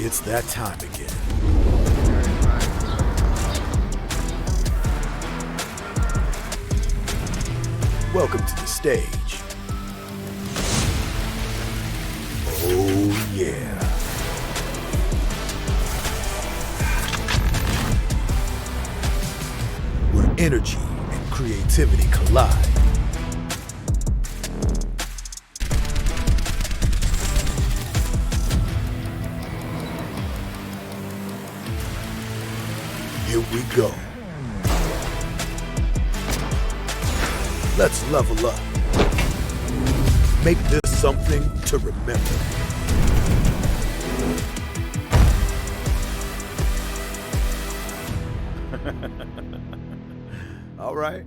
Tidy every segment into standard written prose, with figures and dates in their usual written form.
It's that time again. Welcome to the stage. Oh yeah. Where energy and creativity collide. Here we go. Let's level up. Make this something to remember. All right.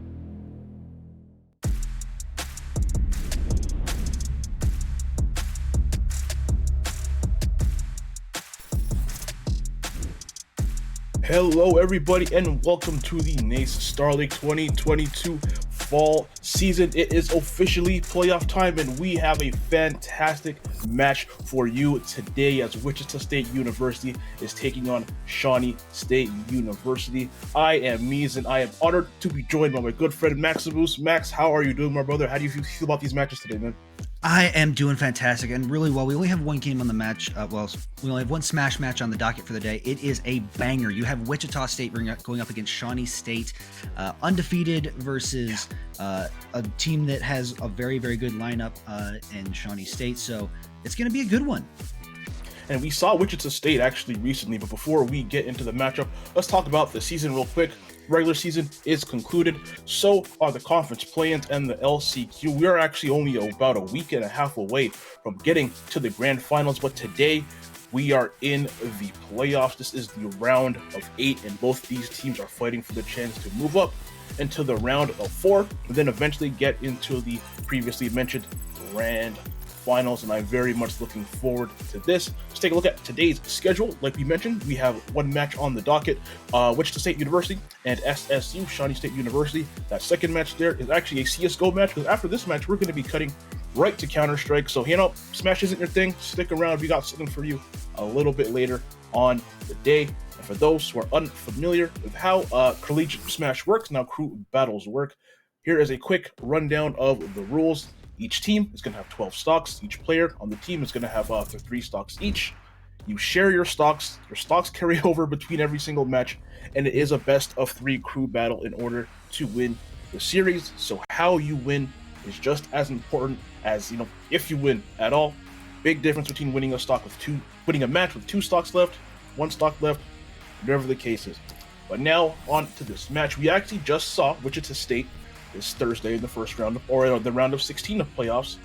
Hello everybody and welcome to the NACE Star League 2022 fall season. It is officially playoff time and we have a fantastic match for you today as Wichita State University is taking on Shawnee State University. I am Mees and I am honored to be joined by my good friend Maximus. Max, how are you doing, my brother? How do you feel about these matches today, man? I am doing fantastic and really well. We only have one game on the match. We only have one smash match on the docket for the day. It is a banger. You have Wichita State going up against Shawnee State, undefeated versus a team that has a very, very good lineup in Shawnee State. So it's going to be a good one. And we saw Wichita State actually recently, but before we get into the matchup, let's talk about the season real quick. Regular season is concluded, so are the conference play-ins and the LCQ. We are actually only about a week and a half away from getting to the grand finals, but today we are in the playoffs. This is the round of 8, and both these teams are fighting for the chance to move up into the round of 4, and then eventually get into the previously mentioned grand finals, and I'm very much looking forward to this. Let's take a look at today's schedule. Like we mentioned, we have one match on the docket, Wichita State University and SSU, Shawnee State University. That second match there is actually a CSGO match, because after this match, we're going to be cutting right to Counter-Strike. So, Smash isn't your thing, stick around. We got something for you a little bit later on the day. And for those who are unfamiliar with how collegiate Smash works, now crew battles work, here is a quick rundown of the rules. Each team is going to have 12 stocks. Each player on the team is going to have 3 stocks each. You share your stocks. Your stocks carry over between every single match, and it is a best of 3 crew battle in order to win the series. So how you win is just as important as, if you win at all. Big difference between winning a match with 2 stocks left, 1 stock left, whatever the case is. But now on to this match. We actually just saw Wichita State this Thursday in the first round, or the round of 16 of playoffs,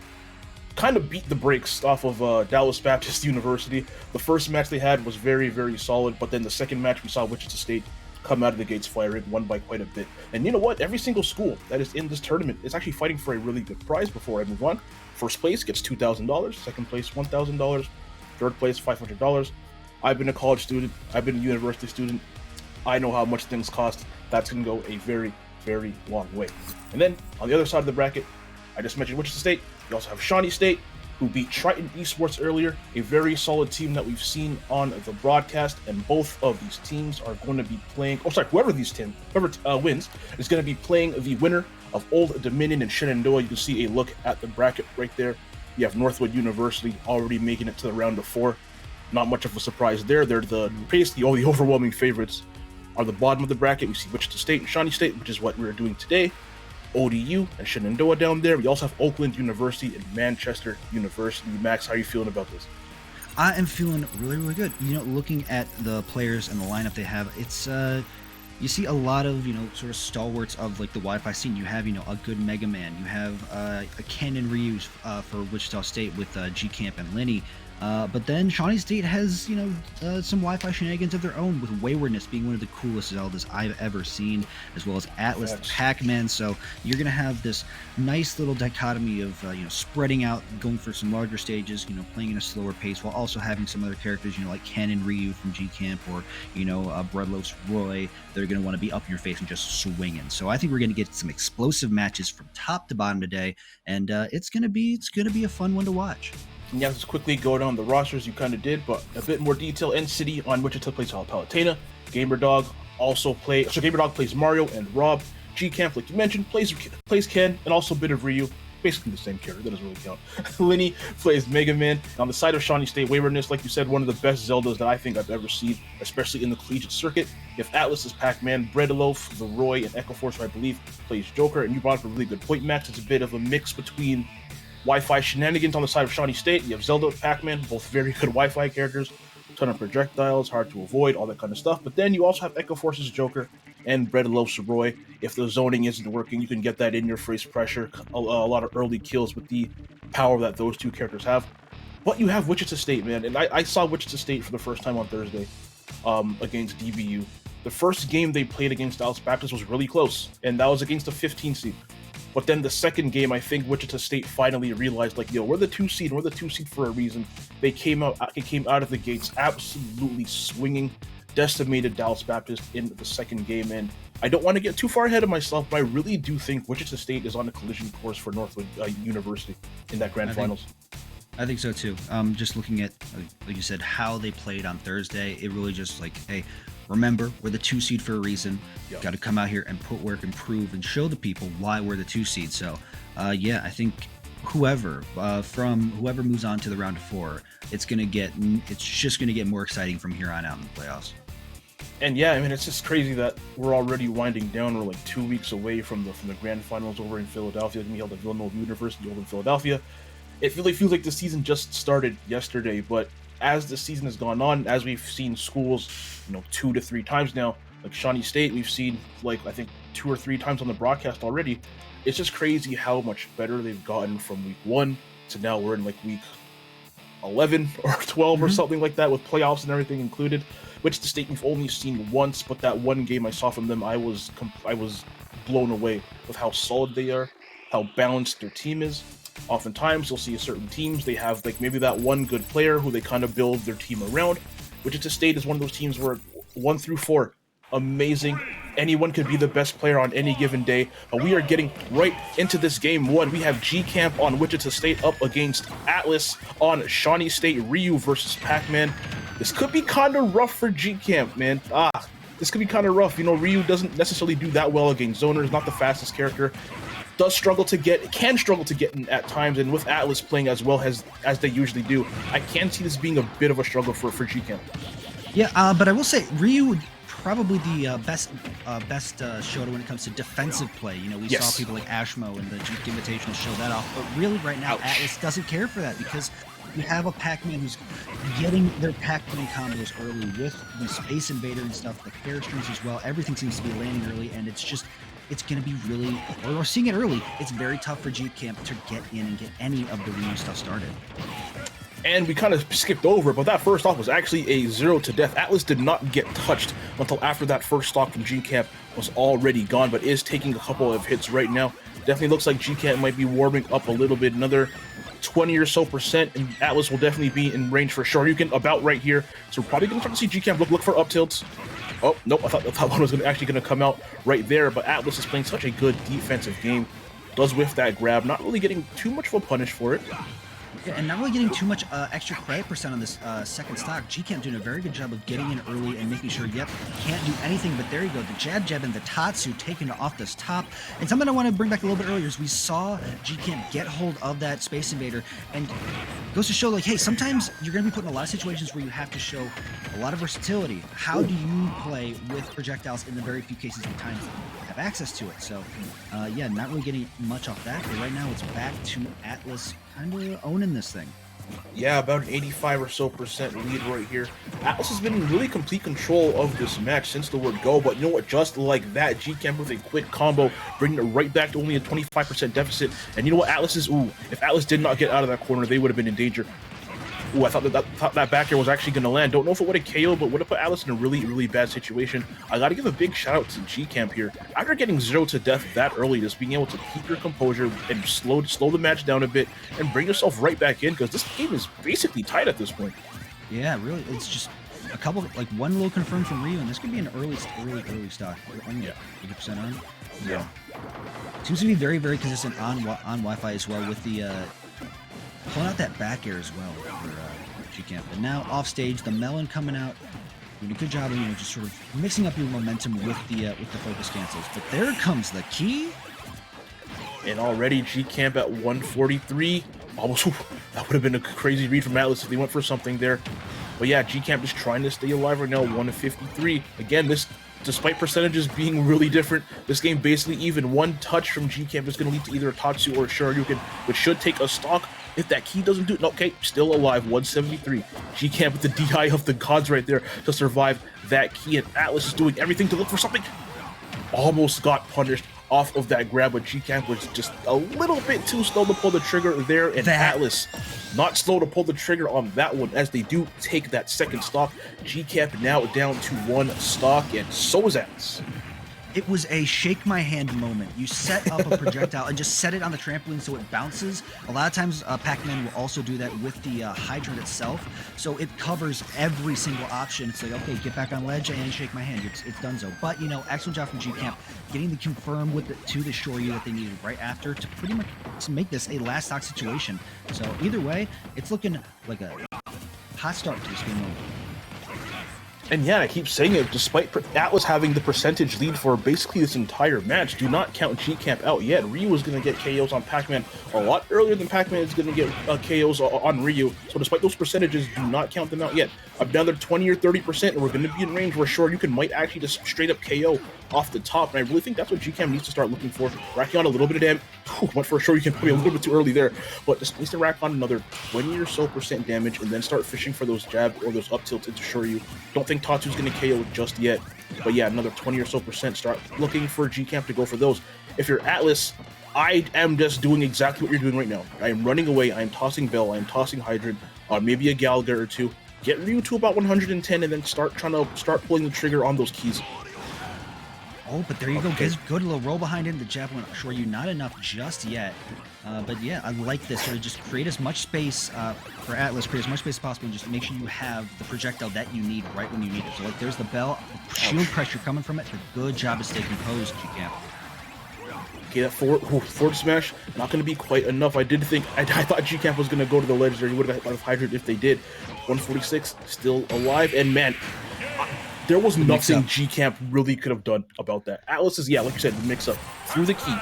kind of beat the brakes off of Dallas Baptist University. The first match they had was very, very solid, but then the second match we saw Wichita State come out of the gates firing, won by quite a bit. And you know what? Every single school that is in this tournament is actually fighting for a really good prize before I move on. First place gets $2,000, second place $1,000, third place $500. I've been a college student, I've been a university student. I know how much things cost. That's going to go a very, very long way. And then on the other side of the bracket, I just mentioned Wichita State. You also have Shawnee State, who beat Triton Esports earlier, a very solid team that we've seen on the broadcast, and both of these teams are going to be playing, whoever wins is going to be playing the winner of Old Dominion and Shenandoah. You can see a look at the bracket right there. You have Northwood University already making it to the round of 4. Not much of a surprise there. They're basically all the overwhelming favorites are the bottom of the bracket. We see Wichita State and Shawnee State, which is what we're doing today. ODU and Shenandoah down there. We also have Oakland University and Manchester University. Max, how are you feeling about this? I am feeling really, really good. Looking at the players and the lineup they have, it's you see a lot of sort of stalwarts of like the Wi-Fi scene. You have a good Mega Man. You have a Ken and Ryu for Wichita State with G Camp and Lenny. But then Shawnee State has, some Wi-Fi shenanigans of their own, with Waywardness being one of the coolest Zeldas I've ever seen, as well as Atlas, the Pac-Man. So you're going to have this nice little dichotomy of, spreading out, going for some larger stages, playing in a slower pace, while also having some other characters, like Ken and Ryu from G-Camp, or, Breadloaf's Roy. They're going to want to be up in your face and just swinging. So I think we're going to get some explosive matches from top to bottom today, and it's going to be a fun one to watch. And yeah, just quickly go down the rosters, you kind of did, but a bit more detail. N-City on Wichita plays Palatena. GamerDog GamerDog plays Mario and Rob. G-Camp, like you mentioned, plays Ken, and also a bit of Ryu. Basically the same character, that doesn't really count. Lenny plays Mega Man. On the side of Shawnee State, Waywardness, like you said, one of the best Zeldas that I think I've ever seen, especially in the collegiate circuit. You have Atlas as Pac-Man, Breadloaf, the Roy, and Echo Force, who I believe plays Joker, and you brought up a really good point, Max. It's a bit of a mix between Wi-Fi shenanigans on the side of Shawnee State. You have Zelda with Pac-Man, both very good Wi-Fi characters, ton of projectiles, hard to avoid, all that kind of stuff. But then you also have Echo Force's Joker and Breadloaf's Roy. If the zoning isn't working, you can get that in your face pressure, a lot of early kills with the power that those two characters have. But you have Wichita State, man, and I saw Wichita State for the first time on Thursday against DBU. The first game they played against Dallas Baptist was really close, and that was against a 15 seed. But then the second game, I think Wichita State finally realized, like, we're the 2 seed. We're the 2 seed for a reason. They came out of the gates absolutely swinging, decimated Dallas Baptist in the second game. And I don't want to get too far ahead of myself, but I really do think Wichita State is on a collision course for Northwood University in that grand finals. I think so too. Just looking at, like you said, how they played on Thursday, it really just like, hey, remember, we're the 2 seed for a reason. Yep. Got to come out here and put work and prove and show the people why we're the 2 seed. So, I think whoever moves on to the round of 4, it's just gonna get more exciting from here on out in the playoffs. And yeah, I mean, it's just crazy that we're already winding down. We're like 2 weeks away from the grand finals over in Philadelphia. It's gonna be held at Villanova University over in Philadelphia. It really feels like the season just started yesterday, but as the season has gone on, as we've seen schools, 2 to 3 times now, like Shawnee State, we've seen like I think 2 or 3 times on the broadcast already. It's just crazy how much better they've gotten from week 1 to now we're in like week 11 or 12 or something like that, with playoffs and everything included. Wichita State we've only seen once, but that one game I saw from them, I was blown away with how solid they are, how balanced their team is. Oftentimes you'll see certain teams, they have like maybe that one good player who they kind of build their team around. Wichita State is one of those teams where 1 through 4, amazing. Anyone could be the best player on any given day. But we are getting right into this game 1. We have G-Camp on Wichita State up against Atlas on Shawnee State. Ryu versus Pac-Man. This could be kind of rough for G-Camp, man. This could be kind of rough. Ryu doesn't necessarily do that well against zoners, not the fastest character. Can struggle to get in at times, and with Atlas playing as well as they usually do, I can see this being a bit of a struggle for G-Camp. Yeah, but I will say Ryu probably the best Shota when it comes to defensive play. You know, we saw people like Ashmo and the Duke Invitational show that off, but really right now Atlas doesn't care for that because you have a Pac-Man who's getting their Pac-Man combos early with the Space Invader and stuff, the Fair Strings as well. Everything seems to be landing early, and it's going to be really, or we're seeing it early, it's very tough for Jeep Camp to get in and get any of the Ryu stuff started. And we kind of skipped over, but that first stock was actually a 0 to death. Atlas did not get touched until after that first stock from G-Camp was already gone, but is taking a couple of hits right now. Definitely looks like G-Camp might be warming up a little bit. Another 20 or so percent, and Atlas will definitely be in range for Shoryuken about right here. So we're probably going to start to see G-Camp look for up tilts. Oh, nope, I thought one was actually going to come out right there, but Atlas is playing such a good defensive game. Does whiff that grab, not really getting too much of a punish for it. Yeah, and not really getting too much extra credit percent on this second stock. G-Camp doing a very good job of getting in early and making sure, yep, can't do anything, but there you go. The jab and the Tatsu taking it off this top. And something I want to bring back a little bit earlier is we saw G-Camp get hold of that Space Invader, and goes to show, like, hey, sometimes you're going to be put in a lot of situations where you have to show a lot of versatility. How do you play with projectiles in the very few cases of times that you have access to it? So, yeah, not really getting much off that, but right now it's back to Atlas kind of owning this thing. Yeah, about an 85 or so percent lead right here. Atlas has been in really complete control of this match since the word go, but you know what, just like that, G-Camp with a quick combo, bringing it right back to only a 25% deficit. And you know what, Atlas is, if Atlas did not get out of that corner, they would have been in danger. I thought that back air was actually going to land. Don't know if it would have KO'd, but would have put Atlas in a really, really bad situation. I got to give a big shout out to G-Camp here. After getting 0 to death that early, just being able to keep your composure and slow the match down a bit and bring yourself right back in, because this game is basically tight at this point. Yeah, really, it's just a couple, like one low confirmed from Ryu, and this could be an early stock. Yeah, 80% on. Yeah. Seems to be very, very consistent on Wi-Fi as well, with the pulling out that back air as well for G-Camp. And now off stage, the Melon coming out, doing a good job of, you know, just sort of mixing up your momentum with the focus cancels. But there comes the key. And already G-Camp at 143. Almost, that would have been a crazy read from Atlas if they went for something there. But yeah, G-Camp just trying to stay alive right now, 153. Again, this, despite percentages being really different, this game basically even one touch from G-Camp is going to lead to either a Tatsu or a Shoryuken, which should take a stock. If that key doesn't do it, okay, still alive, 173. G-Camp with the DI of the gods right there to survive that key, and Atlas is doing everything to look for something. Almost got punished off of that grab, but G-Camp was just a little bit too slow to pull the trigger there, and Atlas not slow to pull the trigger on that one, as they do take that second stock. G-Camp now down to one stock, and so is Atlas. It was a shake my hand moment. You set up a projectile and just set it on the trampoline so it bounces. A lot of times Pac-Man will also do that with the hydrant itself. So it covers every single option. It's like, okay, get back on ledge and shake my hand. It's done so. But, you know, excellent job from G-Camp getting the confirm with to the Shoryu that they needed right after to pretty much to make this a last stock situation. So either way, it's looking like a hot start to this game moment. And yeah, I keep saying it, despite Atlas having the percentage lead for basically this entire match, do not count G-Camp out yet. Ryu is going to get KOs on Pac-Man a lot earlier than Pac-Man is going to get KOs on Ryu. So despite those percentages, do not count them out yet. Another 20 or 30%, and we're going to be in range where Shoryuken might actually just straight up KO off the top. And I really think that's what G-Camp needs to start looking for. Racking on a little bit of damage. Went for a Shoryuken probably a little bit too early there, but just needs to rack on another 20 or so percent damage and then start fishing for those jabs or those up tilts into Shoryu. Don't think Tatsu's going to KO just yet, but yeah, another 20 or so percent. Start looking for G-Camp to go for those. If you're Atlas, I am just doing exactly what you're doing right now. I am running away, I am tossing Bell, I am tossing Hydrant, maybe a Gallagher or two. Get Ryu to about 110 and then start pulling the trigger on those keys. Oh, but there you go. Good little roll behind him. The jab went Shoryu, not enough just yet. But yeah, I like this. Sort of just create as much space for Atlas, create as much space as possible, and just make sure you have the projectile that you need right when you need it. So like, there's the Bell, shield pressure coming from it. A good job of staying composed, G-Camp. Okay, that forward smash, not going to be quite enough. I thought G-Camp was going to go to the ledge there. He would have got Hydrant if they did. 146, still alive, and man, there was nothing G-Camp really could have done about that. Atlas is, yeah, like you said, the mix-up. Through the key.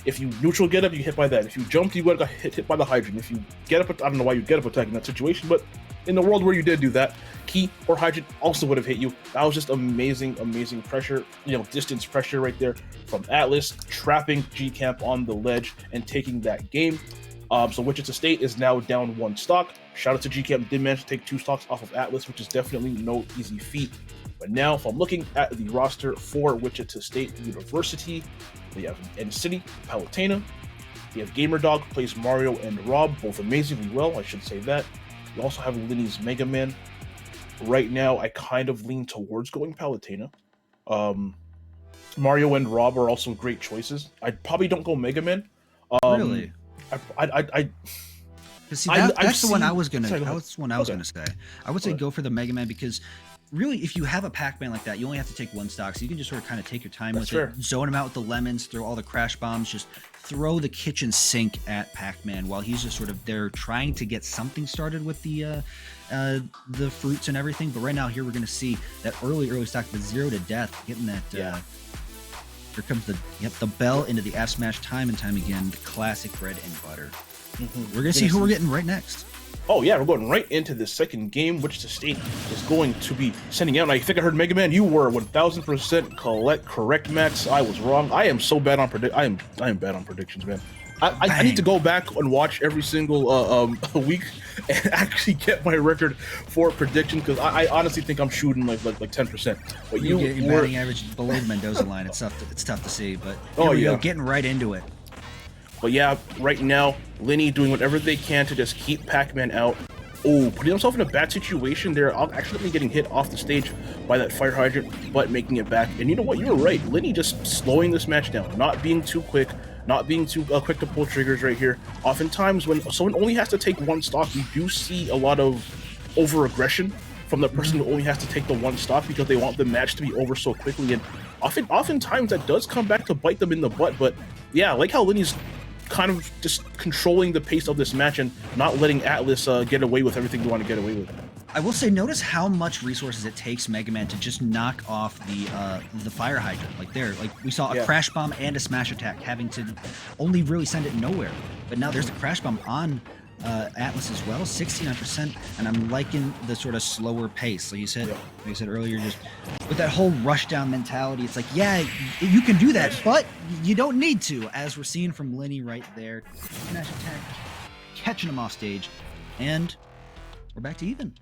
If you neutral get up, you get hit by that. If you jump, you got hit by the Hydrant. If you get up, I don't know why you get up attack in that situation, but in the world where you did do that, Key or Hydrant also would have hit you. That was just amazing, amazing pressure, distance pressure right there from Atlas, trapping G-Camp on the ledge and taking that game. So Wichita State is now down 1 stock. Shout out to G-Camp, did manage to take 2 stocks off of Atlas, which is definitely no easy feat. But now, if I'm looking at the roster for Wichita State University, they have N-City, Palutena. We have GamerDog, who plays Mario and Rob, both amazingly well, I should say that. We also have Linny's Mega Man. Right now, I kind of lean towards going Palutena. Mario and Rob are also great choices. I probably don't go Mega Man. Really? I See, that's the one I was gonna. Sorry, go ahead. That's the one I was gonna say. I would say go for the Mega Man because, really, if you have a Pac-Man like that, you only have to take 1 stock, so you can just sort of kind of take your time with it, zone him out with the lemons, throw all the crash bombs, just throw the kitchen sink at Pac-Man while he's just sort of there trying to get something started with the fruits and everything. But right now, here we're gonna see that early stock, the 0 to death, getting that. Here comes the bell into the F smash time and time again, the classic bread and butter. We're gonna see who we're getting right next. Oh yeah, we're going right into the second game, which the state is going to be sending out. And I think I heard Mega Man. You were 1000% correct, Max. I was wrong. I am so bad on I am bad on predictions, man. I need to go back and watch every single week and actually get my record for prediction because I honestly think I'm shooting like 10%. But you get your batting average below the Mendoza line. It's tough to see, but here we go, getting right into it. But yeah, right now, Linny doing whatever they can to just keep Pac-Man out. Oh, putting himself in a bad situation there, actually getting hit off the stage by that fire hydrant, but making it back. And you know what? You were right. Linny just slowing this match down, not being too quick, not being too quick to pull triggers right here. Oftentimes, when someone only has to take 1 stock, you do see a lot of over-aggression from the person who only has to take the 1 stock because they want the match to be over so quickly. And oftentimes, that does come back to bite them in the butt. But yeah, I like how Linny's kind of just controlling the pace of this match and not letting Atlas get away with everything they want to get away with. I will say, notice how much resources it takes Mega Man to just knock off the fire hydrant. Like we saw a crash bomb and a smash attack having to only really send it nowhere. But now there's a crash bomb on Atlas as well, 69%, and I'm liking the sort of slower pace. Like you said earlier, just with that whole rush down mentality. It's like, yeah, you can do that, but you don't need to, as we're seeing from Linny right there. Smash attack, catching him off stage, and we're back to even.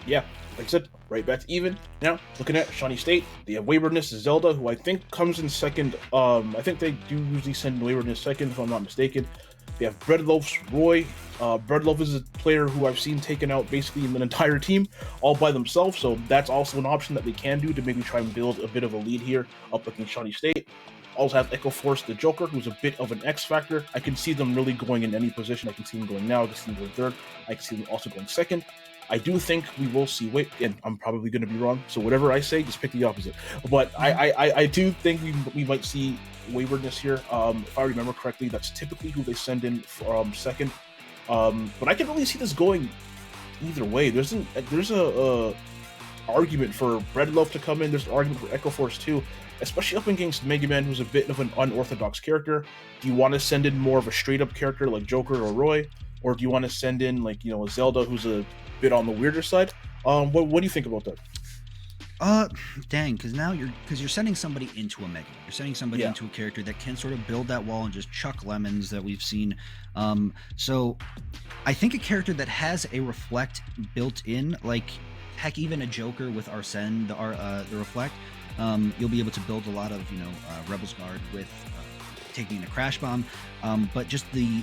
Yeah, like I said, right back to even. Now, looking at Shawnee State, they have Waywardness Zelda, who I think comes in second. I think they do usually send Waywardness second, if I'm not mistaken. They have Breadloaf's Roy. Breadloaf is a player who I've seen taken out basically an entire team all by themselves, so that's also an option that they can do to maybe try and build a bit of a lead here up against Shawnee State. Also have Echo Force the Joker, who's a bit of an X factor. I can see them really going in any position. I can see them going now, I can see them going third, I can see them also going second. I do think we will see and I'm probably going to be wrong, so whatever I say, just pick the opposite. But I do think we might see Waywardness here. If I remember correctly, that's typically who they send in from second. But I can really see this going either way. There's a argument for Breadloaf to come in. There's an argument for Echo Force too, especially up against Mega Man, who's a bit of an unorthodox character. Do you want to send in more of a straight-up character like Joker or Roy, or do you want to send in a Zelda who's a bit on the weirder side? What do you think about that? Dang, because you're sending somebody into a Mega. You're sending somebody into a character that can sort of build that wall and just chuck lemons that we've seen. So I think a character that has a reflect built in, like heck, even a Joker with Arsene, the reflect, you'll be able to build a lot of Rebel's Guard with taking a crash bomb. But just the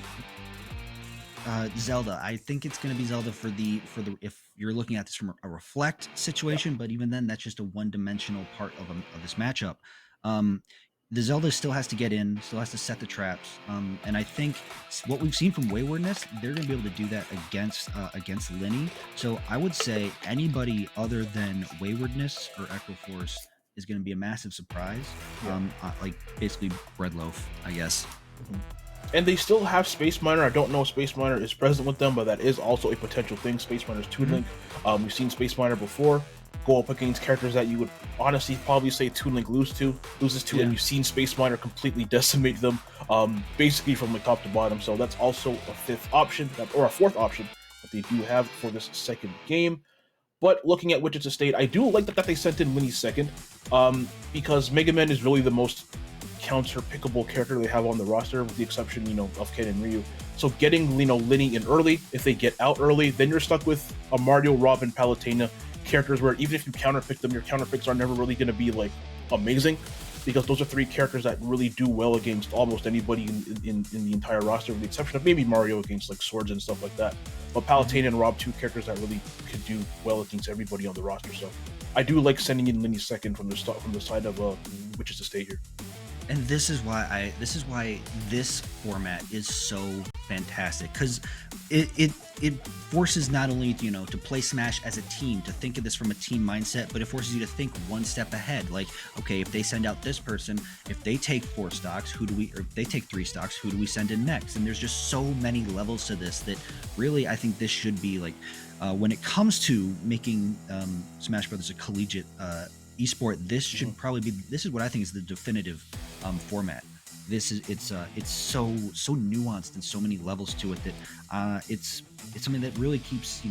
Zelda, I think it's going to be Zelda for the if you're looking at this from a reflect situation, but even then, that's just a one-dimensional part of this matchup. The Zelda still has to get in, still has to set the traps, and I think what we've seen from Waywardness, they're going to be able to do that against Linny. So I would say anybody other than Waywardness or Echo Force is going to be a massive surprise. Like basically Breadloaf, I guess. Mm-hmm. And they still have Space Miner. I don't know if Space Miner is present with them, but that is also a potential thing. Space Miner's Toon Link. We've seen Space Miner before go up against characters that you would honestly probably say Toon Link loses to, and you've seen Space Miner completely decimate them, basically from top to bottom. So that's also a fourth option that they do have for this second game. But looking at Wichita State, I do like that they sent in Linny second, because Mega Man is really the most counter-pickable character they have on the roster, with the exception, of Ken and Ryu. So getting, Linny in early, if they get out early, then you're stuck with a Mario, Robin, Palutena characters where even if you counterpick them, your counterpicks are never really going to be, like, amazing, because those are three characters that really do well against almost anybody in the entire roster, with the exception of maybe Mario against, like, swords and stuff like that. But Palutena and Rob, two characters that really could do well against everybody on the roster. So I do like sending in Linny second from the side of Wichita State here. And this is why this format is so fantastic, because it forces not only to play Smash as a team, to think of this from a team mindset, but it forces you to think one step ahead. Like, okay, if they send out this person, if they take 4 stocks, or if they take 3 stocks, who do we send in next? And there's just so many levels to this that really I think this should be like, when it comes to making Smash Brothers a collegiate esport, this should probably be, this is what I think is the definitive format. It's so nuanced and so many levels to it that it's something that really keeps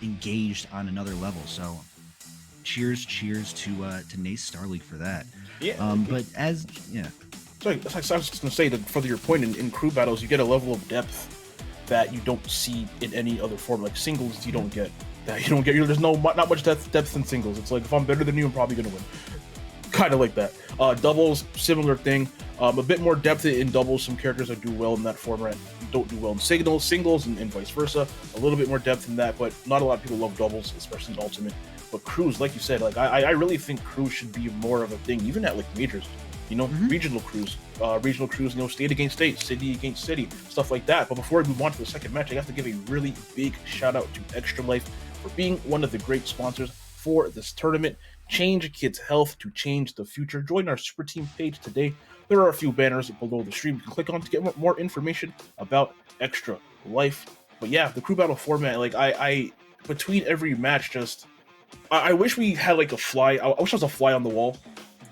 engaged on another level. So cheers to Nace Starleague for that. Yeah. But Sorry, I was just gonna say that for your point, in crew battles, you get a level of depth that you don't see in any other form. Like singles, you don't get that. There's not much depth in singles. It's like, if I'm better than you, I'm probably gonna win. Kind of like that. Doubles, similar thing. A bit more depth in doubles. Some characters that do well in that format don't do well in singles, and vice versa. A little bit more depth in that, but not a lot of people love doubles, especially in Ultimate. But crews, like you said, like I really think crews should be more of a thing, even at like majors. Regional crews, state against state, city against city, stuff like that. But before we move on to the second match, I have to give a really big shout out to Extra Life for being one of the great sponsors for this tournament. Change a kid's health to change the future. Join our Super Team page today. There are a few banners below the stream you can click on to get more information about Extra Life. But yeah, the crew battle format, like I between every match, I wish we had like a fly. I wish there was a fly on the wall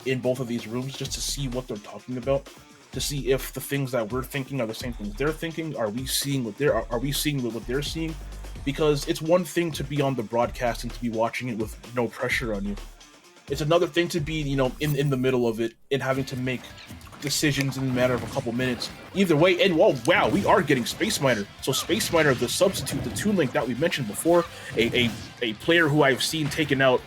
in both of these rooms, just to see what they're talking about, to see if the things that we're thinking are the same things they're thinking. Are we seeing what they're seeing? Because it's one thing to be on the broadcast and to be watching it with no pressure on you. It's another thing to be, in the middle of it and having to make decisions in a matter of a couple minutes. Either way, and wow, we are getting Space Miner. So Space Miner, the substitute, the Toon Link that we mentioned before, a player who I've seen taken out,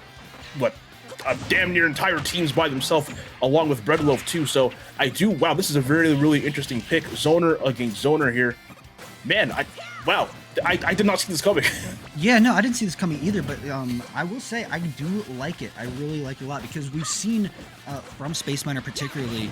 damn near entire teams by themselves, along with Breadloaf too. So this is a very, really interesting pick. Zoner against Zoner here. Man, I did not see this coming. Yeah, no, I didn't see this coming either, but I will say I do like it. I really like it a lot, because we've seen from Space Miner particularly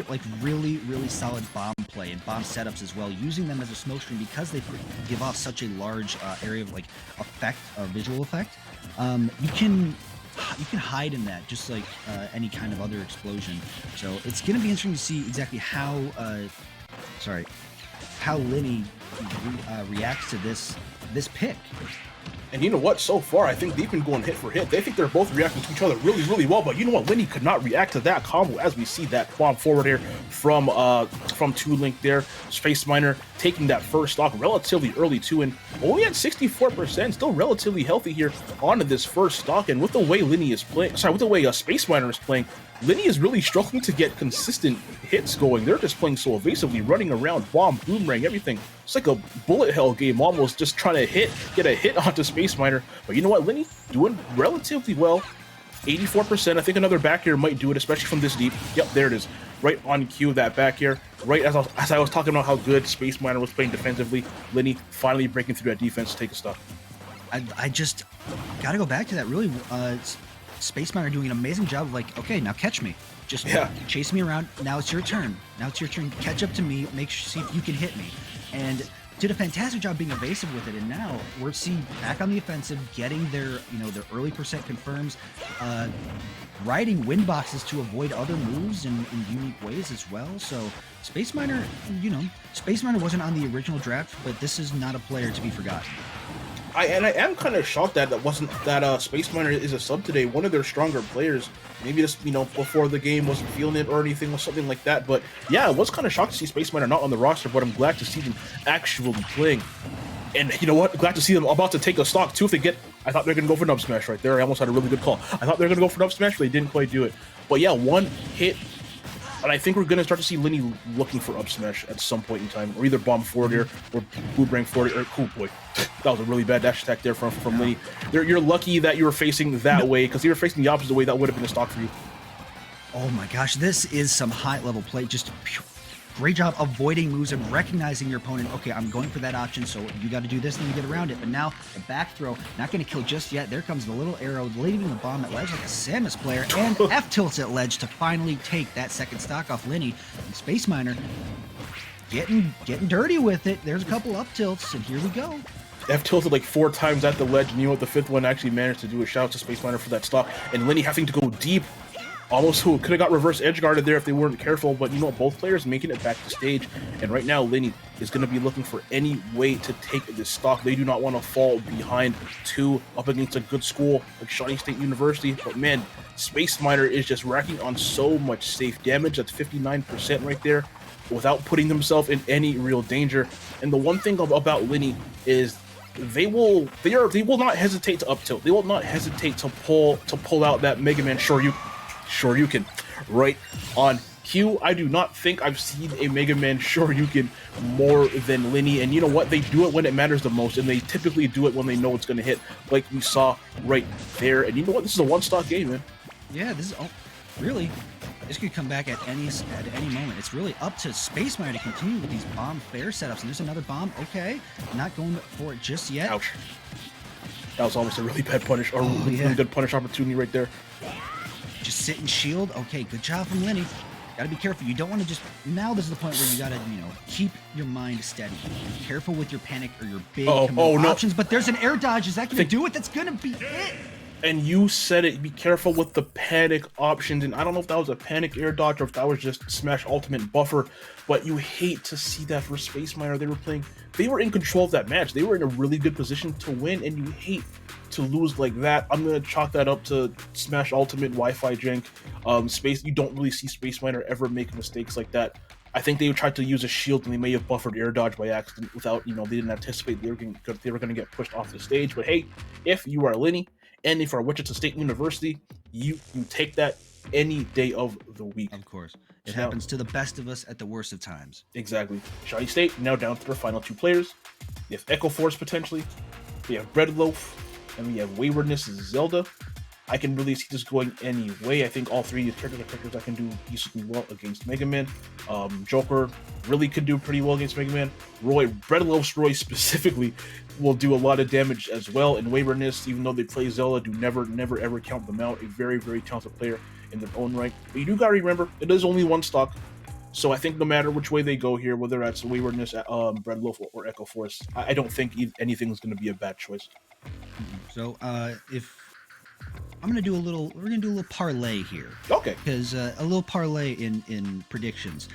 like really, really solid bomb play and bomb setups as well, using them as a smoke screen because they give off such a large area of like effect, visual effect. You can hide in that just like any kind of other explosion. So it's going to be interesting to see exactly how Linny reacts to this pick. And you know what? So far, I think they've been going hit for hit. They think they're both reacting to each other really, really well. But you know what? Linny could not react to that combo, as we see that bomb forward here from Toon Link there. Space Miner taking that first stock relatively early too, and only at 64%, still relatively healthy here onto this first stock. And with the way Space Miner is playing, Linny is really struggling to get consistent hits going. They're just playing so evasively, running around, bomb, boomerang, everything. It's like a bullet hell game almost, just trying to get a hit onto Space Miner. But you know what? Linny doing relatively well. 84%. I think another back air might do it, especially from this deep. Yep, there it is. Right on cue, that back air. Right as I was talking about how good Space Miner was playing defensively, Linny finally breaking through that defense to take a stop. I just got to go back to that. Really, Space Miner doing an amazing job of like, okay, now catch me. Just chase me around. Now it's your turn. Catch up to me. See if you can hit me. And did a fantastic job being evasive with it. And now we're seeing back on the offensive, getting their early percent confirms, riding win boxes to avoid other moves in unique ways as well. So Space Miner, wasn't on the original draft, but this is not a player to be forgotten. I am kind of shocked that Space Miner is a sub today. One of their stronger players. Maybe just, before the game wasn't feeling it or anything or something like that. But yeah, I was kind of shocked to see Space Miner not on the roster, but I'm glad to see them actually playing. And you know what? Glad to see them about to take a stock too. If they get, I thought they were gonna go for an up smash right there. I almost had a really good call. I thought they were gonna go for an up smash, but they didn't quite do it. But yeah, one hit, and I think we're gonna start to see Lenny looking for up smash at some point in time, or either bomb forward air or boomerang forward air. Cool boy, that was a really bad dash attack there from Lenny. You're lucky that you were facing that way, because if you were facing the opposite way, that would have been a stock for you. Oh my gosh, this is some high-level play. Just great job avoiding moves and recognizing your opponent. Okay, I'm going for that option, so you got to do this, then you get around it. But now, the back throw, not going to kill just yet. There comes the little arrow, leaving the bomb at ledge like a Samus player, and F-tilts at ledge to finally take that second stock off Lenny. And Space Miner getting dirty with it. There's a couple up tilts, and here we go. F tilted like 4 times at the ledge, and you know what? The 5th one actually managed to do. A shout out to Space Miner for that stock. And Lenny having to go deep. Almost who could have got reverse edge guarded there if they weren't careful, but you know, both players making it back to stage. And right now, Lenny is going to be looking for any way to take this stock. They do not want to fall behind 2 up against a good school like Shawnee State University. But man, Space Miner is just racking on so much safe damage. That's 59% right there, without putting themselves in any real danger. And the one thing about Lenny is they will not hesitate to up tilt. They will not hesitate to pull out that Mega Man Shoryuken right on cue. I do not think I've seen a Mega Man Shoryuken more than Lenny, and you know what? They do it when it matters the most, and they typically do it when they know it's going to hit, like we saw right there. And you know what? This is a one-stock game, man. Yeah, this is really. This could come back at any moment. It's really up to Space Miner to continue with these bomb fair setups. And there's another bomb. Okay, not going for it just yet. Ouch. That was almost a really bad punish, or really good punish opportunity right there. Just sit and shield. Okay, good job from Lenny. Gotta be careful. You don't want to just... Now this is the point where you gotta, keep your mind steady. Be careful with your panic or your big options. But there's an air dodge. Is that gonna do it? That's gonna be it. And you said it. Be careful with the panic options. And I don't know if that was a panic air dodge or if that was just Smash Ultimate buffer. But you hate to see that for Space Miner. They were in control of that match. They were in a really good position to win, and you hate to lose like that. I'm gonna chalk that up to Smash Ultimate Wi-Fi jank. You don't really see Space Miner ever make mistakes like that. I think they tried to use a shield and they may have buffered air dodge by accident without, they didn't anticipate they were gonna get pushed off the stage. But hey, if you are Lenny and if you are Wichita State University, you take that any day of the week. Of course. It happens to the best of us at the worst of times. Exactly. Shawnee State now down to their final 2 players. We have Echo Force potentially. We have Bread Loaf. And we have Waywardness Zelda. I can really see this going any way. I think all 3 of these characters that can do decently well against Mega Man. Joker really could do pretty well against Mega Man. Bread Loaf's Roy specifically will do a lot of damage as well. And Waywardness, even though they play Zelda, do never ever count them out. A very, very talented player in their own right. But you do gotta remember, it is only 1 stock. So I think no matter which way they go here, whether that's Waywardness, Bread Loaf, or Echo Force, I don't think anything's going to be a bad choice. So if I'm gonna do we're gonna do a little parlay here. Okay. Because a little parlay in predictions.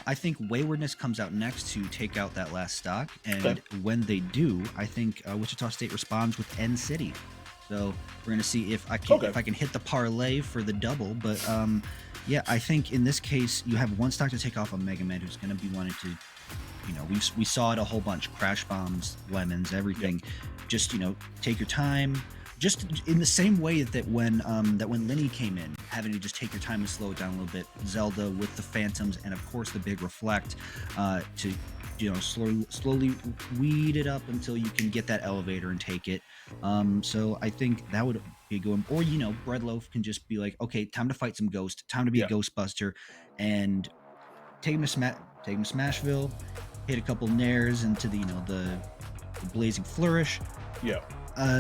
I think Waywardness comes out next to take out that last stock, and when they do, I think Wichita State responds with End City. So we're gonna see if I can hit the parlay for the double. But yeah, I think in this case you have 1 stock to take off a Mega Man who's gonna be wanting to. We saw it a whole bunch: crash bombs, lemons, everything. Yep. Just take your time. Just in the same way that when Lenny came in, having to just take your time and slow it down a little bit. Zelda with the Phantoms and of course the big reflect to slowly weed it up until you can get that elevator and take it. So I think that would be going. Or Bread Loaf can just be like, okay, time to fight some ghost, time to be a Ghostbuster, and take him to Smashville. Hit a couple nairs into the blazing flourish. Yeah.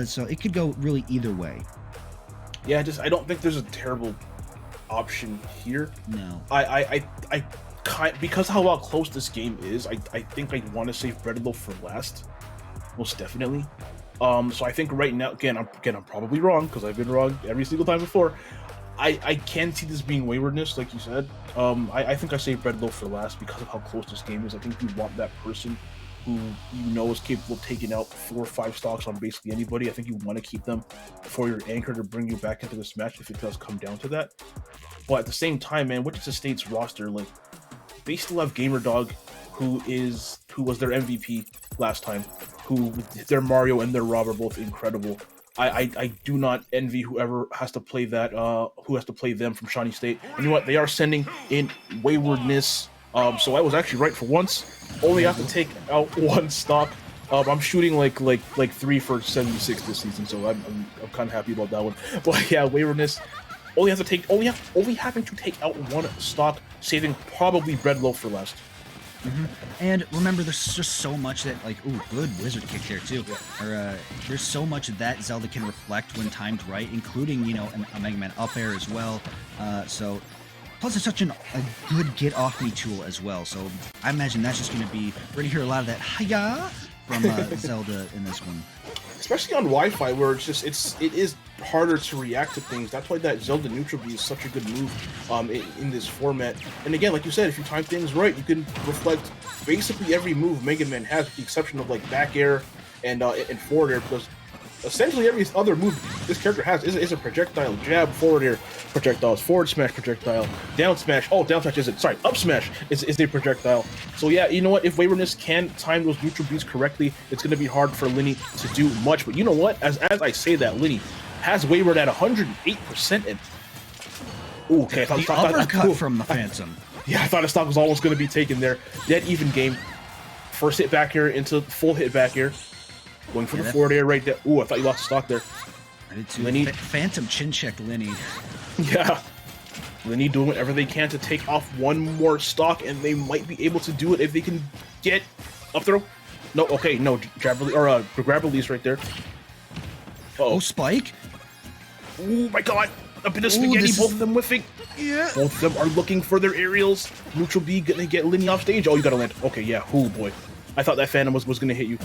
So it could go really either way. Yeah, I don't think there's a terrible option here. No. Because how close this game is, I think I want to save Bread Loaf for last. Most definitely. So I think right now, again, I'm probably wrong because I've been wrong every single time before. I can see this being Waywardness, like you said. I think I saved Bread Loaf for last because of how close this game is. I think you want that person who is capable of taking out 4 or 5 stocks on basically anybody. I think you want to keep them for your anchor to bring you back into this match if it does come down to that. But at the same time, man, Wichita State's roster, they still have GamerDog, who was their MVP last time, who their Mario and their Rob are both incredible. I do not envy whoever has to play that who has to play them from Shawnee State. And you know what? They are sending in Waywardness. So I was actually right for once. Only have to take out one stock. I'm shooting like 3 for 76 this season, so I'm kind of happy about that one. But yeah, Waywardness. Only having to take out one stock, saving probably Breadloaf for last. And remember, there's just so much that, like, ooh, good wizard kick there too. Or there's so much that Zelda can reflect when timed right, including, you know, a Mega Man up air as well. So plus it's such a good get off me tool as well. So I imagine that's just going to be, we're going to hear a lot of that hiya from Zelda in this one. Especially on Wi-Fi, where it is harder to react to things. That's why that Zelda neutral B is such a good move in this format. And again, like you said, if you time things right, you can reflect basically every move Mega Man has, with the exception of like back air and forward air, because essentially every other move this character has is a projectile. Jab, forward air, projectiles, forward smash, projectile, down smash. Oh, down smash isn't. Sorry, up smash is a projectile. So yeah, you know what? If Waywardness can time those neutral beats correctly, it's going to be hard for Linny to do much. But you know what? As I say that, Linny has Wayward at 108%. And ooh, okay, the uppercut from the Phantom. Yeah, I thought a stock was almost going to be taken there. Dead even game. First hit back here into full hit back here. Going for the forward air right there. Ooh, I thought you lost the stock there. I did too. Linny. Phantom chin checked Linny. Yeah. Linny doing whatever they can to take off one more stock, and they might be able to do it if they can get up throw. No, okay, no, grab release right there. Oh, spike. Oh my god. A bit of spaghetti, both of them whiffing. Yeah. Both of them are looking for their aerials. Neutral B gonna get Linny off stage. Oh, you gotta land. Okay, yeah. Oh boy. I thought that Phantom was gonna hit you.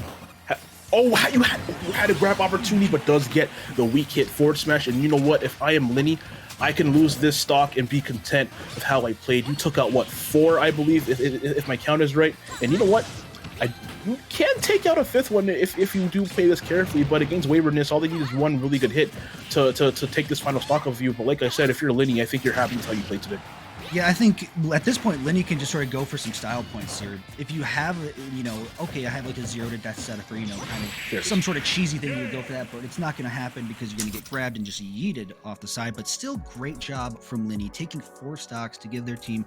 Oh, you had a grab opportunity, but does get the weak hit forward smash. And you know what? If I am Linny, I can lose this stock and be content with how I played. You took out, what, 4, I believe, if my count is right. And you know what? You can take out a 5th one if you do play this carefully, but against Waywardness, all they need is one really good hit to take this final stock of you. But like I said, if you're Linny, I think you're happy with how you played today. Yeah, I think at this point, Linny can just sort of go for some style points here. If you have, you know, okay, I have like a 0 to death setup for, you know, kind of some sort of cheesy thing, you would go for that, but it's not going to happen because you're going to get grabbed and just yeeted off the side. But still, great job from Linny, taking 4 stocks to give their team,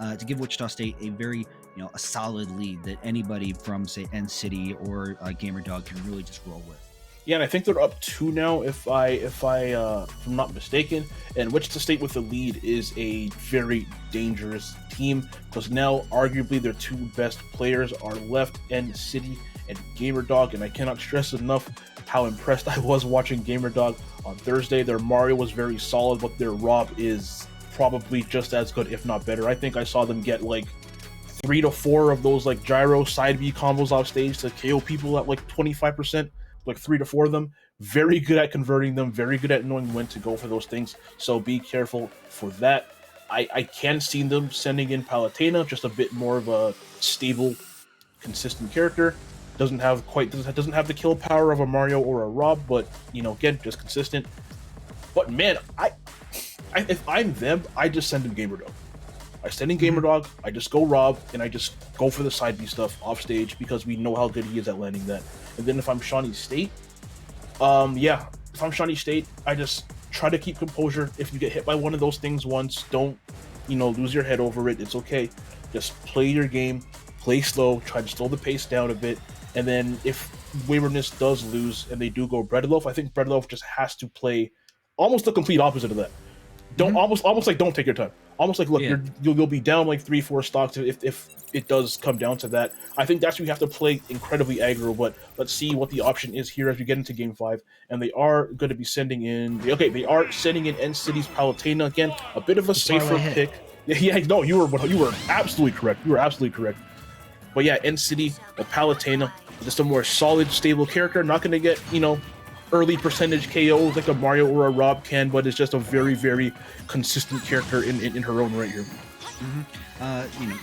to give Wichita State a very, you know, a solid lead that anybody from, say, N-City or GamerDog can really just roll with. Yeah, and I think they're up 2 now, if I'm not mistaken. And Wichita State with the lead is a very dangerous team, because now arguably their 2 best players are left, N-City and GamerDog. And I cannot stress enough how impressed I was watching GamerDog on Thursday. Their Mario was very solid, but their Rob is probably just as good, if not better. I think I saw them get like 3 to 4 of those like gyro side B combos off stage to KO people at like 25%. Like 3 to 4 of them. Very good at converting them, very good at knowing when to go for those things, so be careful for that. I can see them sending in Palutena, just a bit more of a stable, consistent character. Doesn't have the kill power of a Mario or a Rob, but you know, again, just consistent. But man, if I'm them, I just send in GamerDog. I send in GamerDog, I just go Rob, and I just go for the side B stuff off stage, because we know how good he is at landing that. And then if I'm Shawnee State, if I'm Shawnee State, I just try to keep composure. If you get hit by one of those things once, don't, you know, lose your head over it. It's okay. Just play your game, play slow, try to slow the pace down a bit. And then if Waywardness does lose and they do go Breadloaf, I think Breadloaf just has to play almost the complete opposite of that. Don't almost like don't take your time. Almost like, look, you'll be down like 3-4 stocks if it does come down to that. I think that's where you have to play incredibly aggro, but let's see what the option is here as we get into Game 5. And they are going to be sending in... they are sending in N-City's Palutena again. A bit of a safer pick. No, you were absolutely correct. You were absolutely correct. But yeah, N-City, the Palutena, just a more solid, stable character. Not going to get, you know, early percentage KOs like a Mario or a Rob can, but it's just a very, very consistent character in her own right here. You know,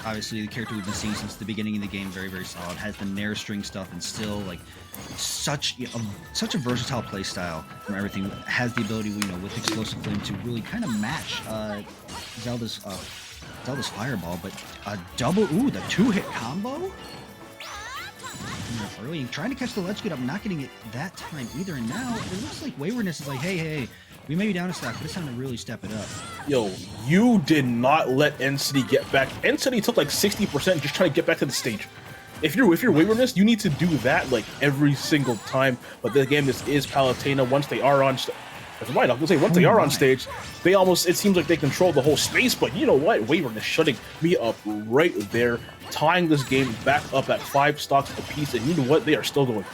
obviously the character we've been seeing since the beginning of the game, very, very solid. Has the Nair string stuff and still like such a versatile play style from everything. Has the ability, you know, with Explosive Flame to really kind of match Zelda's Fireball, but the 2-hit combo. Early, trying to catch the ledge get up, not getting it that time either. And now it looks like Waywardness is like, hey, we may be down a stock, but it's time to really step it up. Yo, you did not let N-City get back. N-City took like 60% just trying to get back to the stage. If you're Waywardness, you need to do that like every single time. But then again, this is Palutena. Once they are on never mind, I was gonna say, once they are on stage, they almost, it seems like they control the whole space, but you know what? Waywardness shutting me up right there, tying this game back up at 5 stocks apiece, and you know what? They are still going.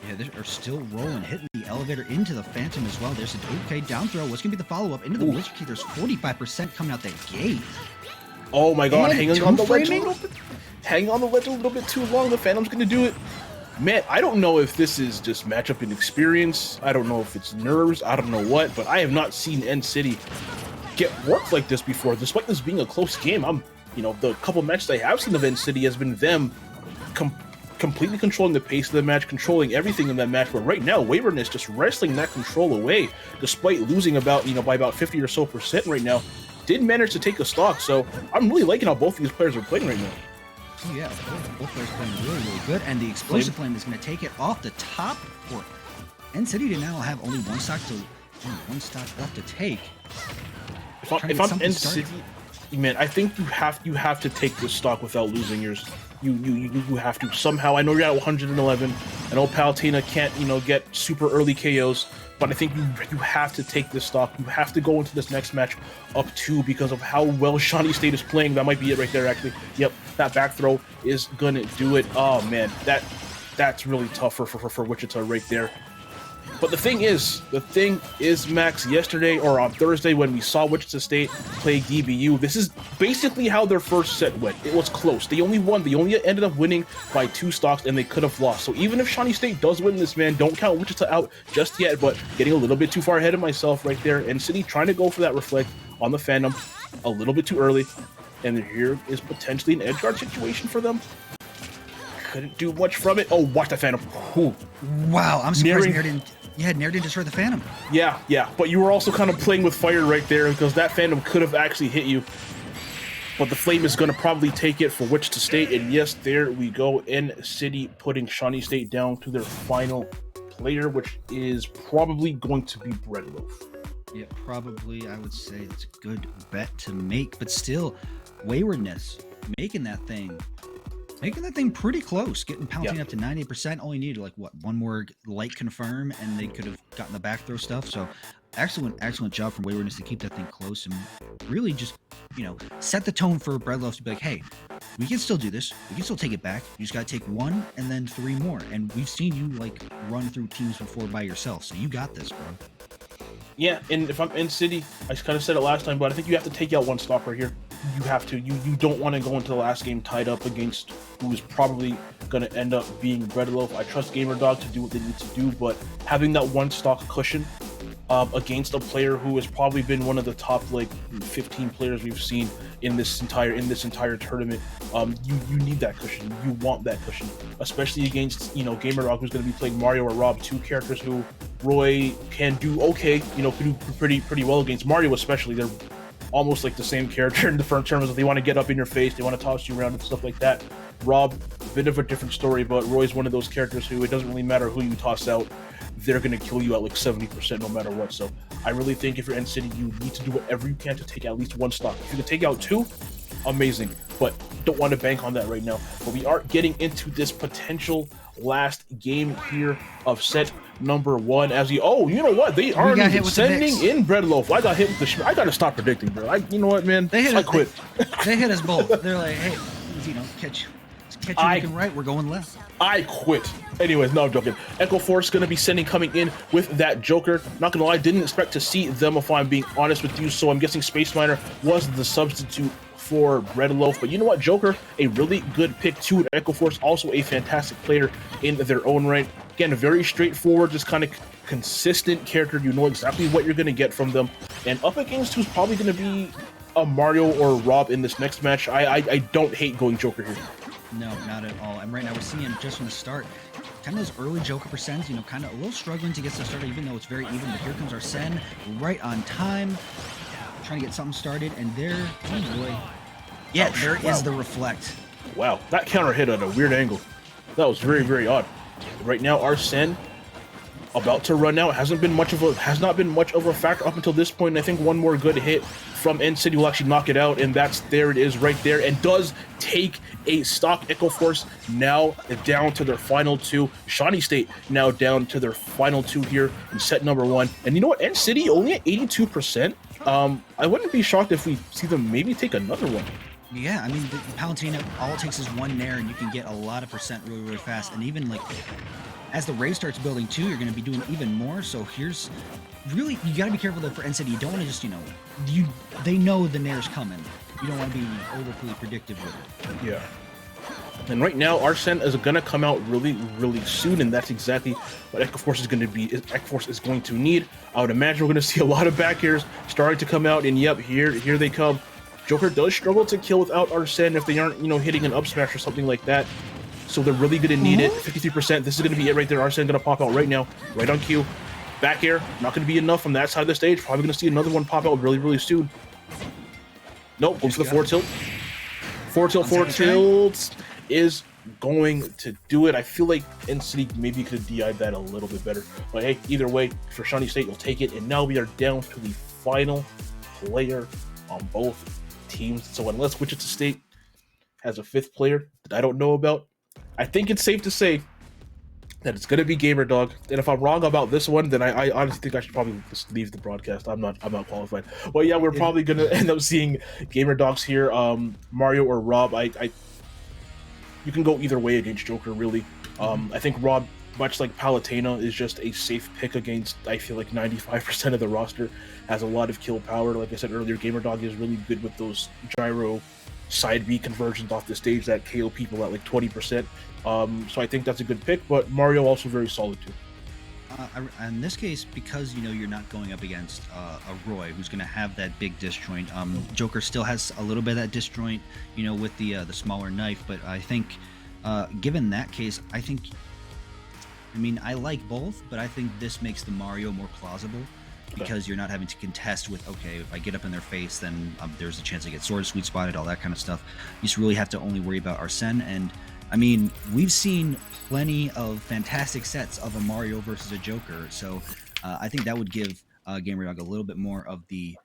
Yeah, they are still rolling, hitting the elevator into the Phantom as well. There's an okay down throw. What's gonna be the follow-up into the Wizard Key? There's 45% coming out that gate. Oh my god, And hanging on the ledge a two-framing? little bit. Hanging on the ledge a little bit too long. The Phantom's gonna do it. Man, I don't know if this is just matchup inexperience. I don't know if it's nerves. I don't know what, but I have not seen N-City get worked like this before. Despite this being a close game, the couple matches I have seen of N-City has been them completely controlling the pace of the match, controlling everything in that match. But right now, Waywardness just wrestling that control away, despite losing by about 50 or so percent right now. Did manage to take a stock, so I'm really liking how both of these players are playing right now. Oh yeah, both players playing really good, and the explosive flame is going to take it off the top. For N-City to now have only one stock left to take. If I'm N-City, man, I think you have to take this stock without losing yours. You have to somehow. I know you're at 111. I know Palutena can't get super early KOs, but I think you have to take this stock. You have to go into this next match up 2 because of how well Shawnee State is playing. That might be it right there, actually. Yep, that back throw is gonna do it. Oh man, that's really tough for Wichita right there. But the thing is, Max, yesterday or on Thursday when we saw Wichita State play DBU, this is basically how their first set went. It was close. They only ended up winning by 2 stocks, and they could have lost. So even if Shawnee State does win this, man, don't count Wichita out just yet, but getting a little bit too far ahead of myself right there. And City trying to go for that reflect on the Phantom a little bit too early. And here is potentially an edge guard situation for them. Couldn't do much from it. Oh, watch that Phantom. Ooh. Wow, I'm surprised Nair didn't destroy the Phantom. Yeah, but you were also kind of playing with fire right there because that Phantom could have actually hit you. But the Flame is going to probably take it for Wichita State. And yes, there we go. N-City putting Shawnee State down to their final player, which is probably going to be Breadloaf. Yeah, probably. I would say it's a good bet to make. But still, Waywardness, making that thing pretty close, getting Palutena up to 98%. Only needed like one more light confirm, and they could have gotten the back throw stuff. So excellent job from Waywardness to keep that thing close and really just set the tone for Breadloaf to be like, hey, we can still do this. We can still take it back. You just gotta take 1 and then 3 more. And we've seen you like run through teams before by yourself, so you got this, bro. Yeah, and if I'm N-City, I kind of said it last time, but I think you have to take out 1 stock right here. You have to. You don't want to go into the last game tied up against who is probably going to end up being Breadloaf. I trust GamerDog to do what they need to do, but having that 1 stock cushion against a player who has probably been one of the top 15 players we've seen in this entire tournament, you need that cushion. You want that cushion, especially against GamerDog, who's going to be playing Mario or Rob, 2 characters who Roy can do okay, can do pretty well against. Mario especially, they're almost like the same character in the first terms of they want to get up in your face, they want to toss you around and stuff like that. Rob, a bit of a different story, but Roy's one of those characters who it doesn't really matter who you toss out, they're going to kill you at like 70% no matter what. So I really think if you're N-City, you need to do whatever you can to take at least 1 stock. If you can take out 2, amazing, but don't want to bank on that right now. But we are getting into this potential last game here of set number 1 as you know what, they are sending in Breadloaf. I got hit with the I gotta stop predicting, bro. You know what, man, I quit. They hit us both. They're like, hey, catch you looking right, we're going left. I quit. Anyways, no, I'm joking. Echo Force gonna be coming in with that Joker. Not gonna lie, didn't expect to see them if I'm being honest with you, so I'm guessing Space Miner was the substitute for Breadloaf. But you know what, Joker, a really good pick too. And Echo Force also a fantastic player in their own right. Again, very straightforward, just kind of consistent character. You know exactly what you're going to get from them. And up against who's probably going to be a Mario or Rob in this next match, I don't hate going Joker here. No, not at all. And right now we're seeing just from the start, kind of those early Joker percents, kind of a little struggling to get stuff started, even though it's very even. But here comes our Shen, right on time, trying to get something started. And there, oh boy. Yeah, there is the reflect. Wow, that counter hit at a weird angle. That was very, very odd. Right now, Arsene about to run out. Has not been much of a factor up until this point. And I think one more good hit from N-City will actually knock it out, and there it is right there, and does take a stock. Echo Force now down to their final 2. Shawnee State now down to their final 2 here in set number 1. And you know what? N-City only at 82%. I wouldn't be shocked if we see them maybe take another one. Yeah, I mean, the Palutena, all it takes is one nair, and you can get a lot of percent really, really fast. And even, like, as the raid starts building, too, you're going to be doing even more. So here's... Really, you got to be careful, though, for N-City. You don't want to just, they know the nair's coming. You don't want to be overly predictive with it. Yeah. And right now, Arsene is going to come out really, really soon, and that's exactly what Echo Force is going to need. I would imagine we're going to see a lot of back airs starting to come out, and yep, here they come. Joker does struggle to kill without Arsene if they aren't, hitting an up smash or something like that. So they're really going to need it. 53%. This is going to be it right there. Arsene going to pop out right now, right on cue. Back air, not going to be enough from that side of the stage. Probably going to see another one pop out really, really soon. Nope, goes for the forward tilt. Forward tilt is going to do it. I feel like N-City maybe could have DI'd that a little bit better. But hey, either way, for Shawnee State, you'll take it. And now we are down to the final player on both teams. So unless Wichita State has a 5th player that I don't know about, I think it's safe to say that it's going to be GamerDog. And if I'm wrong about this one, then I honestly think I should probably just leave the broadcast. I'm not qualified. Well, yeah, we're probably going to end up seeing GamerDogs here. Mario or Rob, you can go either way against Joker, really. I think Rob, much like Palutena, is just a safe pick against, I feel like, 95% of the roster. Has a lot of kill power. Like I said earlier, GamerDog is really good with those gyro side B conversions off the stage that KO people at like 20%. So I think that's a good pick, but Mario also very solid too. In this case, because you're not going up against a Roy who's going to have that big disjoint. Joker still has a little bit of that disjoint, with the smaller knife. But I think, given that case, I like both, but I think this makes the Mario more plausible because you're not having to contest with, okay, if I get up in their face, then there's a chance I get sword sweet spotted, all that kind of stuff. You just really have to only worry about Arsene. And we've seen plenty of fantastic sets of a Mario versus a Joker, so I think that would give GamerDog a little bit more of the,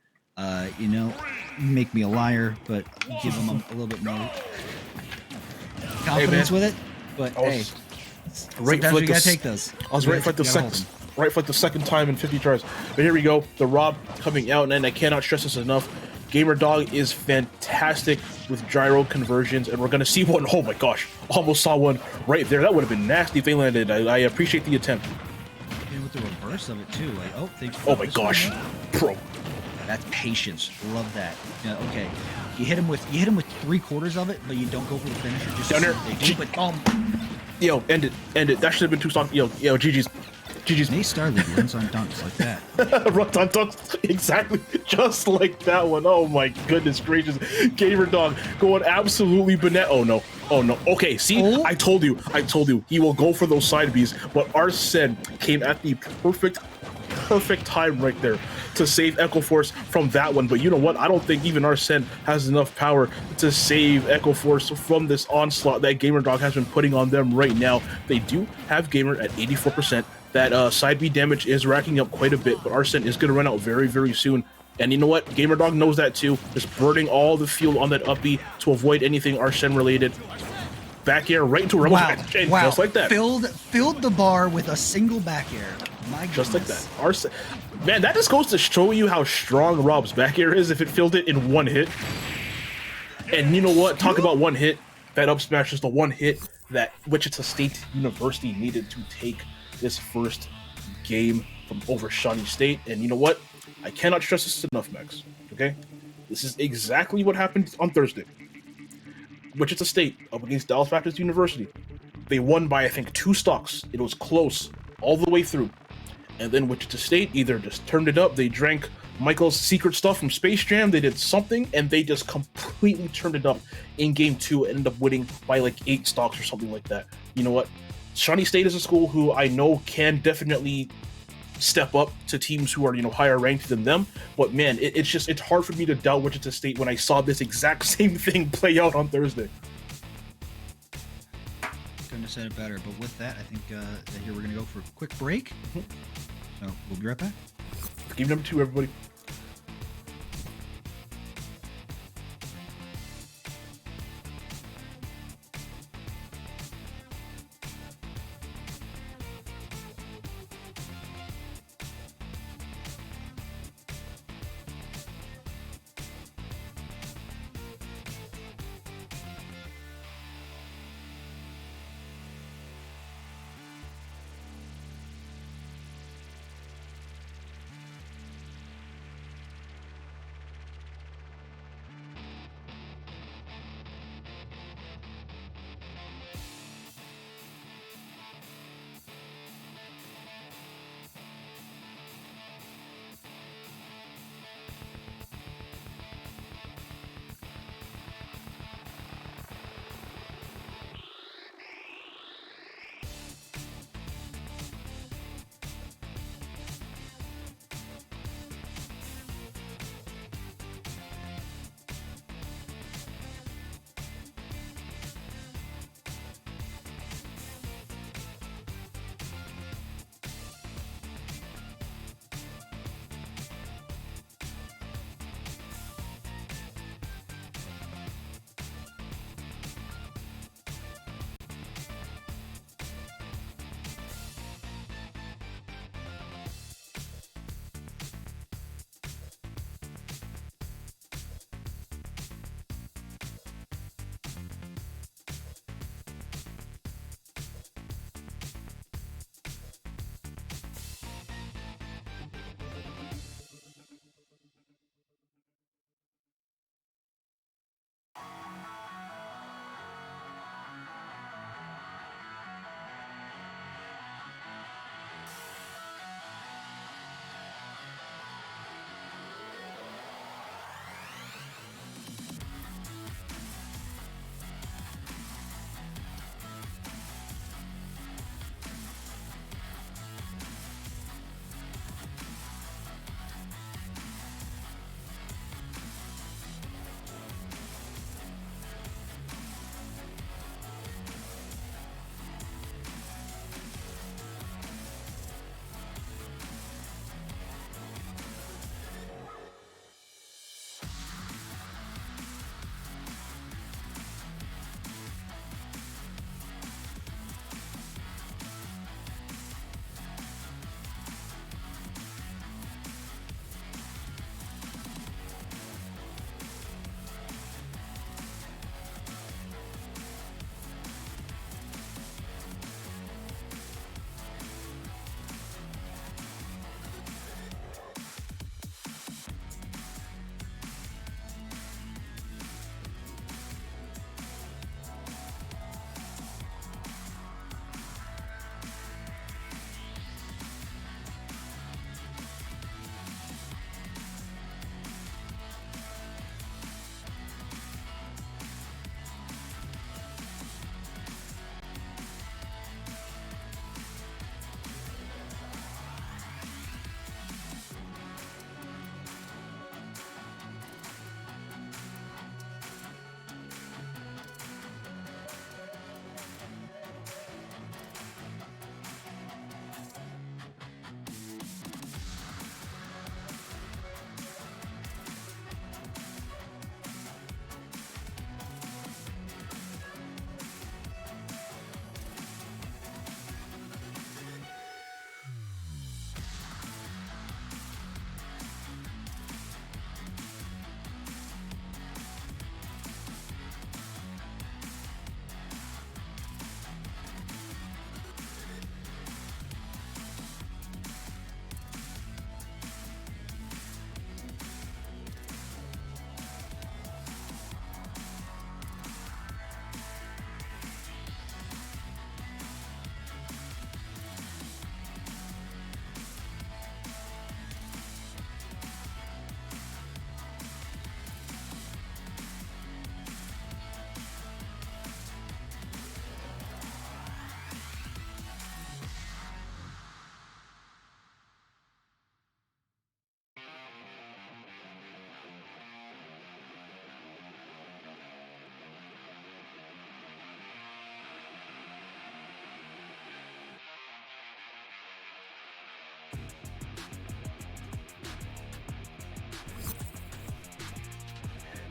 make me a liar, but give him a little bit more confidence with it. But sometimes you gotta take those. I was right for the second time in 50 tries. But here we go, the Rob coming out, and I cannot stress this enough. GamerDog is fantastic with gyro conversions, and we're going to see one. Oh my gosh, almost saw one right there. That would have been nasty if they landed. I appreciate the attempt. And with the reverse of it too. Oh my gosh, bro. That's patience. Love that. Okay, you hit him with 3/4 of it, but you don't go for the finisher. Just down there. Yo, end it. That should have been 2 stock. Yo, GG's. Nate Starling runs on dunks like that. Runs on dunks, exactly, just like that one. Oh my goodness gracious. GamerDog going absolutely bananas. Oh no. Okay, see, I told you. He will go for those side Bs, but Arsene came at the perfect time right there to save Echo Force from that one. But you know what? I don't think even Arsene has enough power to save Echo Force from this onslaught that GamerDog has been putting on them right now. They do have Gamer at 84%. That side B damage is racking up quite a bit, but Arsene is going to run out very, very soon. And you know what? GamerDog knows that too. Just burning all the fuel on that up B to avoid anything Arsene related. Back air right into a wow. Just like that. Filled the bar with a single back air. My goodness. Just like that. Arsene. Man, that just goes to show you how strong Rob's back air is if it filled it in one hit. And you know what? Talk about one hit. That up smash is the one hit that Wichita State University needed to take this first game from over Shawnee State. And you know what? I cannot stress this enough, Max. Okay? This is exactly what happened on Thursday. Wichita State up against Dallas Baptist University. They won by, I think, 2 stocks. It was close all the way through. And then Wichita State either just turned it up, they drank Michael's secret stuff from Space Jam, they did something, and they just completely turned it up in Game 2 and ended up winning by like 8 stocks or something like that. You know what? Shawnee State is a school who I know can definitely step up to teams who are, higher ranked than them. But man, it's hard for me to doubt Wichita State when I saw this exact same thing play out on Thursday. have said it better. But with that, I think here we're going to go for a quick break. So we'll be right back. Game number 2, everybody.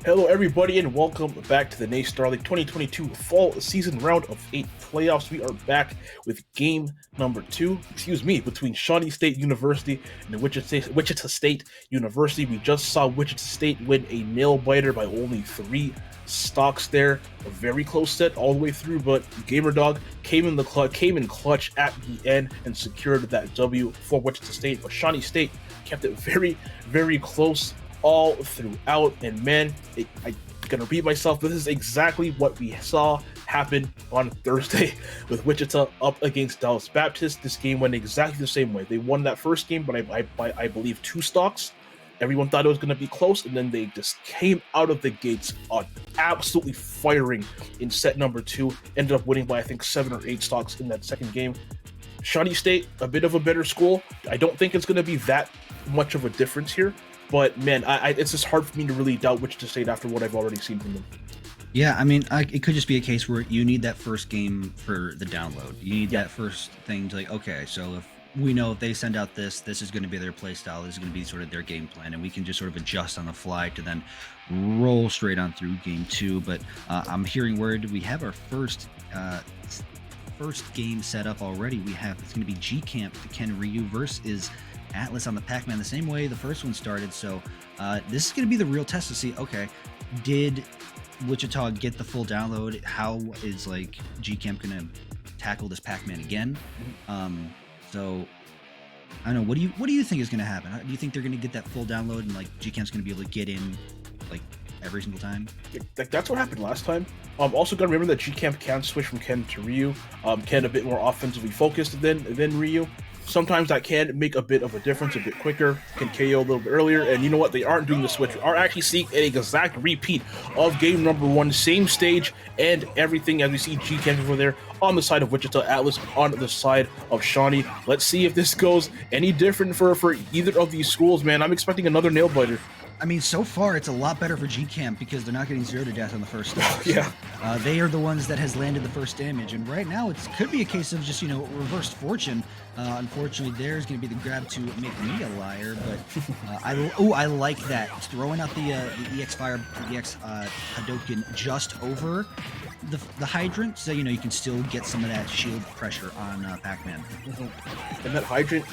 Hello, everybody, and welcome back to the Naystar League 2022 Fall Season Round of 8 playoffs. We are back with game number 2, between Shawnee State University and Wichita State University. We just saw Wichita State win a nail-biter by only 3 stocks there. A very close set all the way through, but GamerDog came in clutch at the end and secured that W for Wichita State. But Shawnee State kept it very, very close all throughout, and man, I'm gonna repeat myself, but this is exactly what we saw happen on Thursday with Wichita up against Dallas Baptist. This game went exactly the same way. They won that first game, but I believe 2 stocks. Everyone thought it was going to be close, and then they just came out of the gates on absolutely firing in set number 2. Ended up winning by, I think, 7 or 8 stocks in that second game. Shawnee State, a bit of a better school. I don't think it's going to be that much of a difference here. But man, it's just hard for me to really doubt Wichita State after what I've already seen from them. Yeah, I mean, it could just be a case where you need that first game for the download. You need that first thing to like, okay, so if we know if they send out this is going to be their play style, this is going to be sort of their game plan, and we can just sort of adjust on the fly to then roll straight on through game 2. But I'm hearing word we have our first game set up already. It's going to be G Camp Ken Ryu versus Atlas on the Pac-Man, the same way the first one started. So this is going to be the real test to see, okay, did Wichita get the full download? How is like G-Camp going to tackle this Pac-Man again? So I don't know. What do you think is going to happen? Do you think they're going to get that full download and like G-Camp's going to be able to get in like every single time? That's what happened last time. Also got to remember that G-Camp can switch from Ken to Ryu. Ken a bit more offensively focused than Ryu. Sometimes that can make a bit of a difference, a bit quicker, can KO a little bit earlier, and you know what? They aren't doing the switch. We are actually seeing an exact repeat of game number 1, same stage and everything, as we see G-Camp over there on the side of Wichita, Atlas on the side of Shawnee. Let's see if this goes any different for either of these schools, man. I'm expecting another nail-biter. I mean, so far it's a lot better for G-Camp because they're not getting 0 to death on the first stage. Yeah. They are the ones that has landed the first damage, and right now it could be a case of just, reversed fortune. Unfortunately, there's going to be the grab to make me a liar, but I like that. Throwing out the EX Fire, the EX Hadouken just over the hydrant, so you can still get some of that shield pressure on Pac-Man. And that hydrant,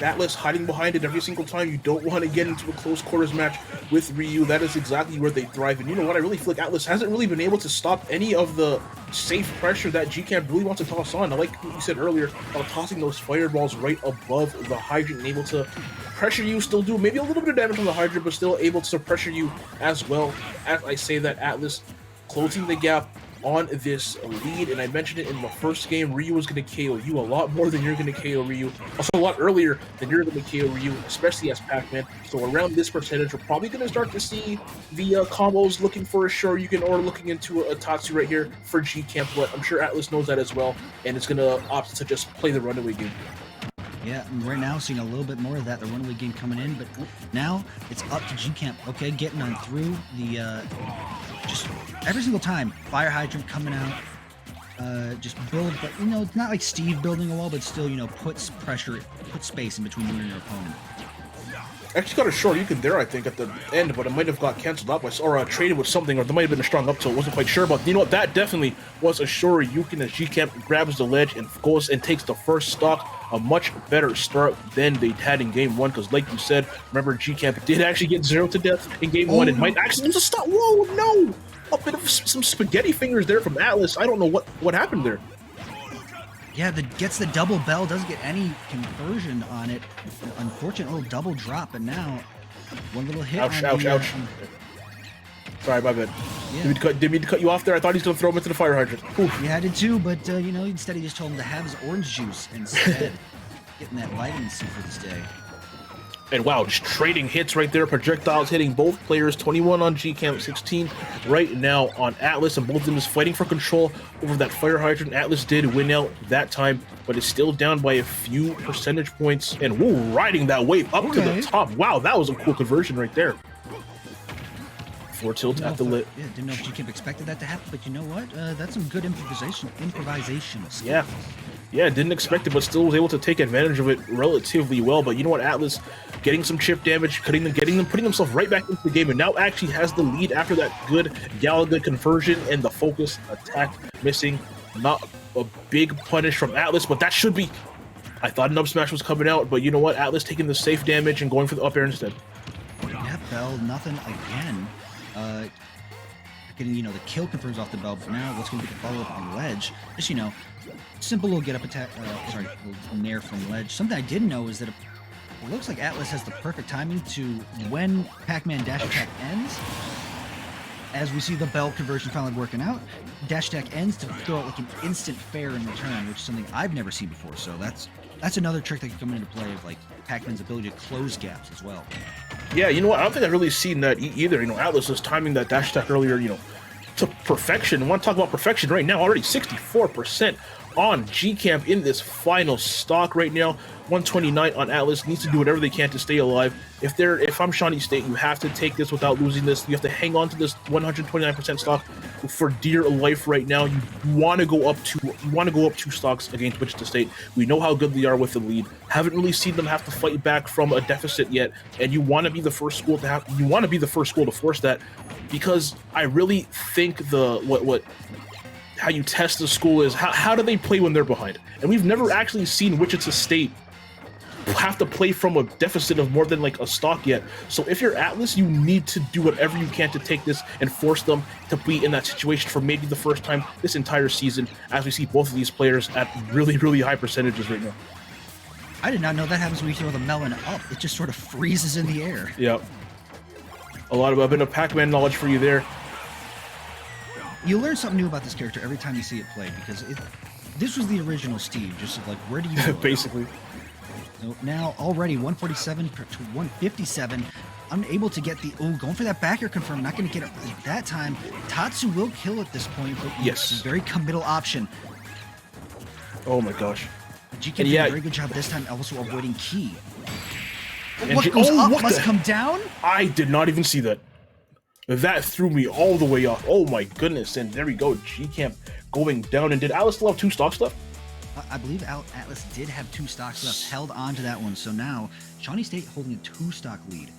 Atlas hiding behind it every single time. You don't want to get into a close quarters match with Ryu. That is exactly where they thrive. And you know what? I really feel like Atlas hasn't really been able to stop any of the safe pressure that G-Camp really wants to toss on. I like what you said earlier about tossing those fireballs right above the hydrant and able to pressure you, still do maybe a little bit of damage on the hydrant, but still able to pressure you as well. As I say that, Atlas closing the gap on this lead, and I mentioned it in the first game, Ryu is going to KO you a lot more than you're going to KO Ryu, also a lot earlier than you're going to KO Ryu, especially as Pac-Man. So around this percentage, we're probably going to start to see the combos looking for a Shoryuken or looking into a Tatsu right here for G-Camp, but I'm sure Atlas knows that as well, and it's going to opt to just play the runaway game. Yeah, and right now seeing a little bit more of that, the runaway game coming in, but now it's up to G-Camp, okay, getting on through the, just every single time, fire hydrant coming out, just build, but it's not like Steve building a wall, but still, puts pressure, puts space in between you and your opponent. Actually got a Shoryuken there, I think, at the end, but it might have got canceled out by, or traded with something, or there might have been a strong up tilt. Wasn't quite sure, but you know what? That definitely was a Shoryuken as G-Camp grabs the ledge and goes and takes the first stock. A much better start than they had in game 1, because like you said, remember G-Camp did actually get 0 to death in game 1 and might actually just stop. Whoa, no! A bit of some spaghetti fingers there from Atlas. I don't know what happened there. Yeah, gets the double bell, doesn't get any conversion on it. Unfortunate little double drop, and now one little hit. Ouch. Sorry, my bad. Yeah. Didn't mean to cut you off there. I thought he was going to throw him into the fire hydrant. Oof. Yeah, I did too, but instead he just told him to have his orange juice instead. Getting that vitamin C for this day. And wow, just trading hits right there. Projectiles hitting both players. 21 on G-Camp, 16 right now on Atlas. And both of them is fighting for control over that fire hydrant. Atlas did win out that time, but is still down by a few percentage points. And woo, riding that wave up to the top. Wow, that was a cool conversion right there. Four tilt at the lip. Yeah, didn't know if G-Camp expected that to happen, but you know what? That's some good improvisational skills. Yeah. Yeah, didn't expect it, but still was able to take advantage of it relatively well. But you know what, Atlas getting some chip damage, putting themselves right back into the game, and now actually has the lead after that good Galaga conversion and the focus attack missing. Not a big punish from Atlas, but that should be. I thought an up smash was coming out, but you know what, Atlas taking the safe damage and going for the up air instead. Yeah, Bell, nothing again. Getting, the kill confirms off the Bell, but now what's going to be the follow-up on ledge? Just, simple little get-up attack, little nair from ledge. Something I didn't know is that it looks like Atlas has the perfect timing to, when Pac-Man dash attack ends, as we see the Bell conversion finally working out, dash attack ends to throw out like an instant fair in return, which is something I've never seen before. So that's another trick that can come into play of like Pac-Man's ability to close gaps as well. Yeah, you know what? I don't think I've really seen that either. Atlas was timing that dash attack earlier, to perfection. I want to talk about perfection right now. Already 64% on G-Camp in this final stock right now. 129 on Atlas. Needs to do whatever they can to stay alive. If I'm Shawnee State, you have to take this without losing this. You have to hang on to this 129% stock for dear life right now. You want to go up 2 stocks against Wichita State. We know how good they are with the lead. Haven't really seen them have to fight back from a deficit yet, and you want to be the first school to force that, because I really think how you test the school is how do they play when they're behind, and we've never actually seen Wichita State have to play from a deficit of more than like a stock yet. So if you're Atlas, you need to do whatever you can to take this and force them to be in that situation for maybe the first time this entire season, as we see both of these players at really, really high percentages right now. I did not know that happens when you throw the melon up. It just sort of freezes in the air. Yep. A bit of Pac-Man knowledge for you there. You learn something new about this character every time you see it played, because this was the original Steve, just like, where do you go? Basically. So now already 147 to 157, unable to get the, going for that back air confirm, not going to get it that time. Tatsu will kill at this point, but yes, it's a very committal option. Oh my gosh. GK did a very good job this time, also avoiding key. What goes up must come down? I did not even see that. That threw me all the way off. Oh my goodness, and there we go, G-Camp going down. And did Atlas still have 2 stocks left? I believe Atlas did have 2 stocks left, held on to that one. So now, Shawnee State holding a 2-stock lead.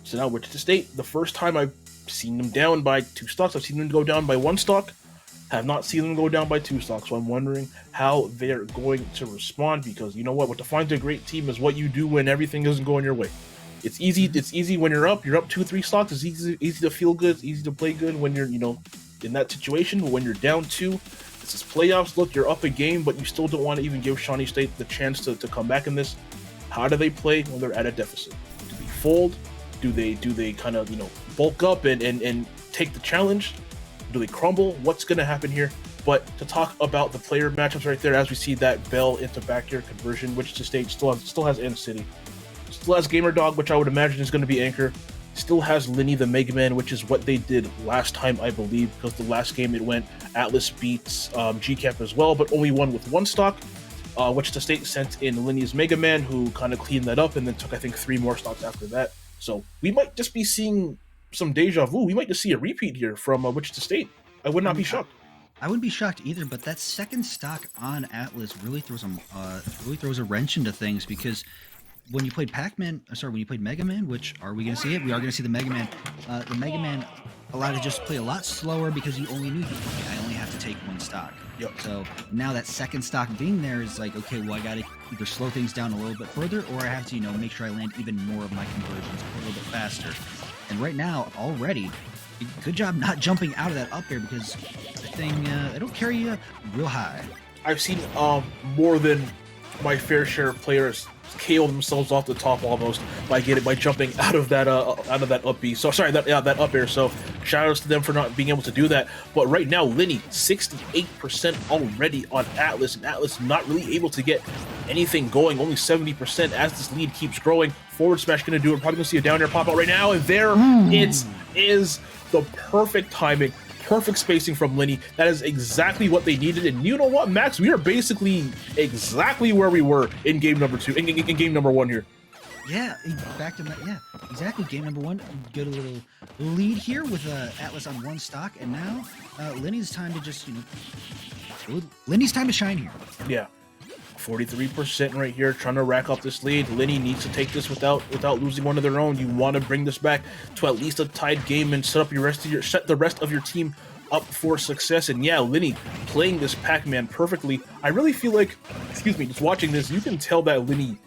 So now Wichita State, the first time I've seen them down by 2 stocks, I've seen them go down by 1 stock. Have not seen them go down by 2 stocks. So I'm wondering how they're going to respond, because you know what defines a great team is what you do when everything isn't going your way. It's easy when you're up 2-3 stocks. It's easy to feel good. It's easy to play good when you're, in that situation. But when you're down 2, this is playoffs. Look, you're up a game, but you still don't want to even give Shawnee State the chance to come back in this. How do they play when they're at a deficit? Do they fold? Do they kind of, bulk up and take the challenge? Do they crumble? What's going to happen here? But to talk about the player matchups right there, as we see that Bell into back air conversion, Wichita State still has N City. Still has Gamer Dog, which I would imagine is going to be Anchor. Still has Lenny the Mega Man, which is what they did last time, I believe, because the last game it went Atlas beats G-Camp as well, but only won with 1 stock. Wichita State sent in Lenny's Mega Man, who kind of cleaned that up and then took, I think, 3 more stocks after that. So we might just be seeing some deja vu. We might just see a repeat here from Wichita State. I would not be shocked. I wouldn't be shocked either, but that second stock on Atlas really throws a wrench into things, because when you played when you played Mega Man, which are we going to see it? We are going to see the Mega Man. The Mega Man allowed to just play a lot slower, because you only knew, okay, I only have to take 1 stock. Yep. So now that second stock being there is like, okay, well, I got to either slow things down a little bit further, or I have to, make sure I land even more of my conversions a little bit faster. And right now, already, good job not jumping out of that up air, because the thing, they don't carry you real high. I've seen more than my fair share of players KO themselves off the top almost by jumping out of that up B. So sorry, that up air. So shout outs to them for not being able to do that. But right now, Lenny 68% already on Atlas, and Atlas not really able to get anything going. Only 70% as this lead keeps growing. Forward smash going to do it. Probably going to see a down air pop out right now, and there it is. The perfect timing. Perfect spacing from Lenny. That is exactly what they needed. And you know what, Max? We are basically exactly where we were in game number 2, in game number 1 here. Yeah, back to that. Yeah, exactly. Game number 1. Get a little lead here with Atlas on 1 stock, and now Lenny's time to just, Lenny's time to shine here. Yeah. 43% right here, trying to rack up this lead. Lenny needs to take this without losing one of their own. You want to bring this back to at least a tied game and set the rest of your team up for success. And yeah, Lenny playing this Pac-Man perfectly. I really feel like, excuse me, just watching this, you can tell that Lenny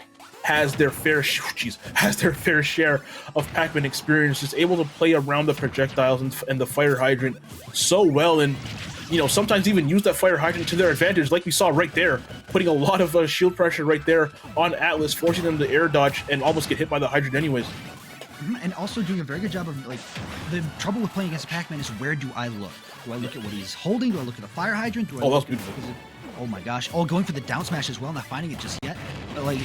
has their fair share of Pac-Man experience, just able to play around the projectiles and the fire hydrant so well, and you know, sometimes even use that fire hydrant to their advantage, like we saw right there, putting a lot of shield pressure right there on Atlas, forcing them to air dodge and almost get hit by the hydrant anyways. And also doing a very good job of, like, the trouble with playing against Pac-Man is, where do I look? Do I look at what he's holding? Do I look at the fire hydrant? Do I that's beautiful. Oh my gosh. Oh, going for the down smash as well, not finding it just yet. But, like,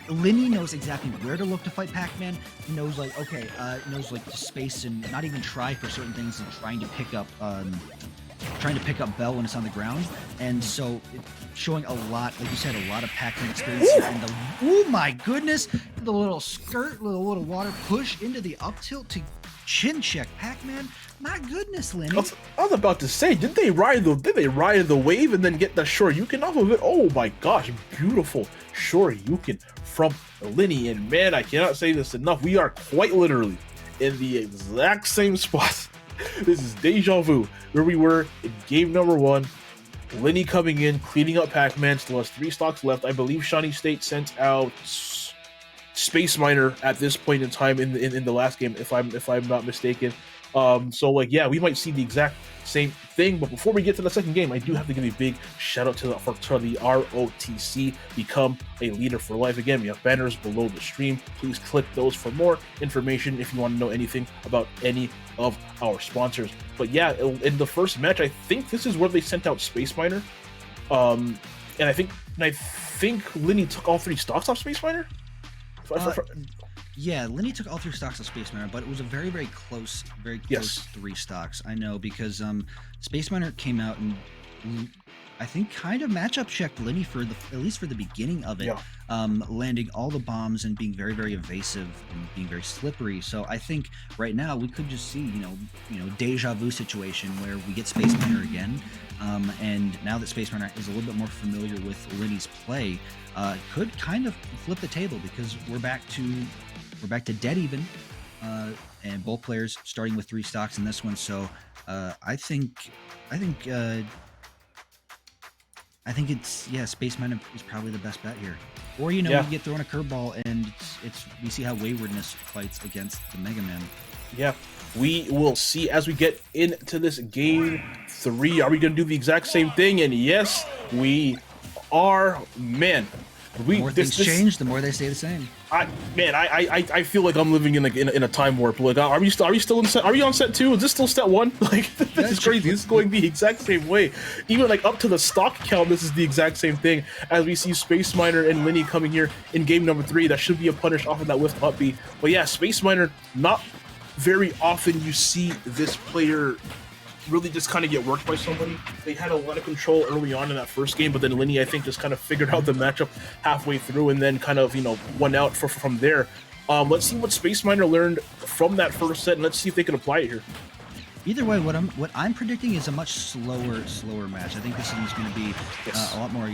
Lenny knows exactly where to look to fight Pac-Man. He knows, like, okay, knows, like, the space and not even try for certain things and trying to pick up Bell when it's on the ground. And so showing a lot, like you said, a lot of Pac-Man experience here. And oh my goodness, the little skirt, the little water push into the up tilt to chin check Pac-Man. My goodness, Lenny. I was about to say, did they ride the wave and then get the Shoryuken off of it? Oh my gosh, beautiful Shoryuken from Lenny. And man, I cannot say this enough. We are quite literally in the exact same spot. This is deja vu, where we were in game number 1. Lenny coming in, cleaning up Pac-Man, still has 3 stocks left. I believe Shawnee State sent out Space Miner at this point in time in the last game, if I'm not mistaken. So like, yeah, we might see the exact same thing. But before we get to the second game, I do have to give a big shout out to the ROTC, become a leader for life. Again, we have banners below the stream. Please click those for more information if you want to know anything about any of our sponsors. But yeah, in the first match, I think this is where they sent out Space Miner. And I think Lenny took all 3 stocks off Space Miner. Yeah, Lenny took all 3 stocks of Space Miner, but it was a very, very close Yes. 3 stocks. I know, because Space Miner came out and I think kind of matchup checked Lenny for at least for the beginning of it, Yeah. Landing all the bombs and being very, very evasive and being very slippery. So I think right now we could just see, you know, deja vu situation where we get Space Miner again, and now that Space Miner is a little bit more familiar with Lenny's play, could kind of flip the table, because we're back to dead even, and both players starting with 3 stocks in this one. So I think it's, yeah, Space Miner is probably the best bet here. Or, you know, Yeah. we get thrown a curveball and we see how Waywardness fights against the Mega Man. Yeah, we will see as we get into this game 3. Are we going to do the exact same thing? And yes, we are. Man, The more things change, the more they stay the same. I feel like I'm living in a time warp. Like, are we still in set? Are we on set 2? Is this still set 1? Like, this is crazy. This is going the exact same way. Even like up to the stock count, this is the exact same thing. As we see Space Miner and Lenny coming here in game number 3, that should be a punish off of that lift up B. But yeah, Space Miner, not very often you see this player really just kind of get worked by somebody. They had a lot of control early on in that first game, but then Lenny, I think, just kind of figured out the matchup halfway through and then kind of, you know, won out from there. Let's see what Space Miner learned from that first set, and let's see if they can apply it here. Either way, what I'm predicting is a much slower match. I think this is going to be a lot more,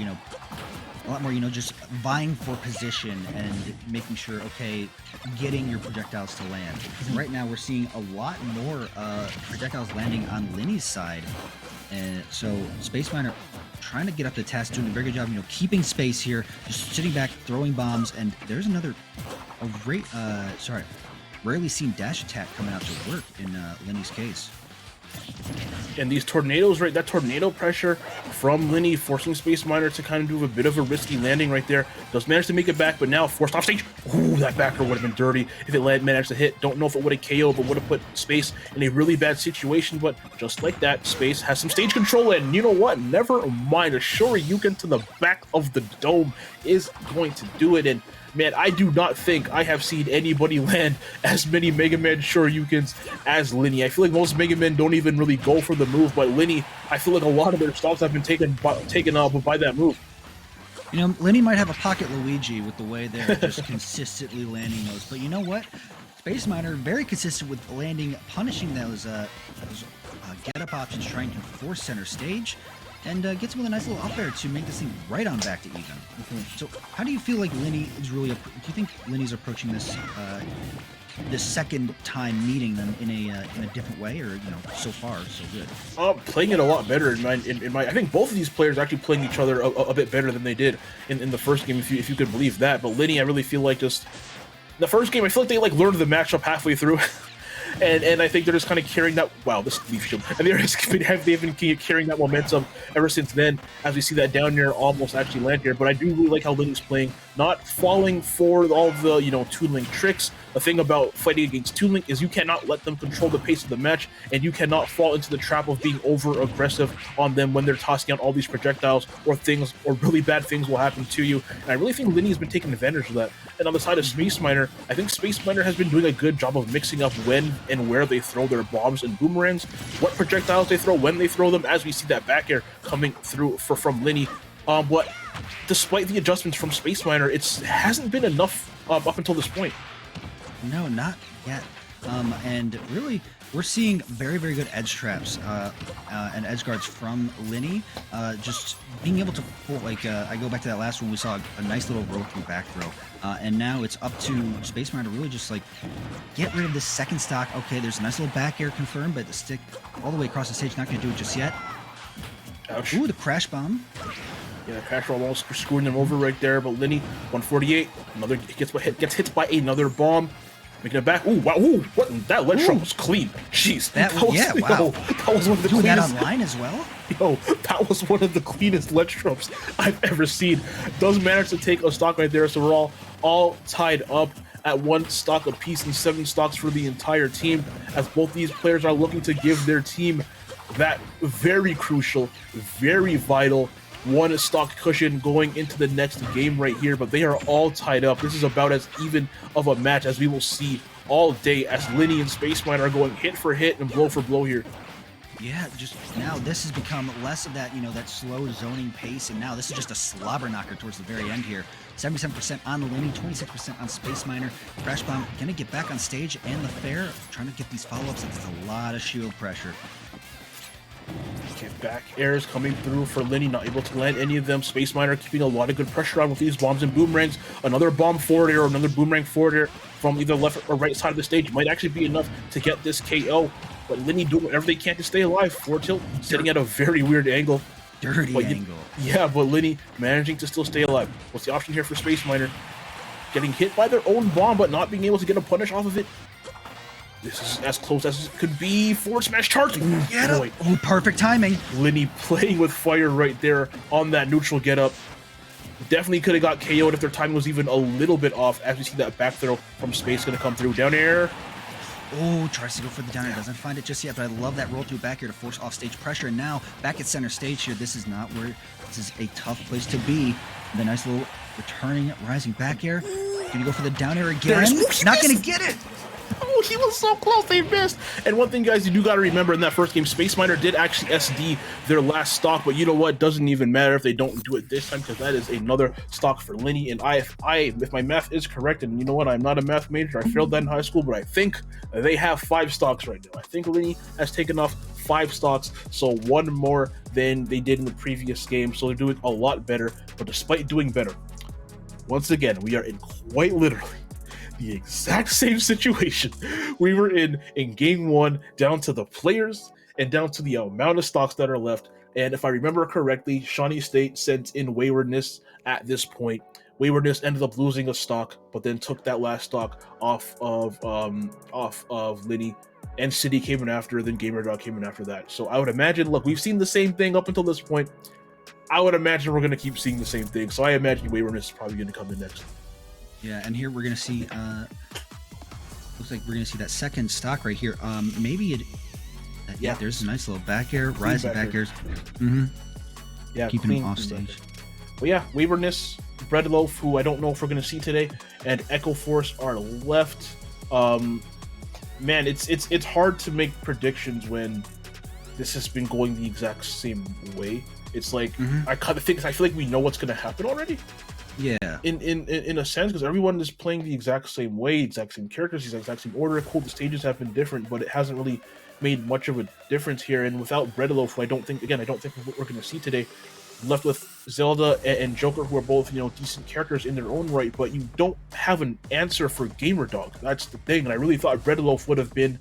just vying for position and making sure, okay, getting your projectiles to land. Because right now we're seeing a lot more projectiles landing on Lenny's side, and so Space Miner trying to get up to the task, doing a very good job, keeping space here, just sitting back, throwing bombs, and there's another rarely seen dash attack coming out to work in Lenny's case. And these tornadoes, right, that tornado pressure from Lenny forcing Space Miner to kind of do a bit of a risky landing right there. Does manage to make it back, but now forced off stage. Ooh, that backer would have been dirty if it managed to hit. Don't know if it would have KO'd, but would have put Space in a really bad situation. But just like that, Space has some stage control, and you know what? Never mind. A Shoryuken to the back of the dome is going to do it. And man, I do not think I have seen anybody land as many Mega Man Shoryukens as Lenny. I feel like most Mega Men don't even really go for the move, but Lenny, I feel like a lot of their stops have been taken up by that move. Lenny might have a pocket Luigi with the way they're just consistently landing those, but you know what? Space Miner very consistent with landing, punishing those get-up options, trying to force center stage. and gets him with a nice little up air to make this thing right on back to even. So how do you feel like Lenny is really? Do you think Lenny's approaching this the second time meeting them in a different way, or so far so good? Playing it a lot better in my. I think both of these players are actually playing each other a bit better than they did in the first game, if you could believe that. But Lenny, I really feel like just the first game, I feel like they learned the matchup halfway through. And I think they're just kind of carrying that. Wow, this leaf shield. And they've been carrying that momentum ever since then. As we see that down air almost actually land here, but I do really like how Lenny's playing, not falling for all the Toon Link tricks. The thing about fighting against Toon Link is you cannot let them control the pace of the match, and you cannot fall into the trap of being over aggressive on them when they're tossing out all these projectiles or really bad things will happen to you. And I really think Lenny has been taking advantage of that. And on the side of Space Miner, I think Space Miner has been doing a good job of mixing up when and where they throw their bombs and boomerangs, what projectiles they throw, when they throw them, as we see that back air coming through from Lenny. But despite the adjustments from Space Miner, it hasn't been enough up until this point. No, not yet. And really, we're seeing very, very good edge traps and edge guards from Lenny. Just being able to pull, I go back to that last one, we saw a nice little roll through back throw. And now it's up to Space Miner to really just get rid of this second stock. Okay, there's a nice little back air confirmed, but the stick all the way across the stage, not going to do it just yet. Ouch. Ooh, the crash bomb. Yeah, crash roll almost screwing them over right there. But Lenny, 148, gets hit by another bomb. Making it back. Ooh, wow. Ooh, that ledge drop was clean. Jeez. Wow. That was one of the Doing cleanest. that online as well? Yo, that was one of the cleanest ledge drops I've ever seen. Does manage to take a stock right there, so we're all tied up at 1 stock apiece and 7 stocks for the entire team, as both these players are looking to give their team that very crucial, very vital 1 stock cushion going into the next game right here. But they are all tied up. This is about as even of a match as we will see all day, as Lenny and Space Miner are going hit for hit and blow for blow here. Yeah, just now this has become less of that, that slow zoning pace, and now this is just a slobber knocker towards the very end here. 77% on the Lenny, 26% on Space Miner. Crash Bomb gonna get back on stage, and the fair trying to get these follow-ups. That's a lot of shield pressure. Okay, back airs coming through for Lenny, not able to land any of them. Space Miner keeping a lot of good pressure on with these bombs and boomerangs. Another bomb forward air, another boomerang forward air from either left or right side of the stage might actually be enough to get this KO. But Lenny doing whatever they can to stay alive. Forward tilt, sitting at a very weird angle. Dirty angle. Yeah, but Lenny managing to still stay alive. What's the option here for Space Miner? Getting hit by their own bomb, but not being able to get a punish off of it. This is as close as it could be. Forward smash charge. Oh, perfect timing. Lenny playing with fire right there on that neutral get up. Definitely could have got KO'd if their timing was even a little bit off, as we see that back throw from Space going to come through. Down air. Oh, tries to go for the down air. Doesn't find it just yet, but I love that roll through back here to force off stage pressure. And now back at center stage here. This is not where, this is a tough place to be. The nice little returning rising back air. Gonna go for the down air again. Not gonna get it. Oh, he was so close, they missed. And one thing, guys, you do got to remember, in that first game, Space Miner did actually SD their last stock, but you know what? Doesn't even matter if they don't do it this time, because that is another stock for Lenny. And if my math is correct, and you know what? I'm not a math major. I failed that in high school, but I think they have 5 stocks right now. I think Lenny has taken off 5 stocks, so 1 more than they did in the previous game. So they're doing a lot better. But despite doing better, once again, we are in quite literally the exact same situation we were in game 1, down to the players and down to the amount of stocks that are left. And if I remember correctly, Shawnee State sent in Waywardness at this point. Waywardness ended up losing a stock, but then took that last stock off of Lenny, and City came in after, then Gamer Dog came in after that. So I would imagine, look, we've seen the same thing up until this point. I would imagine we're going to keep seeing the same thing. So I imagine Waywardness is probably going to come in next. Yeah, and here we're gonna see. Looks like we're gonna see that second stock right here. Maybe it. Yeah, there's a nice little back air, rising back airs. Yeah, keeping him off stage. But yeah, Waywardness, Breadloaf, who I don't know if we're gonna see today, and Echo Force are left. Man, it's hard to make predictions when this has been going the exact same way. It's like I feel like we know what's gonna happen already. Yeah. In a sense, because everyone is playing the exact same way, exact same characters, the exact same order. Cool, the stages have been different, but it hasn't really made much of a difference here. And without Breadloaf, who I don't think we're going to see today, left with Zelda and Joker, who are both, decent characters in their own right, but you don't have an answer for GamerDog. That's the thing. And I really thought Breadloaf would have been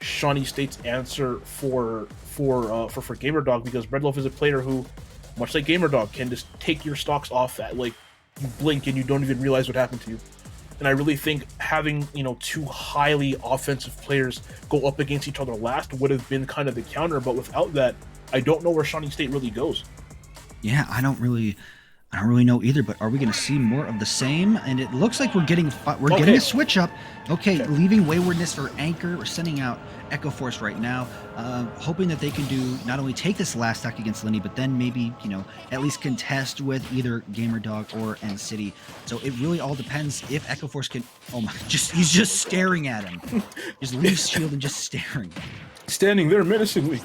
Shawnee State's answer for GamerDog, because Breadloaf is a player who, much like GamerDog, can just take your stocks off that, like, you blink and you don't even realize what happened to you. And I really think having, two highly offensive players go up against each other last would have been kind of the counter, but without that, I don't know where Shawnee State really goes. Yeah, I don't really know either, but are we going to see more of the same? And it looks like we're getting a switch up. Okay, leaving Waywardness for Anchor. We're sending out Echo Force right now, hoping that they can do not only take this last stock against Lenny, but then maybe, at least contest with either GamerDog or N-City. So it really all depends if Echo Force can. Oh my! He's just staring at him. Just leaves shield and just staring. Standing there menacingly.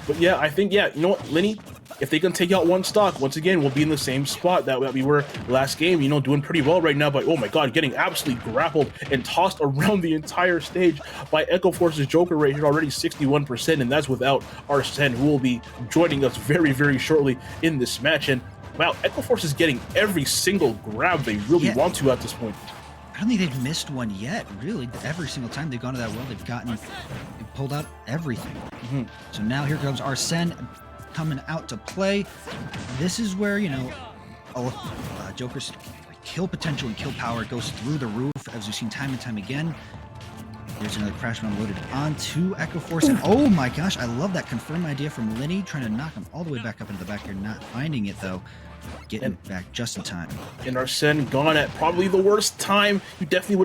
But yeah, I think, you know what, Lenny, if they can take out one stock, once again, we'll be in the same spot that we were last game, doing pretty well right now, but oh my god, getting absolutely grappled and tossed around the entire stage by Echo Force's Joker right here, already 61%, and that's without our Shen, who will be joining us very, very shortly in this match. And wow, Echo Force is getting every single grab they really want to at this point. I don't think they've missed one yet, really. Every single time they've gone to that well, they've pulled out everything. So now here comes Arsene coming out to play. This is where, Joker's kill potential and kill power goes through the roof, as we've seen time and time again. There's another crash round loaded onto Echo Force, and oh my gosh, I love that confirmed idea from Lenny, trying to knock him all the way back up into the back here, not finding it though. Getting back just in time. And Arsene gone at probably the worst time. You definitely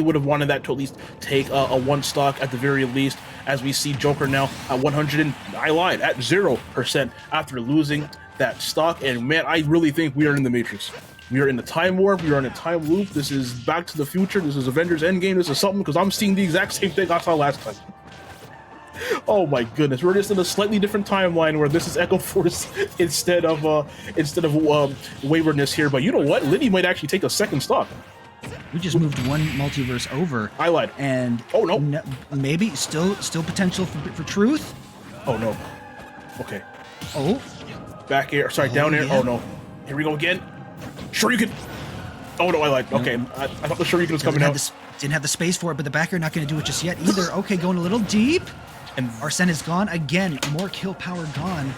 would have wanted that to at least take a one stock at the very least, as we see Joker now at 100 and I lied, at 0% after losing that stock. And man, I really think we are in the Matrix. We are in the time warp. We are in a time loop. This is Back to the Future. This is Avengers Endgame. This is something, because I'm seeing the exact same thing I saw last time. Oh my goodness, we're just in a slightly different timeline where this is Echo Force instead of Waywardness here. But you know what? Liddy might actually take a second stock. We just moved one multiverse over. I lied. And oh no, maybe still potential for truth. Oh no. Okay. Oh. Back air. Sorry, down air. Yeah. Oh no. Here we go again. Sure you can. Oh no, I lied. Okay, I thought the Shoryuken was coming out. Didn't have the space for it, but the backer not going to do it just yet either. Okay, going a little deep. And Arsene is gone again. More kill power gone.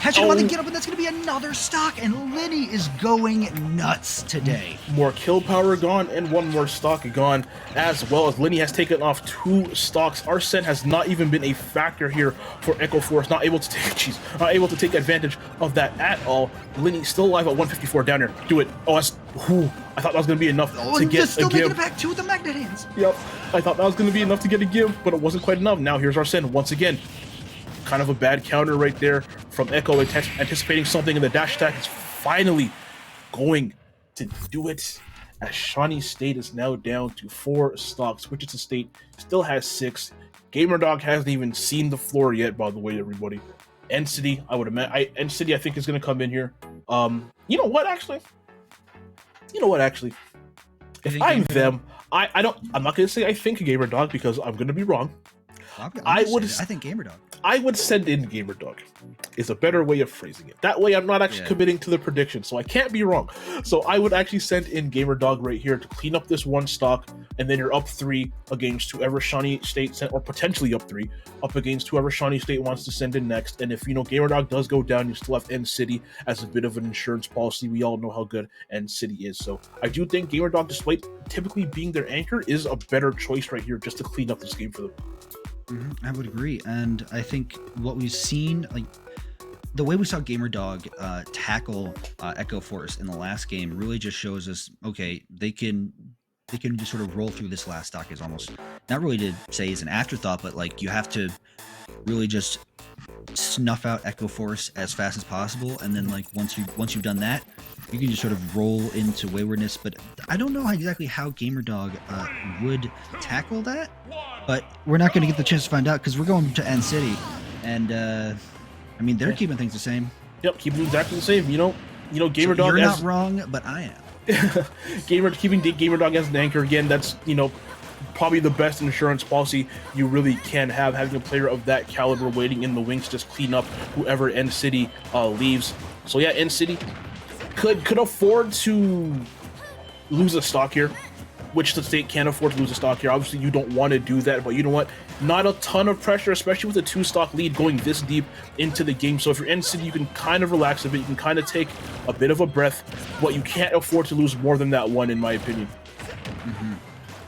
Catching him on the get up, and that's going to be another stock. And Lenny is going nuts today. More kill power gone, and one more stock gone, as well as Lenny has taken off 2 stocks. Arsene has not even been a factor here for Echo Force. Not able to take advantage of that at all. Lenny still alive at 154 down here. Do it. Oh, that's. Whew, I thought that was going to be enough to get a give. Still making it back too with the magnet hands. Yep. I thought that was going to be enough to get a give, but it wasn't quite enough. Now here's Arsene once again. Kind of a bad counter right there from Echo, anticipating something in the dash attack. Is finally going to do it, as Shawnee State is now down to 4 stocks. Wichita State still has 6. GamerDog hasn't even seen the floor yet, by the way, everybody. N-City, I would imagine. N-City, I think, is going to come in here. You know what, actually? If I'm them, I'm not going to say I think GamerDog, because I'm going to be wrong. I think GamerDog. I would send in GamerDog is a better way of phrasing it. That way I'm not actually committing to the prediction, so I can't be wrong. So I would actually send in GamerDog right here to clean up this one stock, and then you're up 3 against whoever Shawnee State sent, or potentially up 3 up against whoever Shawnee State wants to send in next. And if GamerDog does go down, you still have N-City as a bit of an insurance policy. We all know how good N-City is. So I do think GamerDog, despite typically being their anchor, is a better choice right here just to clean up this game for them. I would agree, and I think what we've seen, like the way we saw GamerDog tackle Echo Force in the last game, really just shows us, okay, they can just sort of roll through this last stock. Is almost not really to say is an afterthought, but like you have to really just snuff out Echo Force as fast as possible, and then like once you've done that, you can just sort of roll into Waywardness. But I don't know exactly how GamerDog would tackle that, but we're not going to get the chance to find out because we're going to N-City, and I mean they're keeping things the same. Yep, keeping exactly the same. GamerDog. So you're not wrong, but I am. Keeping GamerDog as an anchor again. That's probably the best insurance policy you really can have, having a player of that caliber waiting in the wings to just clean up whoever N-City leaves. So yeah, N-City could afford to lose a stock here, which the state can't afford to lose a stock here. Obviously, you don't want to do that, but you know what? Not a ton of pressure, especially with a 2-stock lead going this deep into the game. So if you're N-City, you can kind of relax a bit. You can kind of take a bit of a breath, but you can't afford to lose more than that one, in my opinion.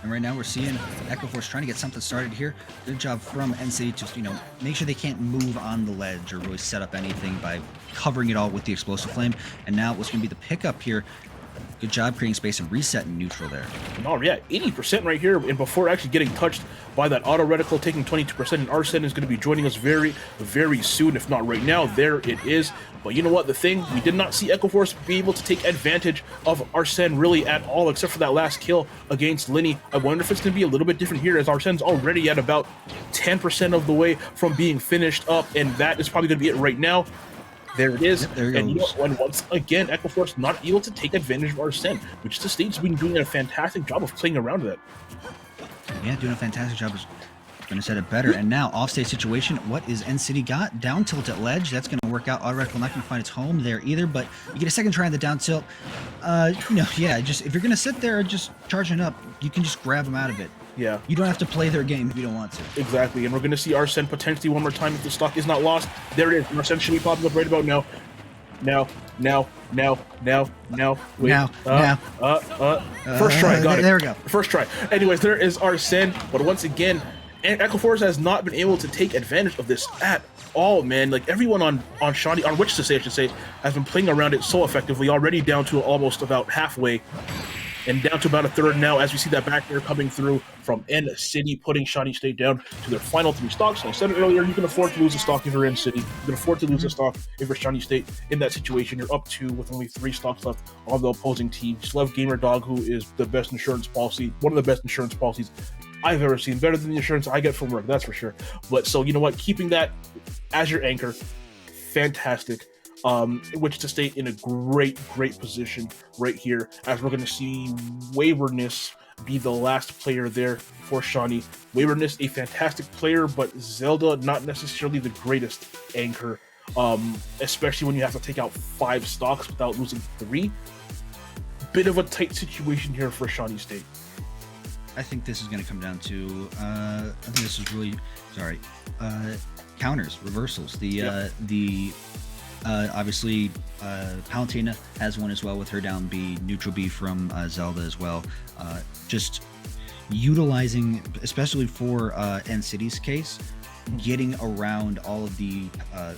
And right now we're seeing Echo Force trying to get something started here. Good job from N-City to, you know, make sure they can't move on the ledge or really set up anything by covering it all with the explosive flame. And now what's going to be the pickup here. Good job creating space and resetting neutral there. Oh yeah, 80% right here, and before actually getting touched by that auto reticle, taking 22%, and Arsene is going to be joining us very, very soon, if not right now. There it is. But you know what? The thing, we did not see Echo Force be able to take advantage of Arsene really at all, except for that last kill against Linny. I wonder if it's going to be a little bit different here, as Arsene's already at about 10% of the way from being finished up, and that is probably going to be it right now. There it is. Yep, there and goes. you know, when once again, Echo Force not able to take advantage of Arsene, which the state's been doing a fantastic job of playing around that. Yeah, doing a fantastic job. Going to set it better. And now, offstage situation. What is N-City got? Down tilt at ledge. That's going to work out. Auto reticle not going to find its home there either, but you get a second try on the down tilt. You know, yeah, just if you're going to sit there just charging up, you can just grab them out of it. Yeah. You don't have to play their game if you don't want to. Exactly, and we're going to see Arsene potentially one more time if the stock is not lost. There it is. Arsene should be popping up right about now. Now. Wait. First try, got it. There we go. First try. Anyways, there is Arsene, but once again, Echo Force has not been able to take advantage of this at all, man. Like, everyone on Shawnee, on which to say, I should say, has been playing around it so effectively, already down to almost about halfway. And down to about a third now, as we see that back air coming through from N-City, putting Shawnee State down to their final 3 stocks. And I said it earlier, you can afford to lose a stock if you're N-City. You can afford to lose a stock if you're Shawnee State. In that situation, you're up 2 with only 3 stocks left on the opposing team. Just love Gamer Dog, who is the best insurance policy, one of the best insurance policies I've ever seen. Better than the insurance I get from work, that's for sure. But so, you know what? Keeping that as your anchor, fantastic. Wichita State in a great position right here, as we're going to see Waywardness be the last player there for Shawnee. Waywardness, a fantastic player, but Zelda, not necessarily the greatest anchor, especially when you have to take out 5 stocks without losing 3. Bit of a tight situation here for Shawnee State. I think this is going to come down to, I think this is really, counters, reversals. Obviously, Palantina has one as well with her down B, neutral B from Zelda as well. Just utilizing, especially for N-City's case, getting around all of the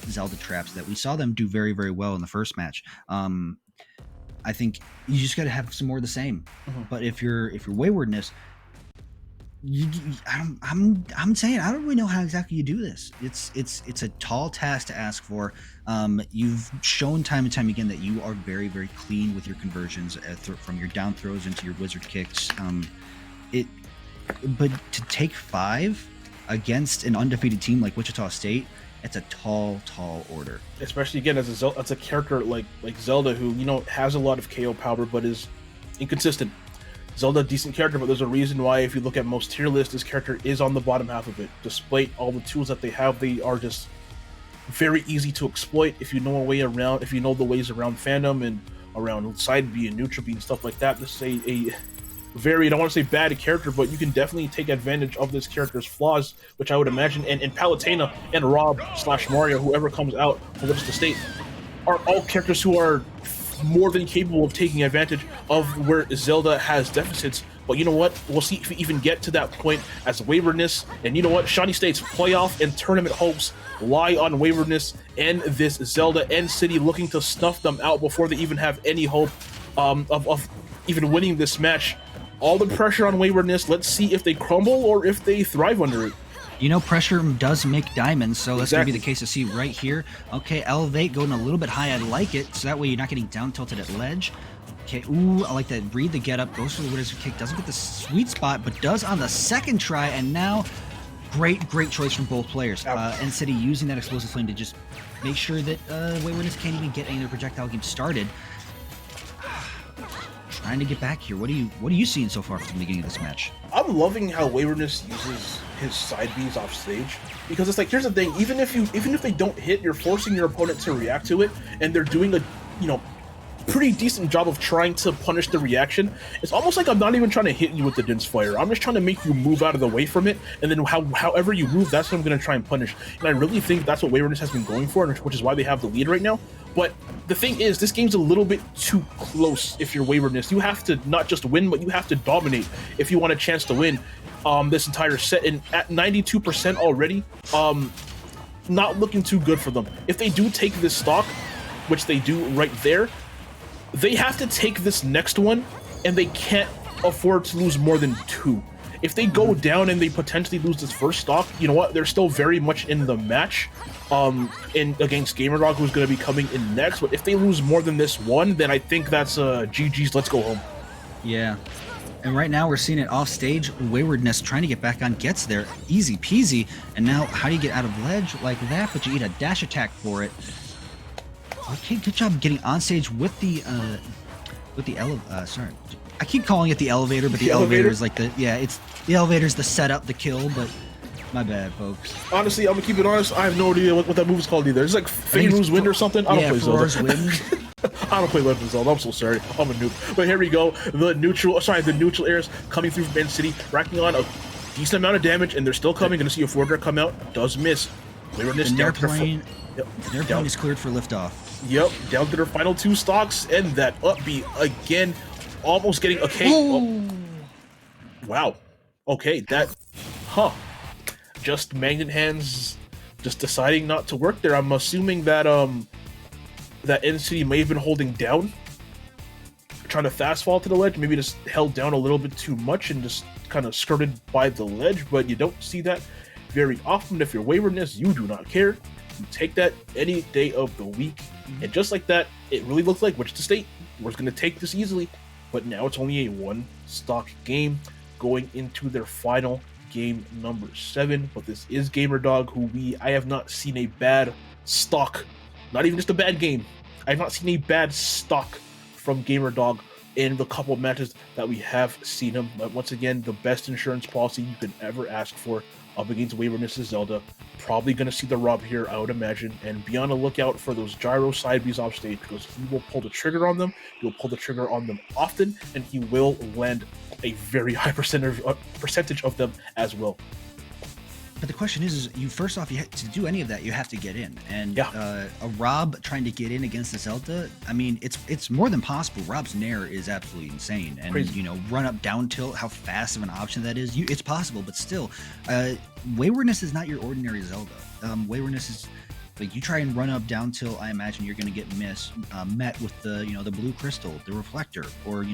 Zelda traps that we saw them do very, very well in the first match. I think you just got to have some more of the same. But if you're Waywardness, I'm saying I don't really know how exactly you do this. It's a tall task to ask for. You've shown time and time again that you are very, very clean with your conversions from your down throws into your wizard kicks. But to take 5 against an undefeated team like Wichita State, it's a tall order. Especially again as a character like Zelda, who, you know, has a lot of KO power but is inconsistent. Zelda, decent character, but there's a reason why, if you look at most tier lists, this character is on the bottom half of it. Despite all the tools that they have, they are just very easy to exploit if you know a way around, if you know the ways around fandom and around side B and neutral B and stuff like that. This is a very, I don't want to say bad character, but you can definitely take advantage of this character's flaws, which I would imagine, and Palutena and Rob / Mario, whoever comes out from Wichita State, are all characters who are more than capable of taking advantage of where Zelda has deficits. But you know what? We'll see if we even get to that point as Waywardness. And you know what? Shawnee State's playoff and tournament hopes lie on Waywardness and this Zelda, N-City looking to snuff them out before they even have any hope of even winning this match. All the pressure on Waywardness. Let's see if they crumble or if they thrive under it. You know, pressure does make diamonds, so that's going to be the case to see right here. Okay, elevate, going a little bit high. I like it, so that way you're not getting down tilted at ledge. Okay, ooh, I like that. Read the get up, goes for the wizard kick, doesn't get the sweet spot, but does on the second try, and now great choice from both players. N-City using that explosive flame to just make sure that Waywardness can't even get any of their projectile game started. trying to get back here. What are you seeing so far from the beginning of this match? I'm loving how Waywardness uses his side Bs off stage, because it's like, here's the thing, even if they don't hit, you're forcing your opponent to react to it, and they're doing a, you know, pretty decent job of trying to punish the reaction. It's almost like I'm not even trying to hit you with the Din's Fire. I'm just trying to make you move out of the way from it, and then however you move, that's what I'm going to try and punish. And I really think that's what Waywardness has been going for, which is why they have the lead right now. But the thing is, this game's a little bit too close if you're Waywardness. You have to not just win, but you have to dominate if you want a chance to win this entire set. And at 92% already, not looking too good for them. If they do take this stock, which they do right there, they have to take this next one, and they can't afford to lose more than 2. If they go down and they potentially lose this first stock, you know what? They're still very much in the match against GamerDog, who's going to be coming in next. But if they lose more than this one, then I think that's GG's. Let's go home. Yeah. And right now we're seeing it off stage. Waywardness trying to get back on, gets there, easy peasy. And now how do you get out of ledge like that? But you eat a dash attack for it. Okay, good job getting on stage with the sorry, I keep calling it the elevator, but the elevator is like it's the elevator's the setup, the kill, but my bad, folks. Honestly, I'm gonna keep it honest. I have no idea what that move is called either. It's like Fade's Wind or something. I don't play Zelda. Wind. I don't play Legend of Zelda. I'm so sorry. I'm a noob. But here we go. The neutral airs coming through from Man City, racking on a decent amount of damage, and they're still coming. Gonna see a forward come out. Does miss. Waywardness down to their plane is cleared for liftoff. Yep, down to their final 2 stocks, and that up B again, almost getting a K. Oh. Wow. Okay, that, just magnet hands, just deciding not to work there. I'm assuming that that NCT may have been holding down, trying to fast fall to the ledge, maybe just held down a little bit too much and just kind of skirted by the ledge. But you don't see that very often. If you're Waywardness, you do not care. You take that any day of the week. And just like that, it really looks like Wichita State was going to take this easily. But now it's only a 1 stock game going into their final game number 7. But this is GamerDog, who I have not seen a bad stock, not even just a bad game. I have not seen a bad stock from GamerDog in the couple of matches that we have seen him. But once again, the best insurance policy you can ever ask for up against Waywardness' Zelda. Probably going to see the Rob here, I would imagine, and be on the lookout for those gyro side Bs off stage, because he will pull the trigger on them. He'll pull the trigger on them often, and he will land a very high percentage of them as well. But the question is you first off, to do any of that, you have to get in. And a Rob trying to get in against the Zelda, I mean, it's more than possible. Rob's nair is absolutely insane. And, crazy. You know, run up down tilt, how fast of an option that is, it's possible. But still, Waywardness is not your ordinary Zelda. Waywardness is, like, you try and run up down tilt, I imagine you're going to get met with the, the blue crystal, the reflector, or,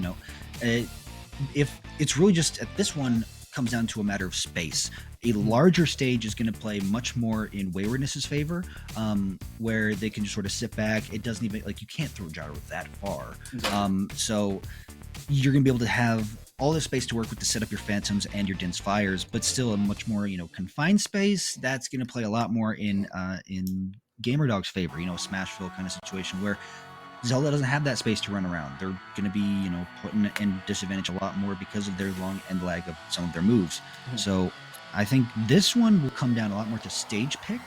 if it's really just at this one, comes down to a matter of space. A larger stage is going to play much more in Waywardness's favor, where they can just sort of sit back. It doesn't even, like, you can't throw a gyro that far. So you're going to be able to have all this space to work with to set up your Phantoms and your Din's Fires, but still a much more, confined space. That's going to play a lot more in GamerDog's favor, a Smashville kind of situation where Zelda doesn't have that space to run around. They're going to be, put in disadvantage a lot more because of their long end lag of some of their moves. So I think this one will come down a lot more to stage pick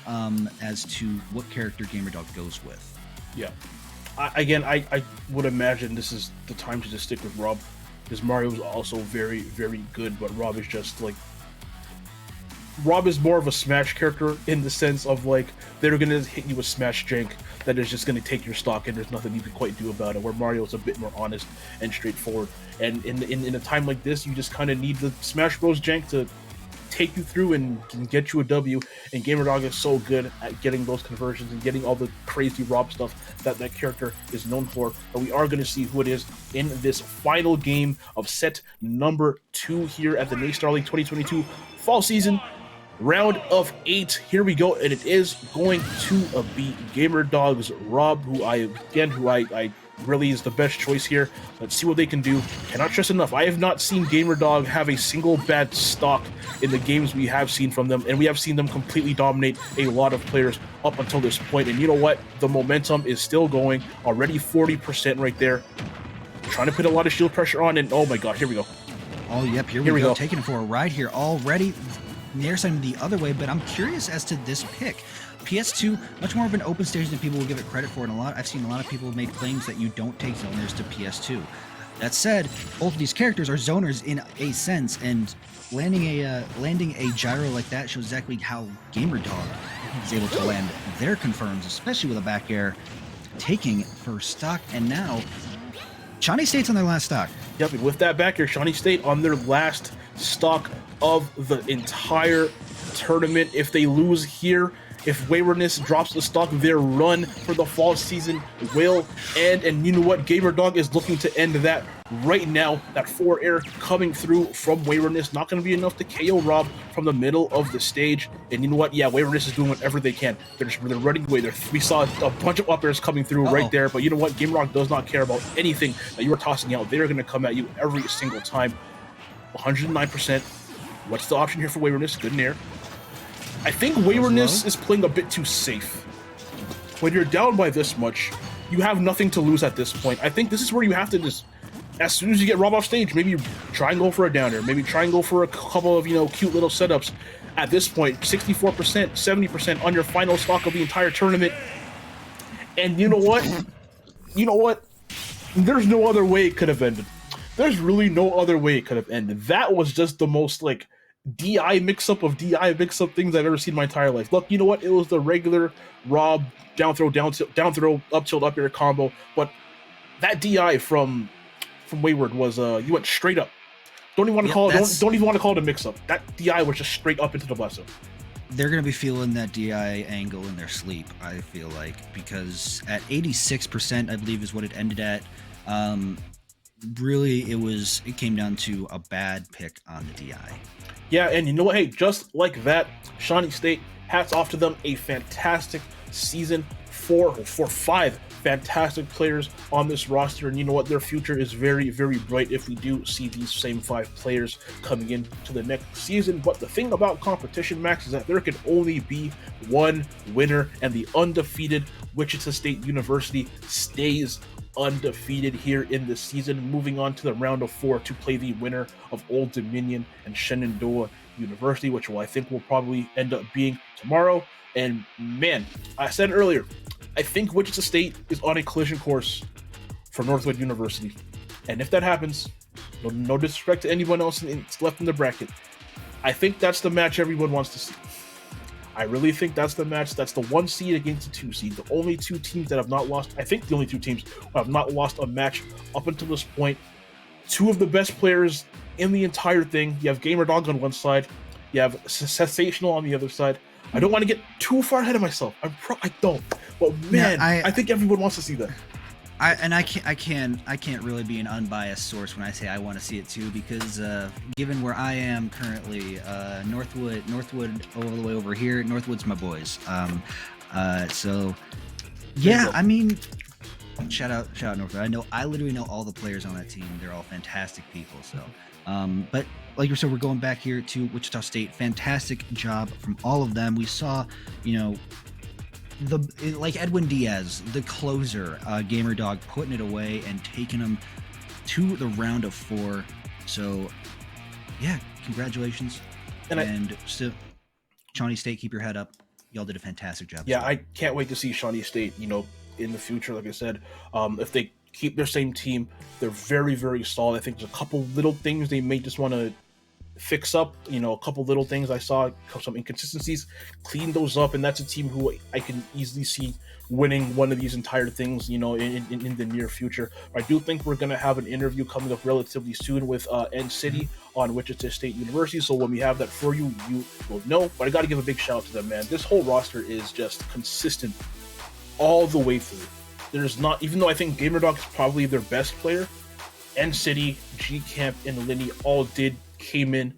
as to what character GamerDog goes with. Yeah. I would imagine this is the time to just stick with Rob, because Mario is also very, very good, but Rob is just like... Rob is more of a Smash character in the sense of, like, they're going to hit you with Smash jank that is just going to take your stock and there's nothing you can quite do about it, where Mario is a bit more honest and straightforward. And in a time like this, you just kind of need the Smash Bros jank to take you through and get you a W, and GamerDog is so good at getting those conversions and getting all the crazy Rob stuff that character is known for. But we are going to see who it is in this final game of set number 2 here at the Naystar League 2022 fall season. Round of 8, here we go, and it is going to be GamerDog's Rob, who I really is the best choice here. Let's see what they can do. Cannot stress enough, I have not seen GamerDog have a single bad stock in the games we have seen from them, and we have seen them completely dominate a lot of players up until this point. And you know what? The momentum is still going. Already 40% right there. trying to put a lot of shield pressure on, and oh my god, here we go. Oh, yep, here we go. Taking it for a ride here already. Nair sending the other way, but I'm curious as to this pick. PS2, much more of an open stage than people will give it credit for, and I've seen a lot of people make claims that you don't take zoners to PS2. That said, both of these characters are zoners in a sense, and landing a gyro like that shows exactly how GamerDog is able to land their confirms, especially with a back air, taking first stock, and now Shawnee State's on their last stock. Yep, with that back air, Shawnee State on their last stock of the entire tournament. If they lose here, if Waywardness drops the stock, their run for the fall season will end. And you know what? GamerDog is looking to end that right now. That 4-air coming through from Waywardness, not going to be enough to KO Rob from the middle of the stage. And you know what? Yeah, Waywardness is doing whatever they can. They're running away. We saw a bunch of up airs coming through right there. But you know what? GamerDog does not care about anything that you are tossing out. They're going to come at you every single time. 109%. What's the option here for Waywardness? Good in air. I think Waywardness is playing a bit too safe. When you're down by this much, you have nothing to lose at this point. I think this is where you have to just, as soon as you get Rob off stage, maybe try and go for a downer. Maybe try and go for a couple of, cute little setups. At this point, 64%, 70% on your final stock of the entire tournament. And you know what? There's no other way it could have ended. There's really no other way it could have ended. That was just the most, DI mix-up of DI mix-up things I've ever seen in my entire life. Look, you know what? It was the regular Rob down throw, up tilt, up air combo, but that DI from Wayward was you went straight up. Don't even want to call it. Don't even want to call it a mix-up. That DI was just straight up into the blaster. They're going to be feeling that DI angle in their sleep, I feel like, because at 86%, I believe is what it ended at. Really, it came down to a bad pick on the DI. Yeah, and you know what? Hey, just like that, Shawnee State, hats off to them. A fantastic season for 5 fantastic players on this roster. And you know what? Their future is very, very bright if we do see these same 5 players coming into the next season. But the thing about competition, Max, is that there can only be one winner, and the undefeated Wichita State University stays undefeated here in the season, moving on to the round of 4 to play the winner of Old Dominion and Shenandoah University, which I think will probably end up being tomorrow. And man, I said earlier, I think Wichita State is on a collision course for Northwood University. And if that happens, no disrespect to anyone else left in the bracket, I think that's the match everyone wants to see. I really think that's the match. That's the 1 seed against the 2 seed. The only 2 teams that have not lost, I think the only 2 teams who have not lost a match up until this point. 2 of the best players in the entire thing. You have GamerDog on one side. You have Sensational on the other side. I don't want to get too far ahead of myself. I don't. But man, yeah, I think everyone wants to see that. I can't really be an unbiased source when I say I want to see it too, because given where I am currently, Northwood all the way over here. Northwood's my boys. So yeah, I mean, shout out Northwood. I literally know all the players on that team. They're all fantastic people. So, but like you said, we're going back here to Wichita State. Fantastic job from all of them. We saw, like Edwin Diaz, the closer, GamerDog putting it away and taking them to the round of 4. So, yeah, congratulations. And still, Shawnee State, keep your head up. Y'all did a fantastic job. Yeah, I can't wait to see Shawnee State, in the future. Like I said, if they keep their same team, they're very, very solid. I think there's a couple little things they may just want to fix up, a couple little things I saw, some inconsistencies, clean those up, and that's a team who I can easily see winning one of these entire things, in the near future. I do think we're going to have an interview coming up relatively soon with N-City on Wichita State University, so when we have that for you, you will know. But I got to give a big shout out to them, man. This whole roster is just consistent all the way through. There's not, even though I think GamerDog is probably their best player, N-City, G-Camp, and Linny all came in,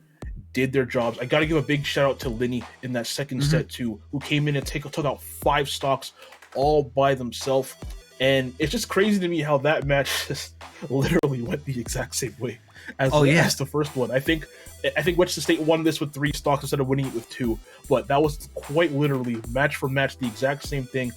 did their jobs. I got to give a big shout out to Linny in that second set too, who came in and took out 5 stocks all by themselves. And it's just crazy to me how that match just literally went the exact same way as the first one. I think Wichita State won this with 3 stocks instead of winning it with 2, but that was quite literally match for match the exact same thing.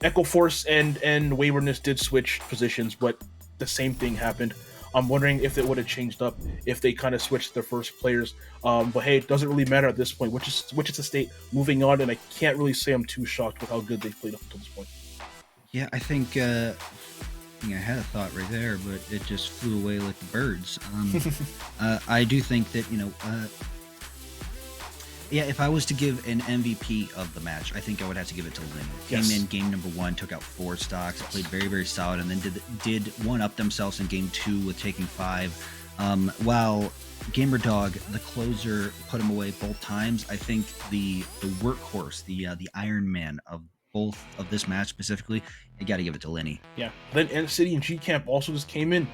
Echo Force and Waywardness did switch positions, but the same thing happened. I'm wondering if it would have changed up if they kind of switched their first players. But hey, it doesn't really matter at this point. Wichita State moving on, and I can't really say I'm too shocked with how good they've played up until this point. Yeah, I think I had a thought right there, but it just flew away like the birds. I do think that yeah, if I was to give an MVP of the match, I think I would have to give it to Lin. Yes. Came in game number 1, took out 4 stocks, played very, very solid, and then did one up themselves in game 2 with taking 5. While Gamer Dog, the closer, put him away both times. I think the workhorse, the Iron Man of both of this match specifically, you got to give it to Lenny. Yeah. Then NCity and G Camp also just came in,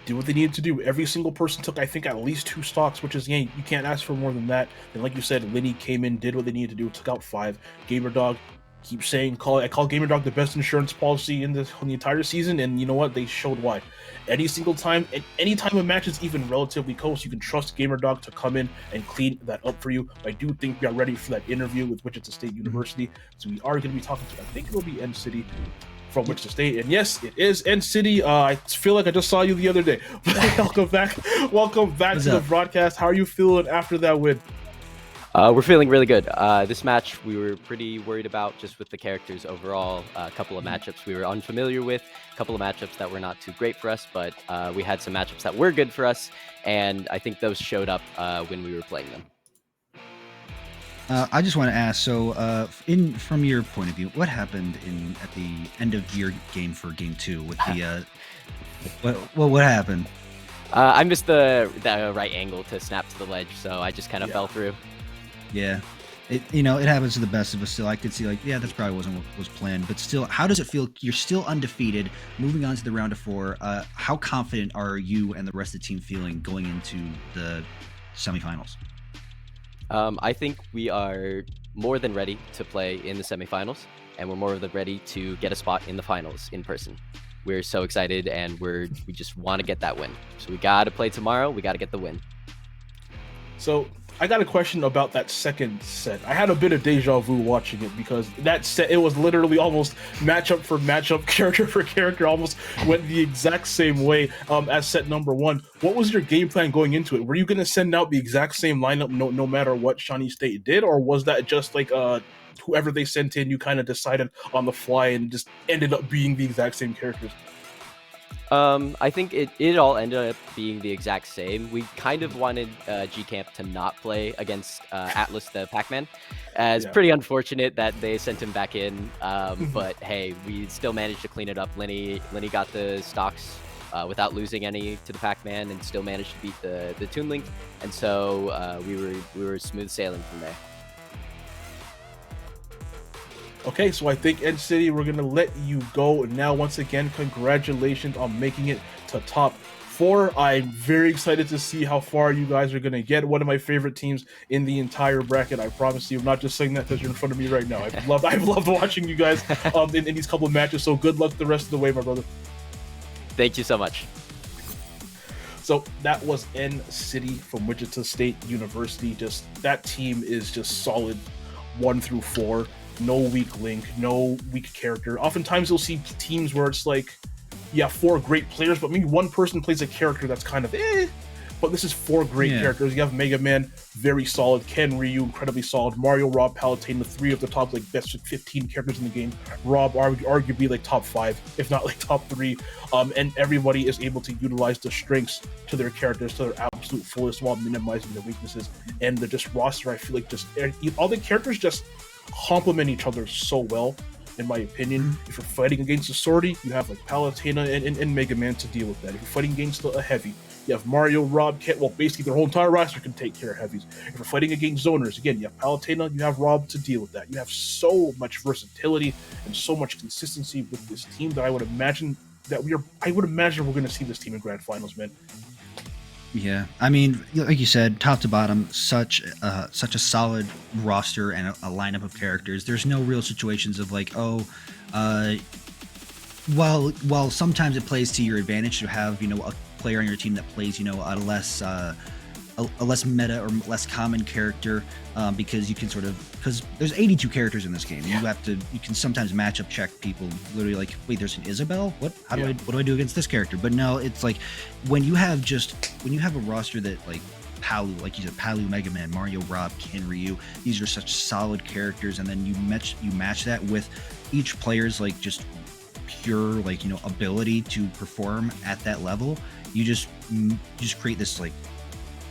do what they needed to do. Every single person took, I think, at least 2 stocks, which is, you can't ask for more than that. And like you said, Lenny came in, did what they needed to do, took out 5. Gamer Dog, keep saying, I call Gamer Dog the best insurance policy in the entire season, and you know what? They showed why. Any single time, and any time a match is even relatively close, you can trust Gamer Dog to come in and clean that up for you. I do think we are ready for that interview with Wichita State University, so we are going to be talking to, I think it'll be NCity from Wichita State, and yes, it is NCity. I feel like I just saw you the other day. Welcome back to the broadcast. How are you feeling after that win? We're feeling really good. This match we were pretty worried about just with the characters overall. A couple of matchups we were unfamiliar with, a couple of matchups that were not too great for us, but we had some matchups that were good for us, and I think those showed up when we were playing them. I just want to ask, so from your point of view, what happened at the end of your game for game 2 with the what happened? I missed the right angle to snap to the ledge, so I just kind of fell through. Yeah, it happens to the best of us. Still, I could see that's probably wasn't what was planned, but still, how does it feel? You're still undefeated, moving on to the round of 4. How confident are you and the rest of the team feeling going into the semifinals? I think we are more than ready to play in the semifinals, and we're more than ready to get a spot in the finals in person. We're so excited, and we just want to get that win. So we got to play tomorrow. We got to get the win. So I got a question about that second set. I had a bit of deja vu watching it because that set, it was literally almost matchup for matchup, character for character, almost went the exact same way as set number 1. What was your game plan going into it? Were you going to send out the exact same lineup no matter what Shawnee State did, or was that just like whoever they sent in, you kind of decided on the fly and just ended up being the exact same characters? I think it all ended up being the exact same. We kind of wanted G Camp to not play against Atlas the Pac-Man. It's pretty unfortunate that they sent him back in, but hey, we still managed to clean it up. Lenny got the stocks without losing any to the Pac-Man, and still managed to beat the Toon Link, and so we were smooth sailing from there. Okay, so I think NCity, we're going to let you go. Now, once again, congratulations on making it to top 4. I'm very excited to see how far you guys are going to get. One of my favorite teams in the entire bracket, I promise you. I'm not just saying that because you're in front of me right now. I've loved watching you guys in these couple of matches, so good luck the rest of the way, my brother. Thank you so much. So that was NCity from Wichita State University. Just that team is just solid 1 through 4. No weak link, no weak character. Oftentimes you'll see teams where it's like, 4 great players, but maybe one person plays a character that's kind of But this is 4 great characters. You have Mega Man, very solid. Ken, Ryu, incredibly solid. Mario, Rob, Palutena, the 3 of the top best 15 characters in the game. Rob, arguably top 5, if not top 3. And everybody is able to utilize the strengths to their characters to their absolute fullest while minimizing their weaknesses. And the roster, I feel like all the characters just complement each other so well, in my opinion. If you're fighting against a Swordy, you have Palutena and Mega Man to deal with that. If you're fighting against a Heavy, you have Mario, Rob, Kent. Well, basically their whole entire roster can take care of Heavies. If you're fighting against Zoners, again, you have Palutena, you have Rob to deal with that. You have so much versatility and so much consistency with this team that I would imagine we're going to see this team in grand finals, man. Yeah, I mean, like you said, top to bottom, such a solid roster and a lineup of characters. There's no real situations of while sometimes it plays to your advantage to have a player on your team that plays a less a less meta or less common character, because you can because there's 82 characters in this game. Yeah. You can sometimes matchup check people literally like, wait, there's an Isabel? What do I do against this character? But no, it's like when you have a roster that like Palu, like you said, Palu, Mega Man, Mario, Rob, Ken, Ryu, these are such solid characters, and then you match that with each player's like just pure like, you know, ability to perform at that level. You just create this like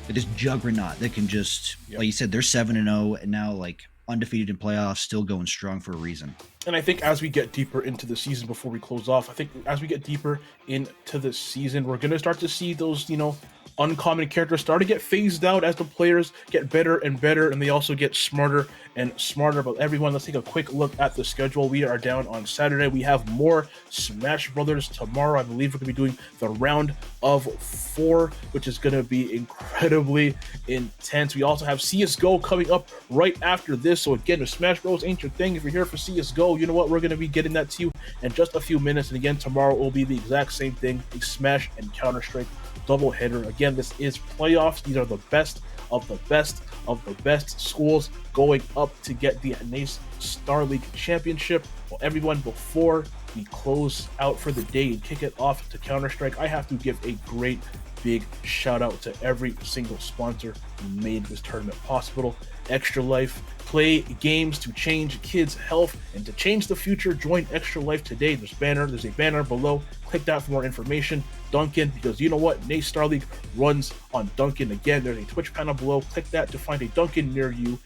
this juggernaut that can just, like you said, they're 7-0 and now like undefeated in playoffs, still going strong for a reason. And I think as we get deeper into the season, before we close off, I think as we get deeper into the season, we're going to start to see those, you know, uncommon characters start to get phased out as the players get better and better, and they also get smarter and smarter. But everyone, let's take a quick look at the schedule. We are down on Saturday. We have more Smash Brothers tomorrow. I believe we're going to be doing the round of 4, which is going to be incredibly intense. We also have CSGO coming up right after this. So again, if Smash Bros ain't your thing, if you're here for CSGO, you know what? We're going to be getting that to you in just a few minutes. And again, tomorrow will be the exact same thing, a Smash and Counter-Strike double header. Again, this is playoffs. These are the best of the best of the best schools going up to get the NACE Star League Championship. Well, everyone, before we close out for the day and kick it off to Counter-Strike, I have to give a great big shout out to every single sponsor who made this tournament possible. Extra Life, play games to change kids' health and to change the future. Join Extra Life today. There's a banner below. Click that for more information. Duncan, because you know what? NACE Star League runs on Duncan. Again, there's a Twitch panel below. Click that to find a Duncan near you.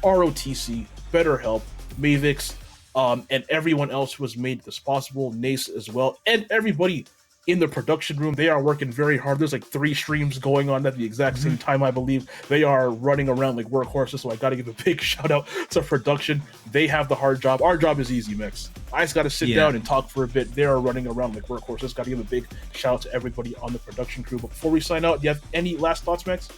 ROTC, BetterHelp, Mavix, and everyone else who has made this possible. NACE as well, and everybody in the production room. They are working very hard. There's like 3 streams going on at the exact same time, I believe. They are running around like workhorses, so I got to give a big shout out to production. They have the hard job. Our job is easy, Mix. I just got to sit down and talk for a bit. They are running around like workhorses. Got to give a big shout out to everybody on the production crew. But before we sign out, do you have any last thoughts, Max?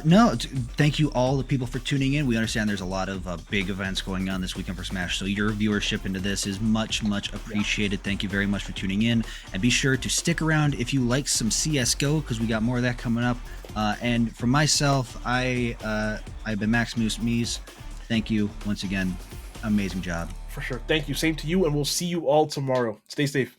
No, thank you all the people for tuning in. We understand there's a lot of big events going on this weekend for Smash, so your viewership into this is much appreciated. Thank you very much for tuning in, and be sure to stick around if you like some CSGO, because we got more of that coming up. And for myself, I've been Max Moose Mees. Thank you once again. Amazing job. For sure. Thank you. Same to you, and we'll see you all tomorrow. Stay safe.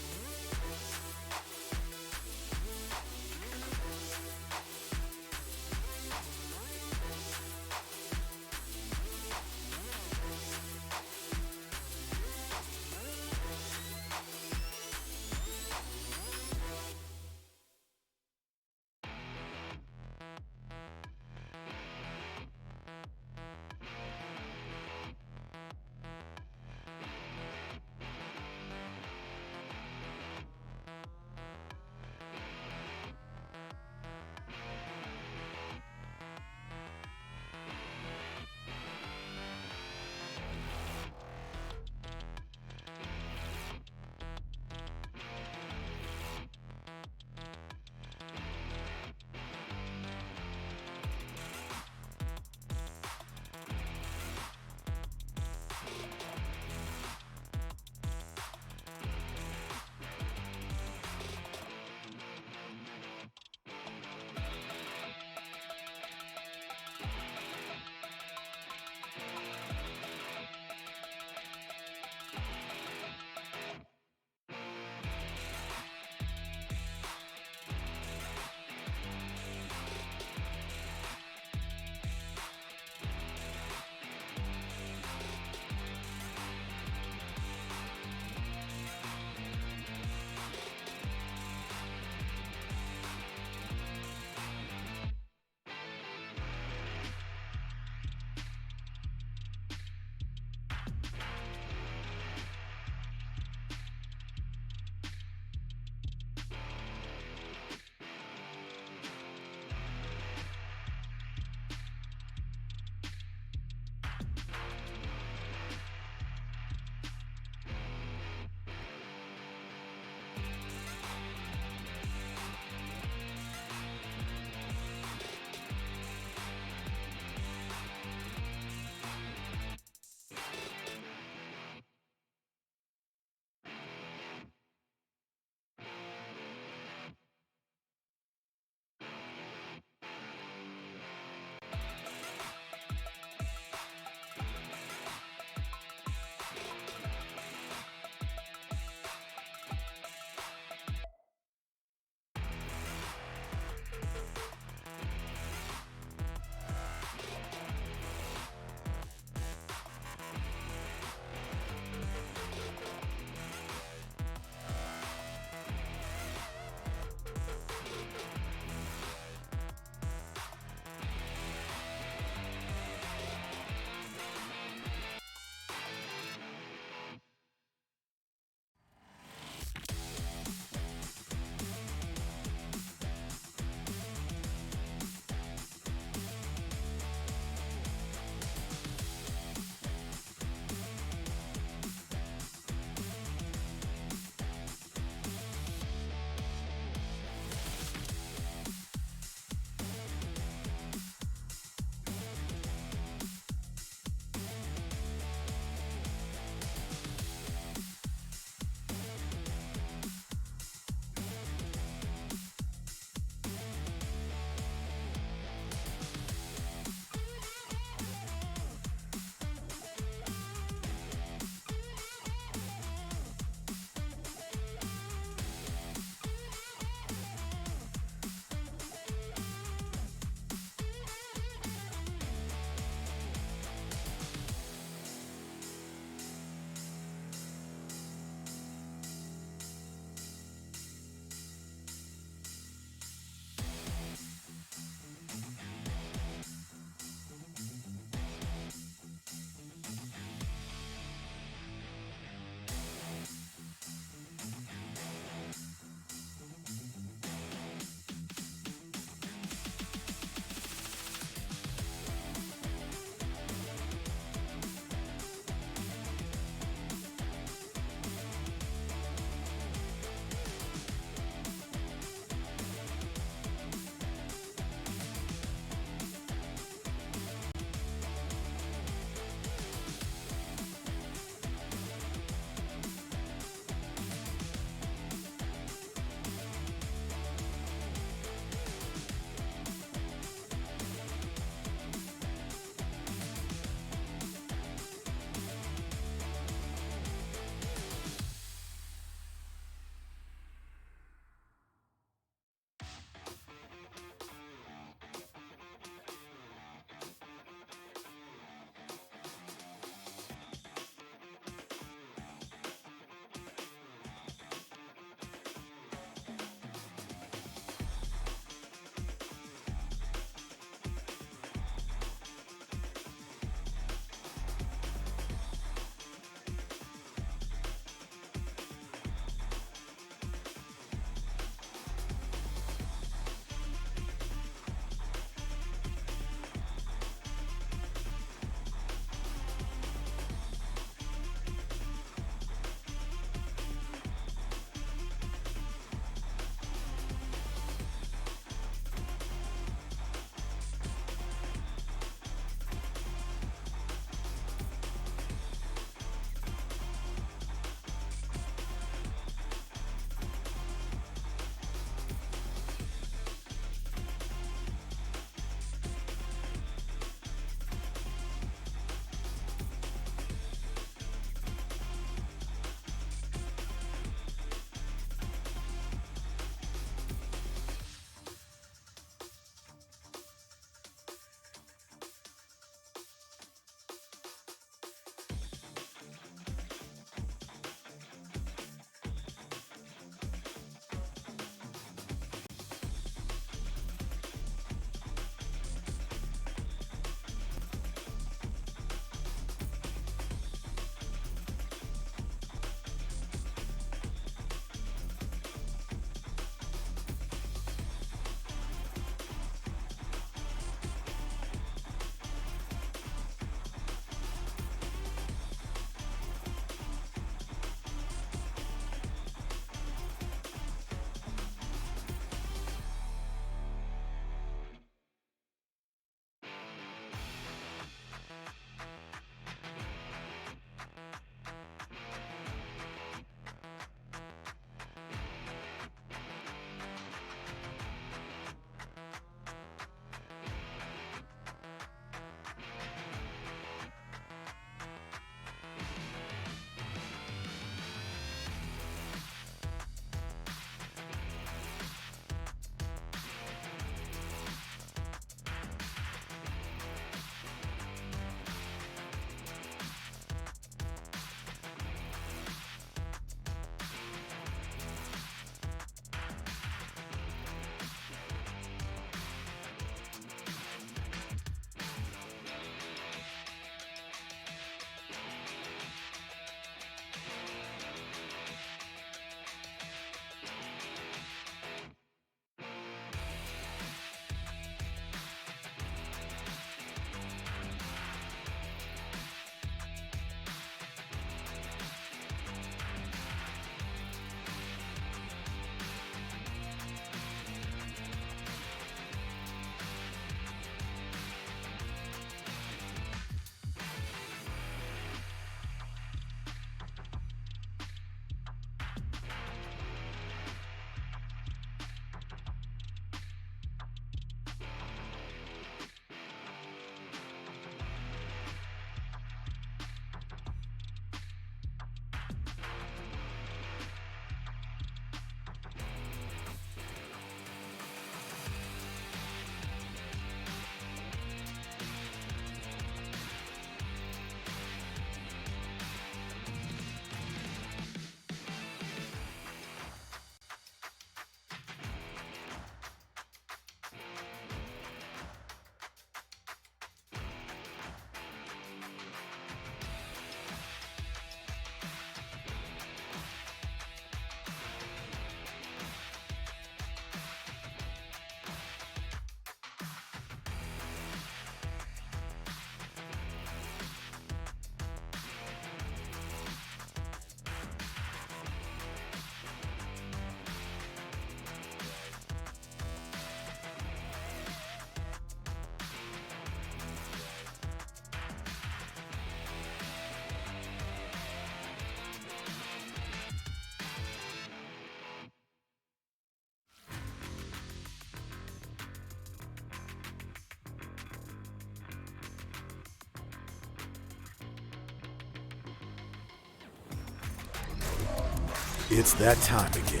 It's that time again.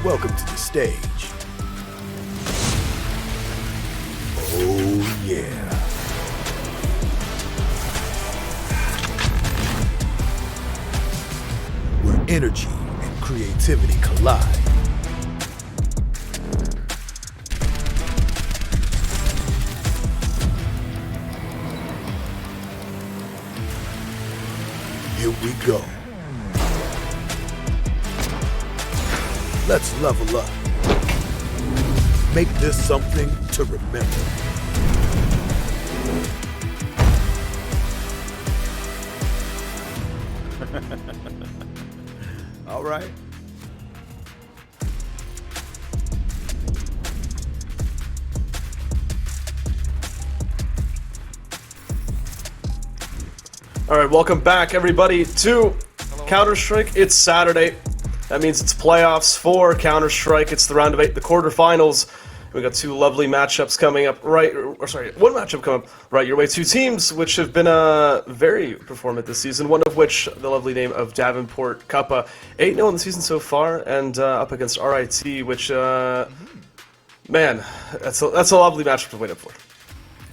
Welcome to the stage. Oh yeah. Where energy and creativity collide. Here we go. Let's level up. Make this something to remember. All right. All right, welcome back, everybody, to Counter-Strike. It's Saturday. That means it's playoffs for Counter-Strike. It's the round of 8, the quarterfinals. We got two lovely matchups coming up one matchup coming up right your way. Two teams which have been very performant this season, one of which, the lovely name of Davenport Kappa, 8-0 in the season so far, and up against RIT, which, man, that's a lovely matchup to wait up for.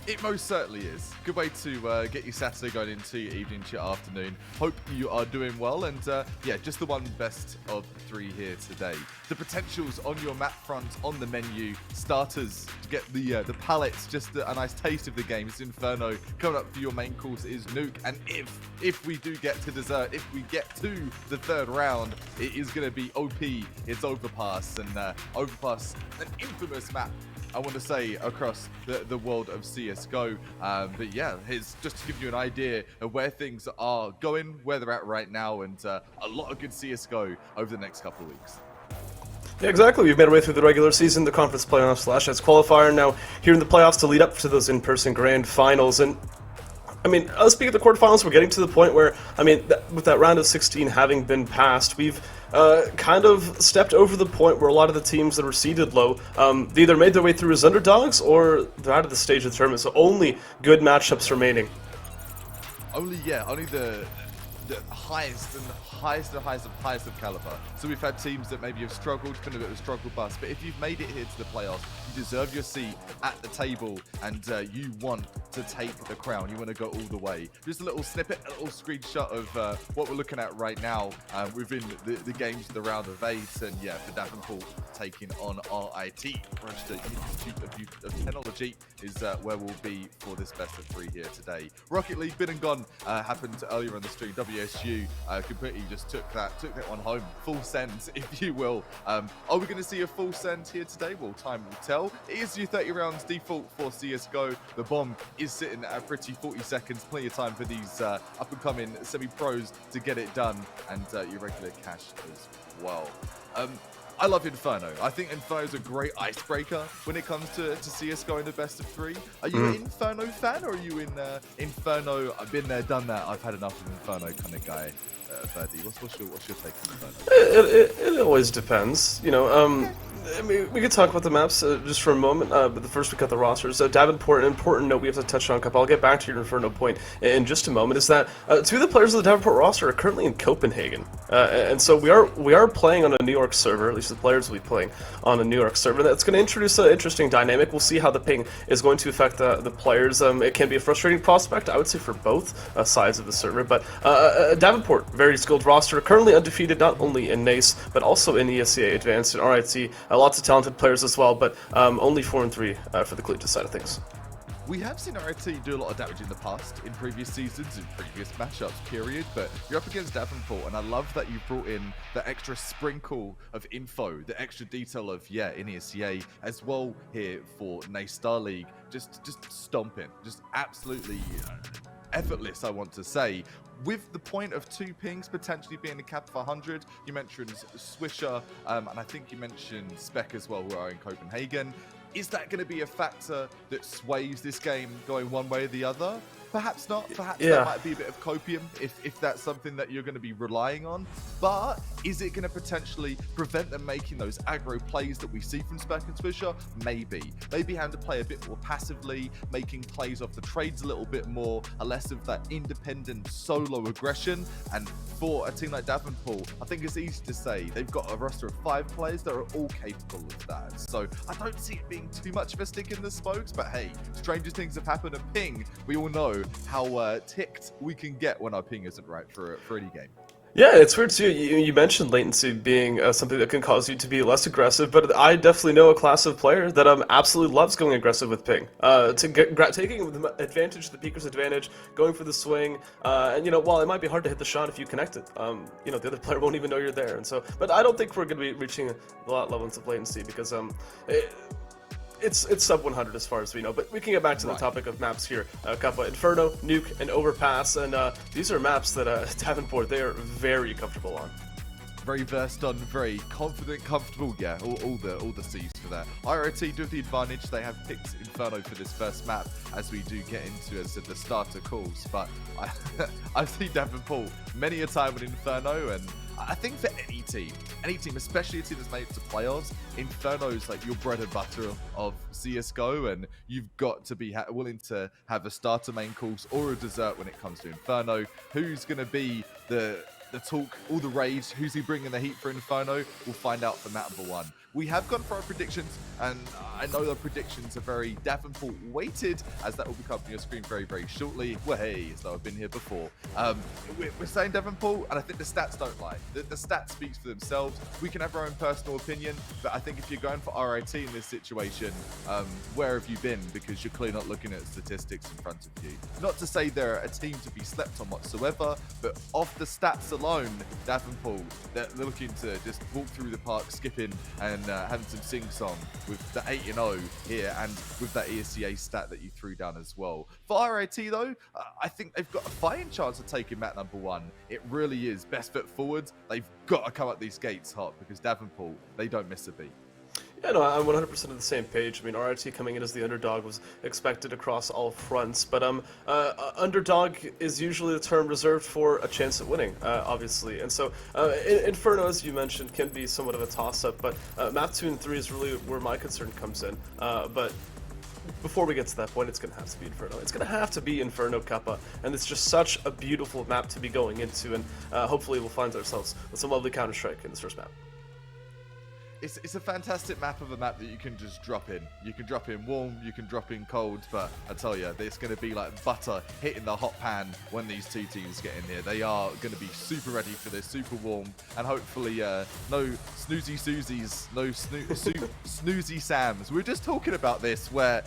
It most certainly is. Good way to get your Saturday going into your evening to your afternoon. Hope you are doing well, and yeah, just the one best of 3 here today. The potentials on your map front, on the menu, starters to get the palettes, just a nice taste of the game. It's Inferno. Coming up for your main course is Nuke, and if we do get to dessert, if we get to the 3rd round, it is going to be OP. It's Overpass, and Overpass, an infamous map, I want to say, across the world of CSGO. But yeah, it's just to give you an idea of where things are going, where they're at right now, and a lot of good CSGO over the next couple of weeks. Yeah, exactly. We've made our way through the regular season, the conference playoffs, /S qualifier, now here in the playoffs to lead up to those in-person grand finals. And I mean, speaking of the quarterfinals, we're getting to the point where, I mean, with that round of 16 having been passed, we've kind of stepped over the point where a lot of the teams that were seeded low, they either made their way through as underdogs or they're out of the stage of the tournament. So only good matchups remaining. Only the highest of caliber. So we've had teams that maybe have struggled, been a bit of a struggle bus, but if you've made it here to the playoffs, you deserve your seat at the table, and you want to take the crown. You want to go all the way. Just a little snippet, a little screenshot of what we're looking at right now within the games of the round of 8, and yeah, for Davenport taking on RIT. Registered Institute of Technology is where we'll be for this best of 3 here today. Rocket League, been and gone, happened earlier on the stream. WSU completely just took that one home. Full send, if you will. Are we going to see a full send here today? Well, time will tell. It is your 30 rounds default for CSGO. The bomb is sitting at a pretty 40 seconds. Plenty of time for these up-and-coming semi-pros to get it done, and your regular cash as well. I love Inferno. I think Inferno is a great icebreaker when it comes to CSGO in the best of 3. Are you an Inferno fan, or are you in Inferno, I've been there, done that, I've had enough of Inferno kind of guy? Ferdy, what's your take on Inferno? It always depends, you know. I mean, we could talk about the maps just for a moment, but first we got the rosters. Davenport, an important note we have to touch on, Cup. I'll get back to your Inferno point in just a moment, is that 2 of the players of the Davenport roster are currently in Copenhagen. And so we are playing on a New York server, at least the players will be playing on a New York server. That's going to introduce an interesting dynamic. We'll see how the ping is going to affect the players. It can be a frustrating prospect, I would say, for both sides of the server. But Davenport, very skilled roster, currently undefeated not only in NACE, but also in ESEA Advanced and RIT. Lots of talented players as well, but only 4-3 for the collegiate side of things. We have seen RIT do a lot of damage in the past, in previous seasons, in previous matchups, period, but you're up against Davenport, and I love that you brought in the extra sprinkle of info, the extra detail of, yeah, in ESEA, as well here for NACE Star League, just stomping, just absolutely effortless, I want to say. With the point of 2 pings potentially being a cap of 100, you mentioned Swisher, and I think you mentioned Spec as well, who are in Copenhagen. Is that going to be a factor that sways this game going one way or the other? Perhaps not. Perhaps Yeah. that might be a bit of copium if that's something that you're going to be relying on. But is it going to potentially prevent them making those aggro plays that we see from Speck and Swisher? Maybe. Maybe having to play a bit more passively, making plays off the trades a little bit more, a less of that independent solo aggression. And for a team like Davenport, I think it's easy to say they've got a roster of 5 players that are all capable of that. So I don't see it being too much of a stick in the spokes, but hey, stranger things have happened, and ping, we all know how ticked we can get when our ping isn't right for any game. Yeah, it's weird too. You mentioned latency being something that can cause you to be less aggressive, but I definitely know a class of player that absolutely loves going aggressive with ping. Taking the advantage, the peeker's advantage, going for the swing, and while it might be hard to hit the shot if you connect it, the other player won't even know you're there. And so, but I don't think we're going to be reaching a lot levels of latency because it's sub 100 as far as we know, but we can get back to the topic of maps here. Kappa, Inferno, Nuke, and Overpass, and these are maps that Davenport, they are very comfortable on. Very versed on, very confident, comfortable, yeah, all the C's for that. IRT do have the advantage, they have picked Inferno for this first map, as we do get into, as I said, the starter calls, but I've seen Davenport many a time with Inferno, and I think for any team, especially a team that's made it to playoffs, Inferno's like your bread and butter of CSGO, and you've got to be willing to have a starter main course or a dessert when it comes to Inferno. Who's going to be the talk, all the rage, who's he bringing the heat for Inferno? We'll find out for map number 1. We have gone for our predictions, and I know the predictions are very Davenport weighted, as that will be coming on your screen very, very shortly. Well, hey, as though I've been here before. We're saying Davenport, and I think the stats don't lie. The stats speaks for themselves. We can have our own personal opinion, but I think if you're going for RIT in this situation, where have you been? Because you're clearly not looking at statistics in front of you. Not to say they're a team to be slept on whatsoever, but off the stats alone, Davenport, they're looking to just walk through the park, skipping, and having some sing-song with the 8-0 here, and with that ESCA stat that you threw down as well. For RIT though, I think they've got a fighting chance of taking map number 1. It really is best foot forward. They've got to come up these gates hot, because Davenport, they don't miss a beat. Yeah, no, I'm 100% on the same page. I mean, RIT coming in as the underdog was expected across all fronts, but underdog is usually the term reserved for a chance at winning, obviously. And so Inferno, as you mentioned, can be somewhat of a toss-up, but map 2 and 3 is really where my concern comes in. But before we get to that point, it's going to have to be Inferno. It's going to have to be Inferno Kappa, and it's just such a beautiful map to be going into, and hopefully we'll find ourselves with some lovely Counter-Strike in this first map. It's a fantastic map of a map that you can just drop in. You can drop in warm, you can drop in cold, but I tell you, it's going to be like butter hitting the hot pan when these two teams get in here. They are going to be super ready for this, super warm, and hopefully no snoozy Susies, no snoozy Sams. We were just talking about this, where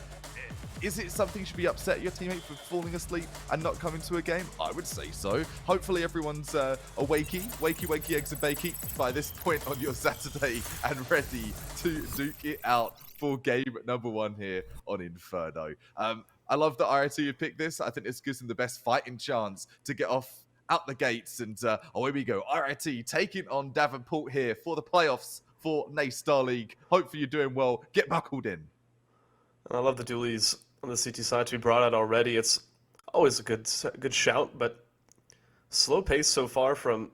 is it something you should be upset at your teammate for falling asleep and not coming to a game? I would say so. Hopefully everyone's wakey, eggs and bakey by this point on your Saturday and ready to duke it out for game number 1 here on Inferno. I love that RIT have picked this. I think this gives them the best fighting chance to get off out the gates. And here we go. RIT taking on Davenport here for the playoffs for NACE Star League. Hopefully you're doing well. Get buckled in. I love the dualies on the CT side to be brought out already. It's always a good shout, but slow pace so far from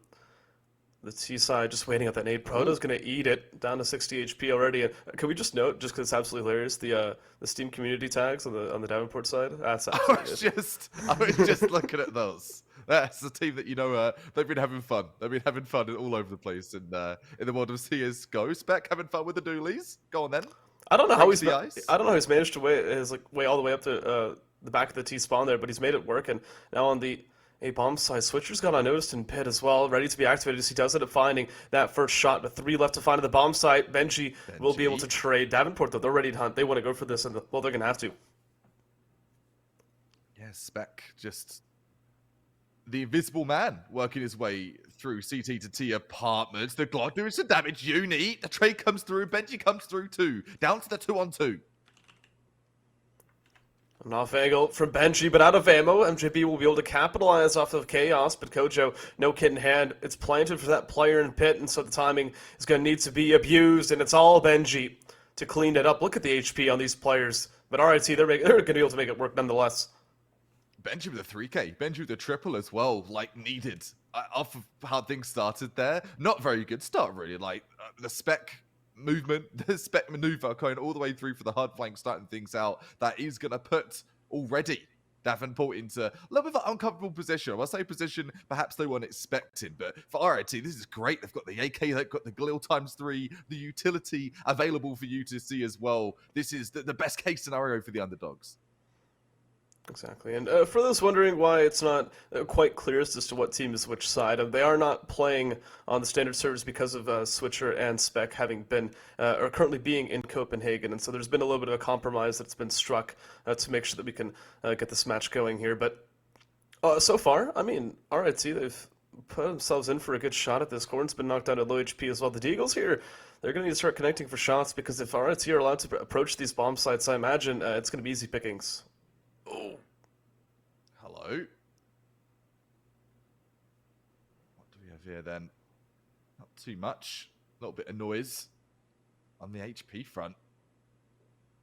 the T side, just waiting at that nade. Proto's going to eat it, down to 60 HP already. And can we just note, just because it's absolutely hilarious, the Steam community tags on the Davenport side? That's absolutely I was just looking at those. That's the team that, they've been having fun. They've been having fun all over the place in the world of CSGO. Spec having fun with the dualies. Go on then. I don't know how he's managed to way all the way up to the back of the T spawn there, but he's made it work. And now on the A bomb side, Switcher's got unnoticed in pit as well, ready to be activated as he does end up finding that first shot. With 3 left to find at the bomb site, Benji will be able to trade. Davenport, though, they're ready to hunt. They want to go for this, and they're going to have to. Yeah, Spec just the invisible man working his way through CT to T apartments. The Glock doing some damage. Uni. The trade comes through. Benji comes through too. Down to the 2-on-2. An off angle from Benji, but out of ammo. MJB will be able to capitalize off of Chaos, but Kojo, no kit in hand. It's planted for that player in pit, and so the timing is going to need to be abused, and it's all Benji to clean it up. Look at the HP on these players. But RIT, they're going to be able to make it work nonetheless. Benji with a 3K. Benji with a triple as well, like needed. Off of how things started there. Not very good start, really. Like the spec movement, the spec maneuver going all the way through for the hard flank, starting things out. That is going to put already Davenport into a little bit of an uncomfortable position. I'll say position perhaps they weren't expecting, but for RIT, this is great. They've got the AK, they've got the Glil ×3, the utility available for you to see as well. This is the best case scenario for the underdogs. Exactly. And for those wondering why it's not quite clear as to what team is which side, they are not playing on the standard servers because of Switcher and Spec having been, or currently being in Copenhagen. And so there's been a little bit of a compromise that's been struck to make sure that we can get this match going here. But so far, I mean, RIT, they've put themselves in for a good shot at this. Gordon's been knocked down at low HP as well. The Deagles here, they're going to need to start connecting for shots, because if RIT are allowed to approach these bomb sites, I imagine it's going to be easy pickings. Oh. Hello. What do we have here then? Not too much. A little bit of noise on the HP front.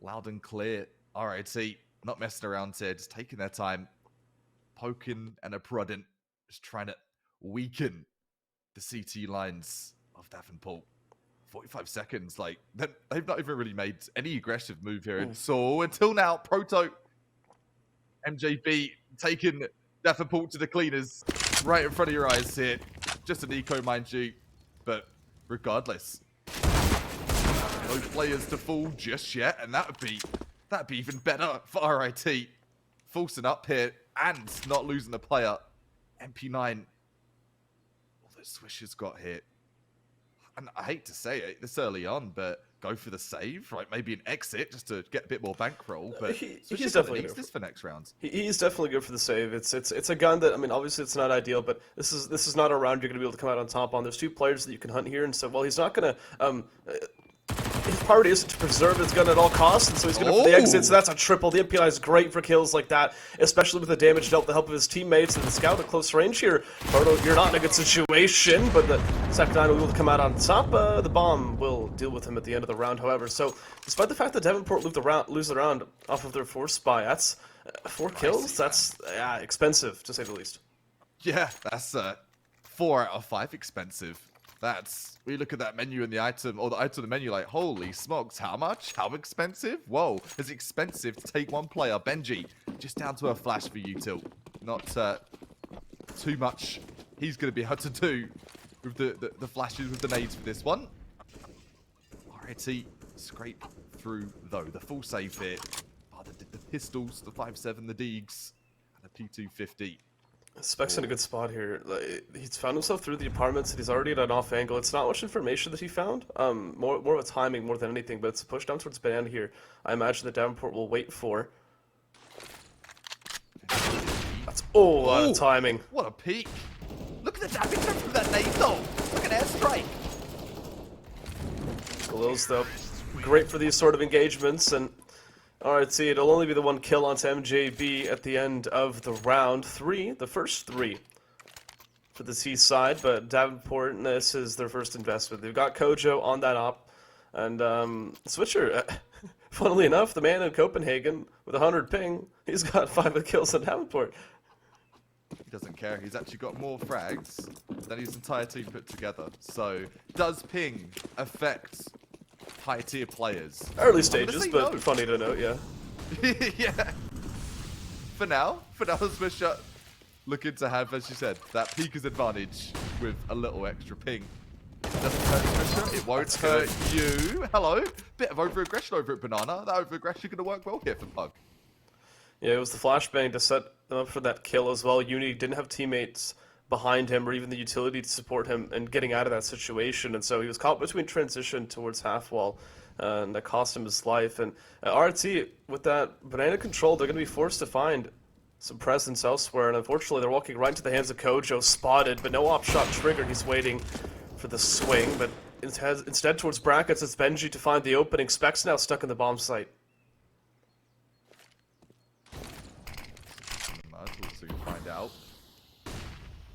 Loud and clear. RIT not messing around here, just taking their time. Poking and a prodding. Just trying to weaken the CT lines of Davenport. 45 seconds. Like, they've not even really made any aggressive move here. So until now, Proto MJB taking Davenport to the cleaners right in front of your eyes here. Just an eco, mind you. But regardless, no players to fall just yet, and that'd be even better for RIT. Forcing up here and not losing a player. MP9. All those swishes got hit. And I hate to say it this early on, but go for the save, right? Maybe an exit just to get a bit more bankroll. But he's definitely needs this for next round. He's definitely good for the save. It's a gun that, I mean, obviously it's not ideal, but this is not a round you're going to be able to come out on top on. There's two players that you can hunt here, and so while he's not going to his priority is to preserve his gun at all costs, and so he's going to for the exit. So that's a triple. The MP9 is great for kills like that, especially with the damage dealt, the help of his teammates, and the scout at close range here. Proto, you're not in a good situation, but the second nine will be able to come out on top. The bomb will deal with him at the end of the round, however. So despite the fact that Davenport lose the round off of their force spy, that's 4 kills. That's expensive, to say the least. Yeah, that's 4 out of 5 expensive. That's, we look at that menu and the item, or the item of the menu, like, holy smokes, how much? How expensive? Whoa, it's expensive to take one player. Benji, just down to a flash for you, Tilt. Not too much he's going to be able to do with the flashes, with the nades for this one. RIT scrape through, though. The full save here. Oh, the pistols, the 5.7, the Deags, and the P250. Spec's in a good spot here. He's found himself through the apartments, and he's already at an off angle. It's not much information that he found. More of a timing more than anything, but it's a push down towards Banana here. I imagine that Davenport will wait for. That's a lot of timing. What a peek! Look at the damage from that nade, though. Look at airstrike. Glil's though, great for these sort of engagements, and RIT, it'll only be the 1 kill onto MJB at the end of the round. 3, the first 3 for the T side, but Davenport, this is their first investment. They've got Kojo on that op, and Switcher, funnily enough, the man in Copenhagen with 100 ping, he's got 5 kills on Davenport. He doesn't care. He's actually got more frags than his entire team put together. So, does ping affect high-tier players? Early stages, but no. Funny to note, yeah. Yeah. For now, Swisher looking to have, as you said, that peeker's advantage with a little extra ping. It doesn't hurt Swisher. It won't hurt you. Hello. Bit of over-aggression over at Banana. That over-aggression going to work well here for Pug. Yeah, it was the flashbang to set them up for that kill as well. Uni didn't have teammates behind him or even the utility to support him and getting out of that situation, and so he was caught between transition towards half wall, and that cost him his life. And RT, with that banana control, they're going to be forced to find some presence elsewhere, and unfortunately they're walking right into the hands of Kojo, spotted, but no op shot triggered. He's waiting for the swing, but instead towards brackets, it's Benji to find the opening. Spec's now stuck in the bomb site. So you find out.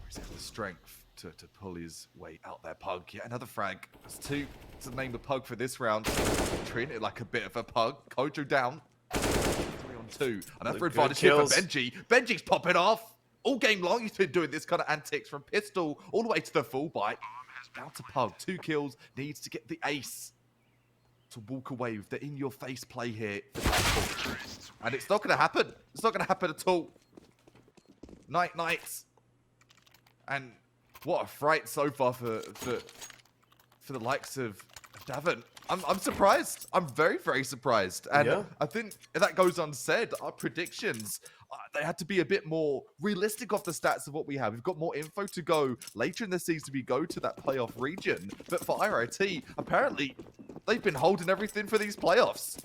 He's got the strength to pull his way out there. Pug, yeah, another frag. That's 2 to name the Pug for this round. Treating it like a bit of a Pug. Kojo down. 3 on 2. And for Good advantage here for kills. Benji. Benji's popping off. All game long, he's been doing this kind of antics from pistol all the way to the full bite. Down to Pug. 2 kills. Needs to get the ace to walk away with the in-your-face play here. And it's not going to happen. It's not going to happen at all. Nights. And what a fright so far for the likes of Davin. I'm surprised. I'm very, very surprised. And Yeah. I think that goes unsaid. Our predictions, they had to be a bit more realistic off the stats of what we have. We've got more info to go later in the season. We go to that playoff region. But for IRT, apparently, they've been holding everything for these playoffs.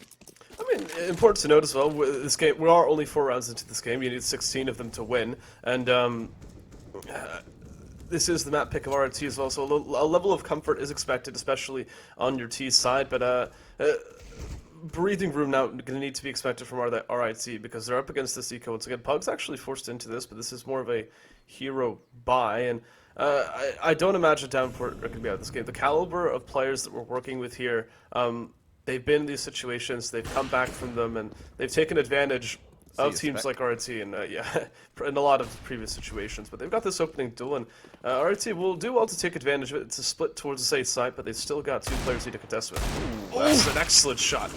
I mean, important to note as well, this game, we are only 4 rounds into this game. You need 16 of them to win. And this is the map pick of RT as well, so a level of comfort is expected, especially on your T side. But breathing room now going to need to be expected from RIT because they're up against this eco. Once again, Pug's actually forced into this, but this is more of a hero buy. And I don't imagine Davenport are going to be out of this game. The caliber of players that we're working with here, they've been in these situations, they've come back from them, and they've taken advantage of teams like RT and in a lot of previous situations. But they've got this opening duel, and RT will do well to take advantage of it. It's a split towards the safe side, but they've still got 2 players here to contest with. Ooh, that's an excellent shot.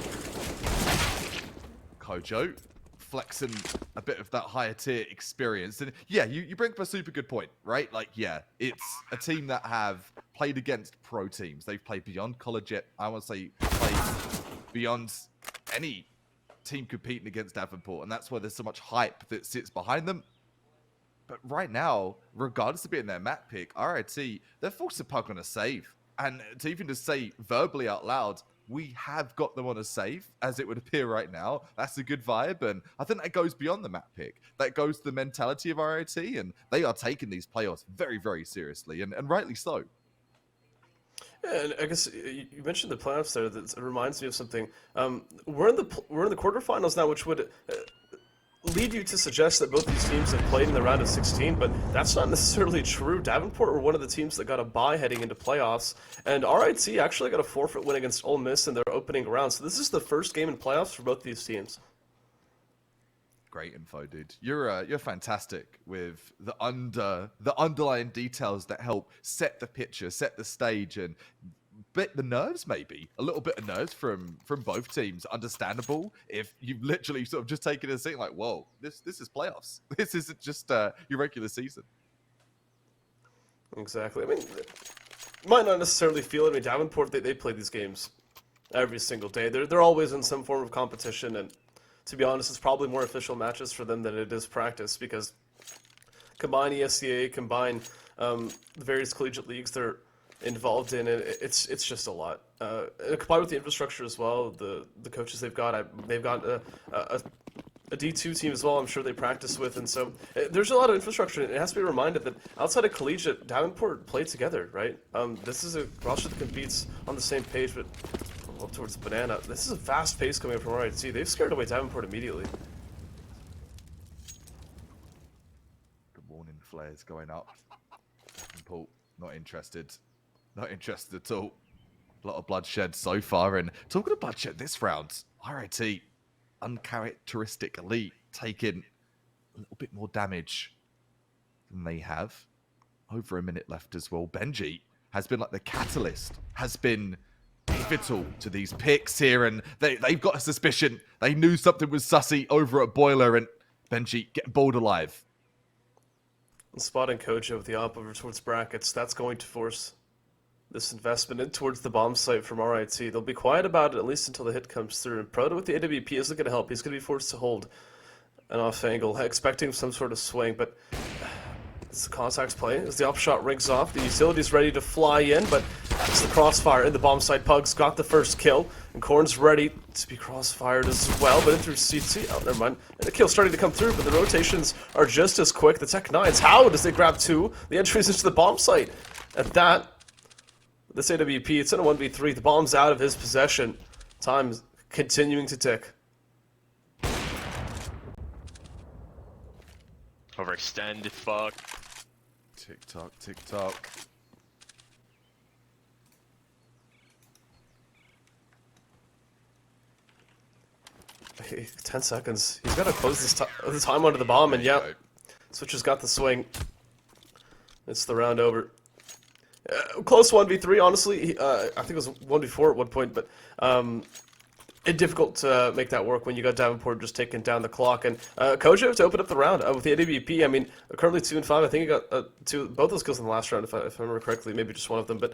Kojo flexing a bit of that higher tier experience. And yeah, you bring up a super good point, right? Like, yeah, it's a team that have played against pro teams. They've played beyond Collegiate. I want to say played beyond any team competing against Davenport, and that's why there's so much hype that sits behind them. But right now, regardless of being their map pick, RIT, they're forced to Pug on a save. And to even just say verbally out loud, we have got them on a save, as it would appear right now. That's a good vibe, and I think that goes beyond the map pick. That goes to the mentality of RIT, and they are taking these playoffs very, very seriously, and rightly so. Yeah, and I guess you mentioned the playoffs there. That it reminds me of something. We're in the quarterfinals now, which would lead you to suggest that both these teams have played in the round of 16, but that's not necessarily true. Davenport were one of the teams that got a bye heading into playoffs, and RIT actually got a forfeit win against Ole Miss in their opening round. So this is the first game in playoffs for both these teams. Great info, dude. You're fantastic with the underlying details that help set the picture, set the stage, and bit the nerves, maybe a little bit of nerves from both teams. Understandable if you've literally sort of just taken a seat like, whoa, this is playoffs. This isn't just your regular season. Exactly. I mean, might not necessarily feel it. I mean, Davenport, they play these games every single day. They're always in some form of competition, and to be honest, it's probably more official matches for them than it is practice, because combine ESCA, combine the various collegiate leagues they're involved in, and it's just a lot. Combined with the infrastructure as well, the coaches they've got a D2 team as well, I'm sure they practice with, and so there's a lot of infrastructure. It has to be reminded that outside of collegiate, Davenport play together, right? This is a roster that competes on the same page, but up towards the banana. This is a fast pace coming from RIT. They've scared away Davenport immediately. Good morning, flares going up. Davenport, not interested. Not interested at all. A lot of bloodshed so far, and talking of bloodshed this round, RIT, uncharacteristically taking a little bit more damage than they have. Over a minute left as well. Benji has been like the catalyst, has been pivotal to these picks here, and they've got a suspicion. They knew something was sussy over at Boiler, and Benji getting balled alive. And spotting Kojo with the op over towards brackets, that's going to force this investment in towards the bomb site from RIT. They'll be quiet about it at least until the hit comes through. And Proto with the AWP isn't going to help. He's going to be forced to hold an off angle, expecting some sort of swing, but it's the contacts play as the upshot rings off. The utility's ready to fly in, but it's the crossfire in the bomb site. Pug's got the first kill, and Korn's ready to be crossfired as well, but in through CT. Oh, never mind. And the kill's starting to come through, but the rotations are just as quick. The Tech 9s, how does they grab 2? The entries into the bomb site. At that, this AWP, it's in a 1v3. The bomb's out of his possession. Time's continuing to tick. Overextended, fuck. Tick tock, tick tock. Hey, 10 seconds. He's got to close this time onto the bomb, and yeah, Switcher's got the swing. It's the round over. Close 1v3, honestly. I think it was 1v4 at one point, but it's difficult to make that work when you got Davenport just taking down the clock. And Kojo to open up the round with the AWP. I mean, currently 2-5. I think he got both those kills in the last round, if I remember correctly. Maybe just one of them, but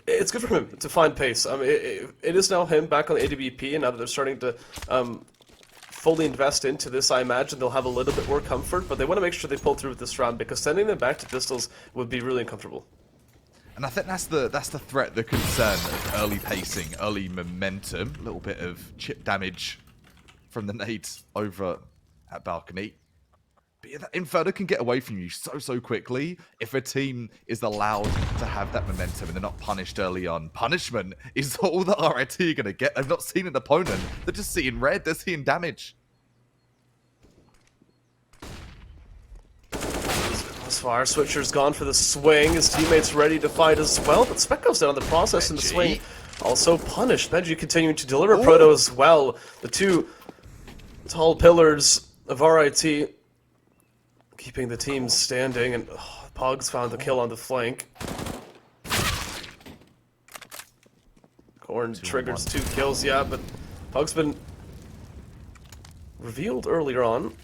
it's good for him to find pace. I mean, it is now him back on the AWP, and now that they're starting to fully invest into this, I imagine they'll have a little bit more comfort, but they want to make sure they pull through with this round, because sending them back to pistols would be really uncomfortable. And I think that's the threat, the concern of early pacing, early momentum, a little bit of chip damage from the nades over at balcony. But yeah, that Inferno can get away from you so quickly if a team is allowed to have that momentum and they're not punished early on. Punishment is all that RIT are going to get. They've not seen an opponent. They're just seeing red. They're seeing damage. Fire Switcher's gone for the swing. His teammates ready to fight as well, but Spec goes down in the process, and the swing also punished. Benji continuing to deliver Proto as well. The two tall pillars of RIT keeping the team standing, and Pogs found the kill on the flank. Korn triggers 2 kills, yeah, but Pog's been revealed earlier on.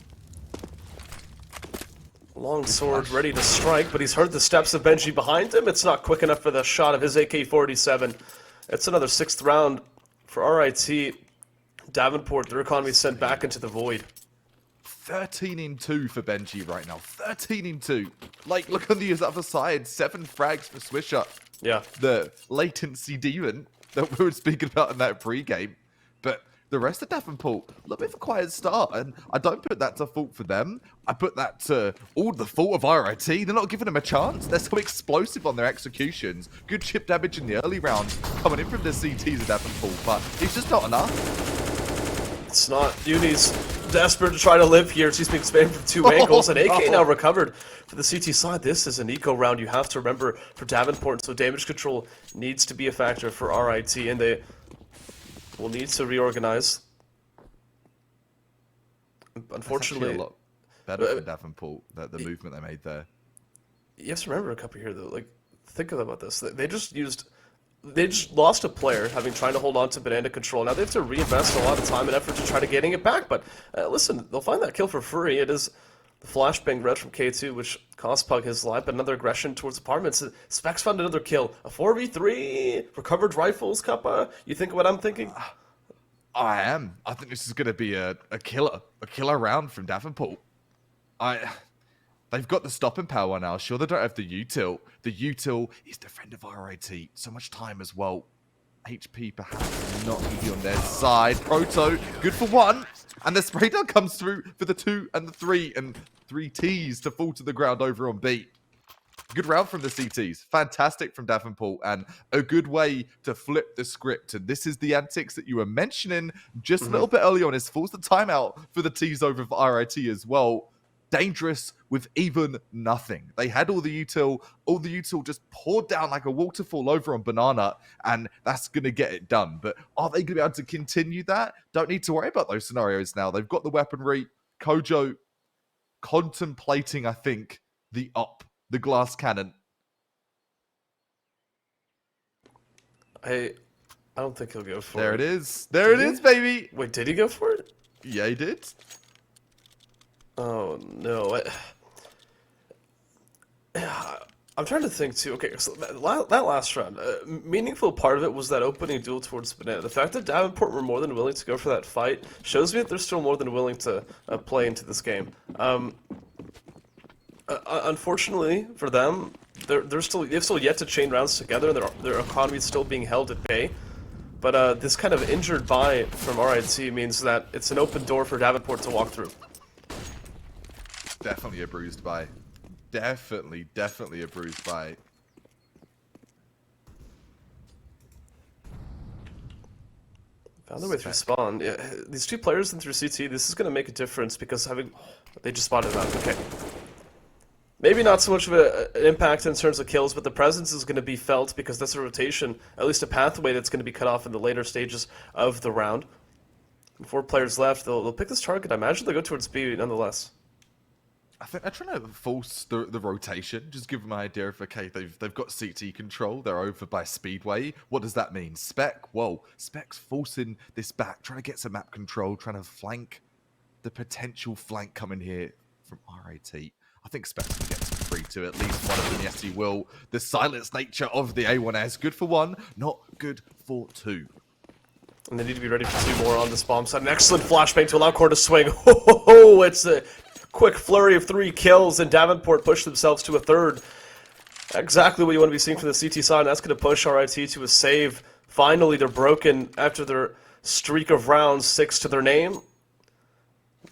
Long sword ready to strike, but he's heard the steps of Benji behind him. It's not quick enough for the shot of his AK-47. It's another 6th round for RIT. Davenport, their economy sent back into the void. 13-2 for Benji right now. 13-2. Like, look on the other side. 7 frags for Swisher. Yeah. The latency demon that we were speaking about in that pre-game. But the rest of Davenport, a little bit of a quiet start. And I don't put that to fault for them. I put that to all the fault of RIT. They're not giving them a chance. They're so explosive on their executions. Good chip damage in the early rounds coming in from the CTs of Davenport. But it's just not enough. It's not. Uni's desperate to try to live here. She's being spammed from 2 angles, and AK now recovered for the CT side. This is an eco round, you have to remember, for Davenport, so damage control needs to be a factor for RIT, and they will need to reorganize. Unfortunately, a lot better for Davenport, the movement they made there. You have to remember a couple here, though. Like, think about this. They just lost a player having trying to hold on to banana control. Now they have to reinvest a lot of time and effort to try to getting it back. But listen, they'll find that kill for free. It is the flashbang red from K2, which cost Pug his life, but another aggression towards apartments. Specs found another kill. A 4v3, recovered rifles, Kappa. You think what I'm thinking? I am. I think this is going to be a killer round from Davenport. They've got the stopping power now. Sure, they don't have the util. The util is the friend of RIT. So much time as well. HP perhaps not really on their side. Proto, good for 1. And the spray down comes through for the 2 and the 3. And 3 Ts to fall to the ground over on B. Good round from the CTs. Fantastic from Davenport. And a good way to flip the script. And this is the antics that you were mentioning just a little bit early on. It's forced the timeout for the Ts over for RIT as well. Dangerous with even nothing. They had all the util just poured down like a waterfall over on Banana, and that's going to get it done. But are they going to be able to continue that? Don't need to worry about those scenarios now. They've got the weaponry. Kojo contemplating, I think, the glass cannon. I don't think he'll go for it. There it is. There it is, baby. Wait, did he go for it? Yeah, he did. Oh, no. I'm trying to think, too. Okay, so that last round, a meaningful part of it was that opening duel towards Banana. The fact that Davenport were more than willing to go for that fight shows me that they're still more than willing to play into this game. Unfortunately for them, they've still yet to chain rounds together, and their economy is still being held at bay. But this kind of injured buy from RIT means that it's an open door for Davenport to walk through. Definitely a bruised buy. Definitely a bruised buy. Found their way through spawn. Yeah, these 2 players in through CT, this is going to make a difference because they just spotted them out. Okay. Maybe not so much of an impact in terms of kills, but the presence is going to be felt because that's a rotation, at least a pathway that's going to be cut off in the later stages of the round. 4 players left. They'll pick this target. I imagine they'll go towards B nonetheless. I think they're trying to force the rotation. Just give them an idea of, okay, they've got CT control. They're over by Speedway. What does that mean? Spec? Whoa, Spec's forcing this back, trying to get some map control, trying to flank the potential flank coming here from RAT. I think Spec's going to get some free to at least one of them. Yes, he will. The silenced nature of the A1S. Good for 1, not good for 2. And they need to be ready for 2 more on this bomb side. An excellent flashbang to allow Core to swing. Ho! It's a quick flurry of 3 kills, and Davenport push themselves to a 3rd. Exactly what you want to be seeing from the CT side, and that's going to push RIT to a save. Finally, they're broken after their streak of rounds, 6 to their name.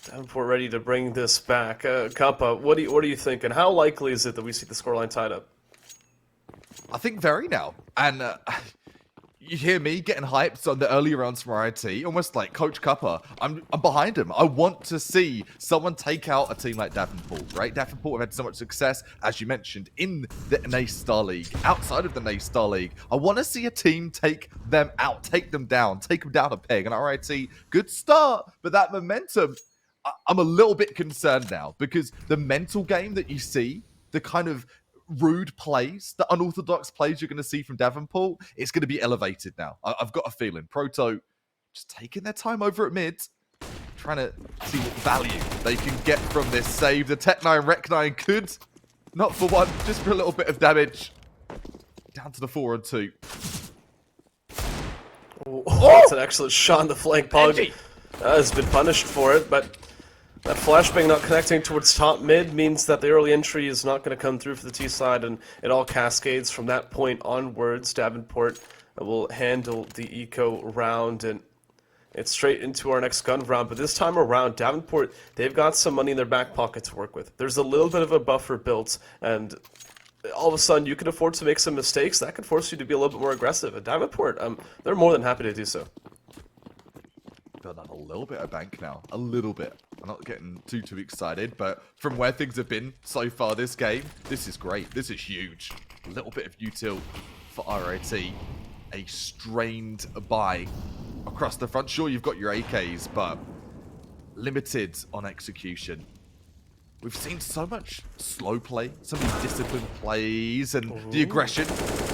Davenport ready to bring this back. Kappa, what are you thinking? How likely is it that we see the scoreline tied up? I think very now. And you hear me getting hyped on the early rounds from RIT, almost like Coach Kappa. I'm behind him. I want to see someone take out a team like Davenport, right? Davenport have had so much success, as you mentioned, in the NA Star League, outside of the NA Star League. I want to see a team take them out, take them down a peg. And RIT, good start, but that momentum, I'm a little bit concerned now, because the mental game that you see, the kind of rude plays, the unorthodox plays you're going to see from Davenport, it's going to be elevated now. I've got a feeling. Proto just taking their time over at mid, trying to see what value they can get from this save. The Tech9 Rec 9 could, not for 1, just for a little bit of damage. Down to the 4 and 2. Oh, that's an excellent shot on the flank. Pug has been punished for it, but that flashbang not connecting towards top mid means that the early entry is not going to come through for the T side, and it all cascades from that point onwards. Davenport will handle the eco round, and it's straight into our next gun round. But this time around, Davenport, they've got some money in their back pocket to work with. There's a little bit of a buffer built, and all of a sudden you can afford to make some mistakes. That could force you to be a little bit more aggressive. And Davenport, they're more than happy to do so. Build up a little bit of bank now. A little bit. I'm not getting too excited, but from where things have been so far this game, this is great. This is huge. A little bit of util for RIT. A strained buy across the front. Sure, you've got your AKs, but limited on execution. We've seen so much slow play, so many disciplined plays, and the aggression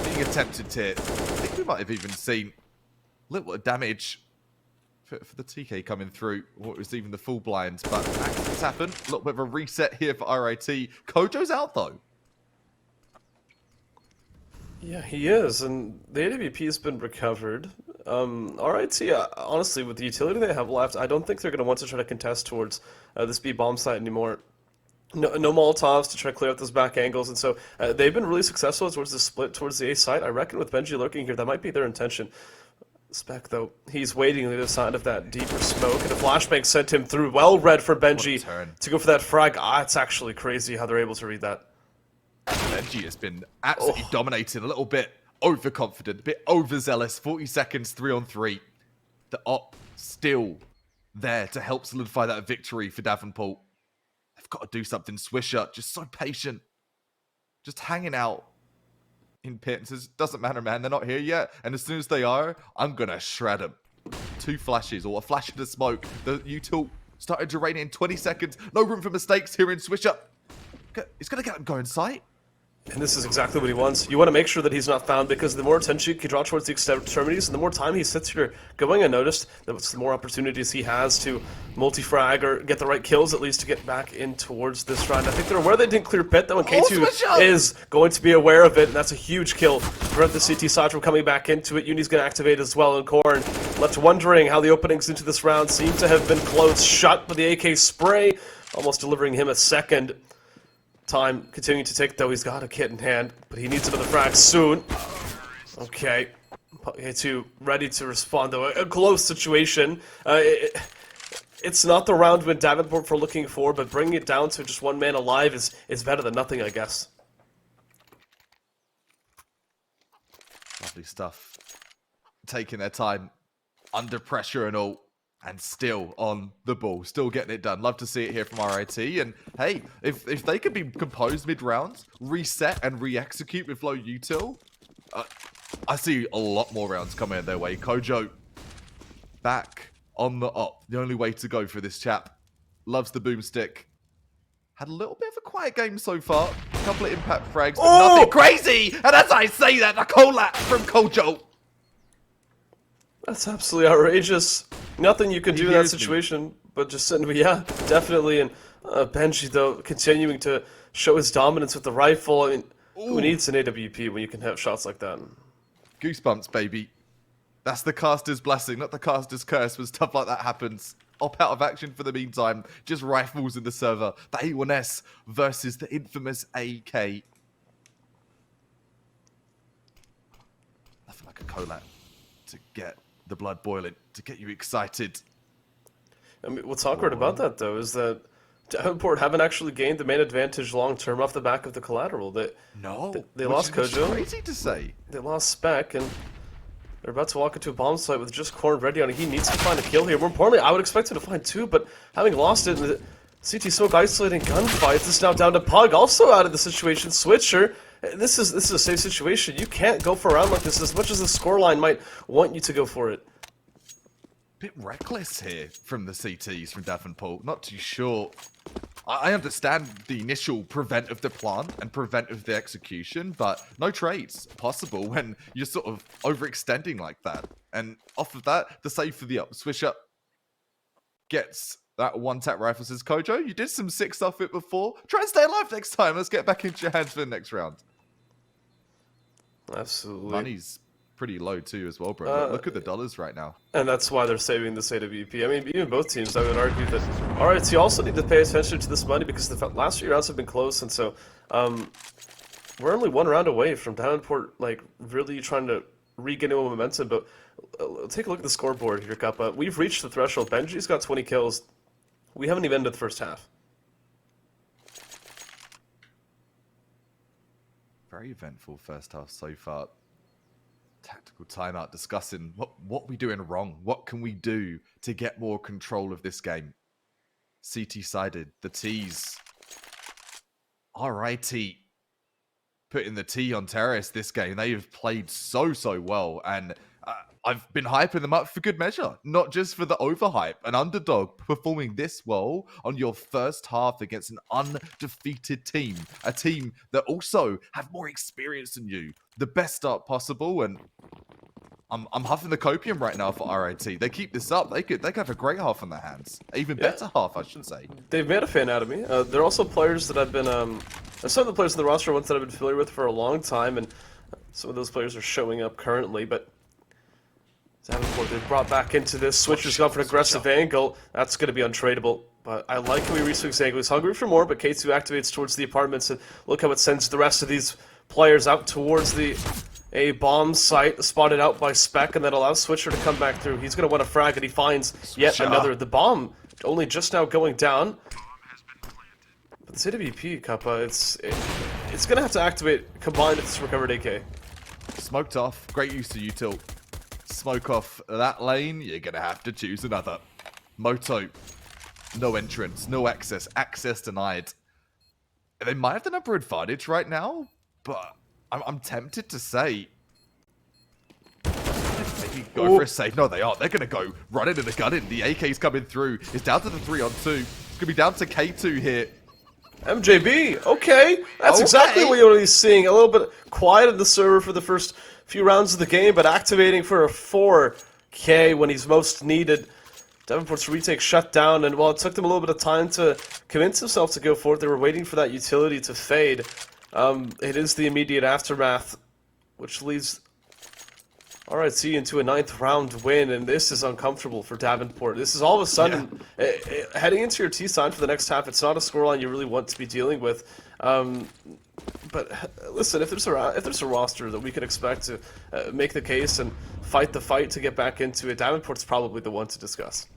being attempted here. I think we might have even seen a little bit of damage for the TK coming through, what was even the full blinds, but accidents happen. A little bit of a reset here for RIT. Kojo's out though. Yeah, he is, and the AWP has been recovered. RIT, honestly, with the utility they have left, I don't think they're going to want to try to contest towards this B bomb site anymore. No Molotovs to try to clear out those back angles, and so they've been really successful towards the split towards the A site. I reckon with Benji lurking here, that might be their intention. Spec, though, he's waiting on the other side of that deeper smoke, and a flashbang sent him through. Well read for Benji to go for that frag. It's actually crazy how they're able to read that. Benji has been absolutely dominating, a little bit overconfident, a bit overzealous. 40 seconds, 3 on 3. The op still there to help solidify that victory for Davenport. They've got to do something. Swisher, just so patient, just hanging out in pit and says, doesn't matter, man, they're not here yet. And as soon as they are, I'm going to shred them. 2 flashes or a flash of the smoke. The util started to rain in 20 seconds. No room for mistakes here in Swisher. He's going to get him going sight. And this is exactly what he wants. You want to make sure that he's not found, because the more attention you can draw towards the extremities, and the more time he sits here going unnoticed, the more opportunities he has to multi-frag or get the right kills, at least, to get back in towards this round. I think they're aware they didn't clear pit, though, and K2 is going to be aware of it, and that's a huge kill to prevent the CT side from coming back into it. Uni's going to activate as well, and Korn left wondering how the openings into this round seem to have been closed shut, but the AK spray almost delivering him a second. Time continuing to tick, though. He's got a kit in hand, but he needs another frag soon. Okay. K2 ready to respond, though. A close situation. It's not the round when Davenport for looking for, but bringing it down to just one man alive is better than nothing, I guess. Lovely stuff. Taking their time, under pressure and all. And still on the ball, still getting it done. Love to see it here from RIT. And hey, if they could be composed mid-rounds, reset and re-execute with low util, I see a lot more rounds coming their way. Kojo back on the op. The only way to go for this chap. Loves the boomstick. Had a little bit of a quiet game so far. A couple of impact frags, but nothing crazy. And as I say that, the collapse from Kojo. That's absolutely outrageous. Nothing you can do in that situation, but just sitting. Yeah, definitely. And Benji though continuing to show his dominance with the rifle. I mean, who needs an AWP when you can have shots like that? Goosebumps, baby. That's the caster's blessing, not the caster's curse when stuff like that happens. Op out of action for the meantime. Just rifles in the server. The A1S versus the infamous AK. Nothing like a collab to get the blood boiling, to get you excited. I mean, what's awkward about that, though, is that Davenport haven't actually gained the main advantage long-term off the back of the collateral. They lost Kojo. Crazy to say. They lost Spec, and they're about to walk into a bomb site with just Korn ready on it. He needs to find a kill here. More importantly, I would expect him to find two, but having lost it in the CT Smoke isolating gunfights, this is now down to Pug, also out of the situation. Switcher, this is a safe situation. You can't go for a round like this as much as the scoreline might want you to go for it. Bit reckless here from the CTs from Davenport. Not too sure. I understand the initial prevent of the plan and prevent of the execution, but no trades possible when you're sort of overextending like that. And off of that, the save for the up. Swish up gets that one-tap rifle. Says, Kojo, you did some sick stuff with it before. Try and stay alive next time. Let's get back into your hands for the next round. Absolutely. Money's pretty low too as well, bro. Look at the dollars right now. And that's why they're saving this AWP. I mean, even both teams, I would argue that RIT also need to pay attention to this money because the last few rounds have been close, and so we're only one round away from Davenport, like, really trying to regain a momentum. But take a look at the scoreboard here, Kappa. We've reached the threshold. Benji's got 20 kills. We haven't even ended the first half. Very eventful first half so far. Tactical timeout discussing what we doing wrong. What can we do to get more control of this game? CT sided, the T's. RIT putting the T on Terrace this game. They have played so well, and I've been hyping them up for good measure, not just for the overhype. An underdog performing this well on your first half against an undefeated team, a team that also have more experience than you. The best start possible, and I'm huffing the copium right now for RIT. They keep this up, they could have a great half on their hands, even better half, I should say. They've made a fan out of me. They're also players that I've been some of the players in the roster are ones that I've been familiar with for a long time, and some of those players are showing up currently, but Davenport, they've brought back into this. Switcher's gone for an aggressive angle. That's going to be untradeable. But I like how he reswings angle. He's hungry for more, but K2 activates towards the apartments, and look how it sends the rest of these players out towards a bomb site, spotted out by Spec, and that allows Switcher to come back through. He's going to want a frag, and he finds yet another. The bomb only just now going down. But this AWP, Kappa, it's going to have to activate combined with this recovered AK. Smoked off. Great use of util. Smoke off that lane, you're going to have to choose another. Moto, no entrance, no access, access denied. They might have the number advantage right now, but I'm tempted to say, maybe go for a save. No, they aren't. They're going to go run into the gun in. The AK's coming through. It's down to the 3-on-2. It's going to be down to K2 here. MJB, okay. That's exactly what you're seeing. A little bit quiet in the server for the first few rounds of the game, but activating for a 4K when he's most needed. Davenport's retake shut down, and while it took them a little bit of time to convince himself to go for it, they were waiting for that utility to fade. It is the immediate aftermath, which leads RIT into a 9th round win, and this is uncomfortable for Davenport. This is all of a sudden, heading into your T sign for the next half, it's not a scoreline you really want to be dealing with. But listen, if there's a roster that we can expect to make the case and fight the fight to get back into it, Davenport's probably the one to discuss.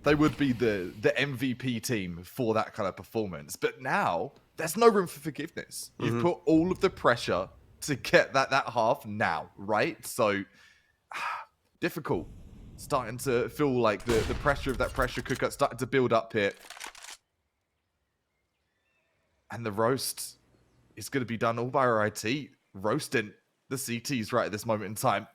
They would be the MVP team for that kind of performance. But now, there's no room for forgiveness. You've put all of the pressure to get that half now, right? So, difficult. Starting to feel like the pressure of that pressure cooker starting to build up here. And the roast is going to be done all by RIT, roasting the CTs right at this moment in time.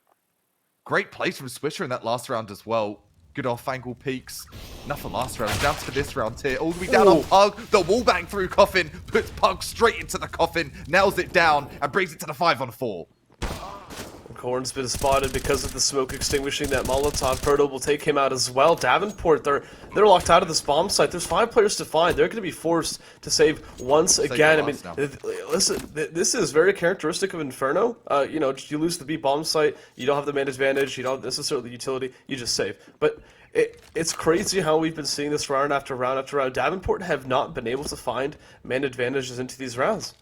Great plays from Swisher in that last round as well. Good off-angle peaks. Enough for last round. Down to this round here. All the way down on Pug. The wall bang through Coffin. Puts Pug straight into the Coffin. Nails it down and brings it to the 5-on-4. Corn's been spotted because of the smoke extinguishing that Molotov. Ferdo will take him out as well. Davenport, they're locked out of this bomb site. There's 5 players to find. They're going to be forced to save once again. I mean, listen, this is very characteristic of Inferno. You know, you lose the B bomb site, you don't have the man advantage, you don't necessarily the utility, you just save. But it's crazy how we've been seeing this round after round after round. Davenport have not been able to find man advantages into these rounds.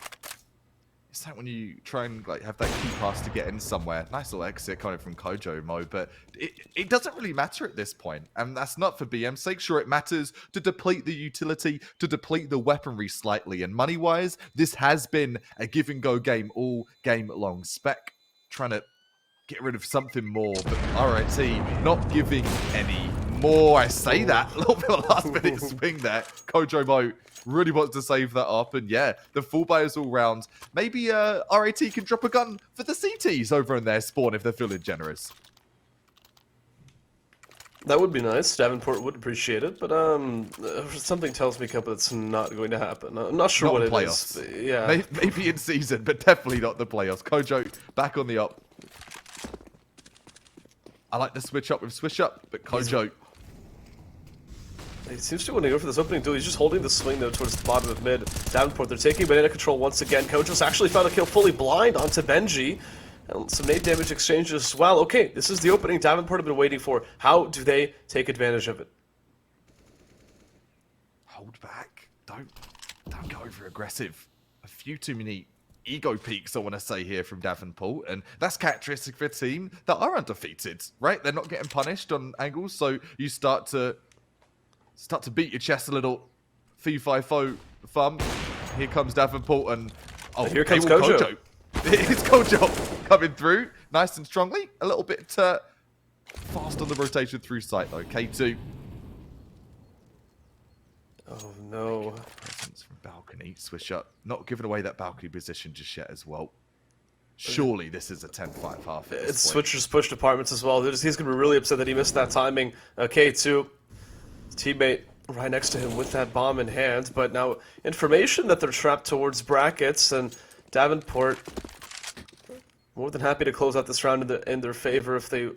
It's like when you try and like have that key pass to get in somewhere. Nice little exit coming from Kojo Mo, but it doesn't really matter at this point. And that's not for BM's sake. Sure, it matters to deplete the utility, to deplete the weaponry slightly. And money-wise, this has been a give-and-go game all game long. Spec trying to get rid of something more, but RIT not giving any more. I say that. A little bit of last-minute swing there. Kojo Mo really wants to save that up, and yeah, the full buyers all round. Maybe RAT can drop a gun for the CTs over in their spawn if they're feeling generous. That would be nice. Davenport would appreciate it, but something tells me, Kappa, it's not going to happen. I'm not sure Not what in it playoffs. is. Yeah, Maybe in season, but definitely not the playoffs. Kojo back on the up. I like the switch up with switch up, but Kojo. He seems to want to go for this opening duel. He's just holding the swing, though, towards the bottom of mid. Davenport, they're taking banana control once again. Kojo's actually found a kill fully blind onto Benji. And some nade damage exchanges as well. Okay, this is the opening Davenport have been waiting for. How do they take advantage of it? Hold back. Don't go over aggressive. A few too many ego peaks, I want to say here from Davenport, and that's characteristic of a team that are undefeated, right? They're not getting punished on angles, so you start to beat your chest a little. Fee fi fo thumb. Here comes Davenport, and here comes Kojo. It's Kojo coming through nice and strongly. A little bit fast on the rotation through sight though. K2. Oh no. Presence from balcony. Swish up. Not giving away that balcony position just yet as well. Surely this is a 10-5 half. It's Switcher's push departments as well. He's going to be really upset that he missed that timing. K2, teammate right next to him with that bomb in hand. But now information that they're trapped towards brackets, and Davenport more than happy to close out this round in their favor if they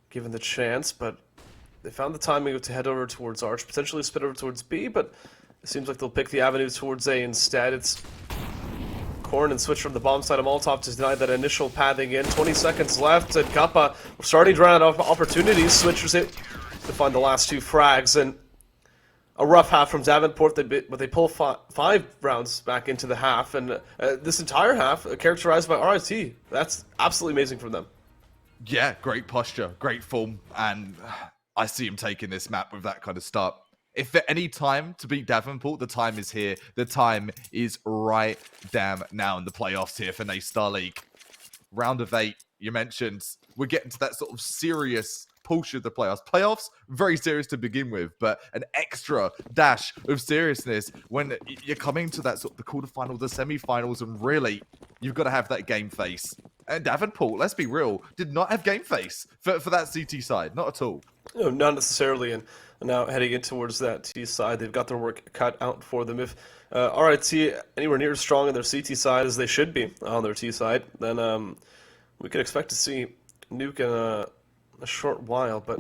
given the chance. But they found the timing to head over towards Arch, potentially spit over towards B, but it seems like they'll pick the avenue towards A instead. It's Corn and Switch from the bomb side of Molotov to deny that initial pathing in. 20 seconds left, and Kappa starting to run out of opportunities. Switchers it to find the last 2 frags, and a rough half from Davenport, but they pull 5 rounds back into the half, and this entire half characterized by RIT. That's absolutely amazing from them. Yeah, great posture, great form, and I see him taking this map with that kind of start. If at any time to beat Davenport, the time is here. The time is right damn now in the playoffs here for Naystar League. Round of 8, you mentioned, we're getting to that sort of serious portion of the playoffs. Playoffs, very serious to begin with, but an extra dash of seriousness when you're coming to that sort of the quarterfinal, the semi-finals, and really, you've got to have that game face. And Davenport, let's be real, did not have game face for that CT side, not at all. No, not necessarily, and now heading in towards that T side, they've got their work cut out for them. If RIT anywhere near as strong on their CT side as they should be on their T side, then we could expect to see Nuke in a short while, but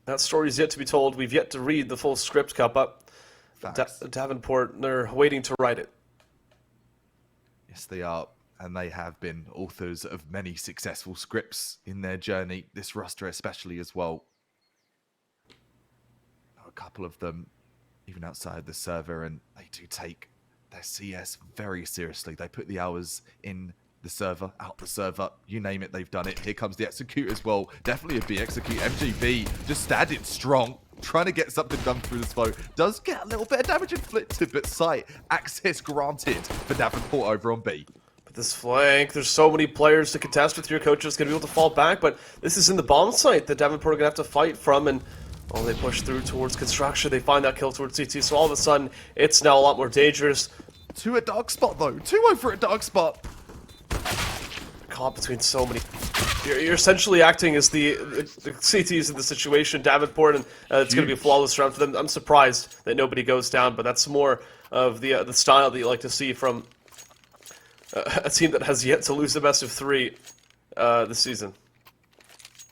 that story's yet to be told. We've yet to read the full script, Kappa. Davenport, they're waiting to write it. Yes, they are, and they have been authors of many successful scripts in their journey, this roster especially as well. A couple of them, even outside the server, and they do take their CS very seriously. They put the hours in the server, out the server, you name it, they've done it. Here comes the execute as well. Definitely a B execute. MGB just standing strong, trying to get something done through the smoke. Does get a little bit of damage inflicted, but sight access granted for Davenport over on B. But this flank, there's so many players to contest with. Your coach is going to be able to fall back, but this is in the bomb site that Davenport are going to have to fight from, and they push through towards construction. They find that kill towards CT, so all of a sudden, it's now a lot more dangerous. 2 at dark spot though. 2 over at dark spot. caught between so many. You're essentially acting as the CTs in the situation, Davenport, and it's going to be a flawless round for them. I'm surprised that nobody goes down, but that's more of the style that you like to see from a team that has yet to lose the best of 3 this season.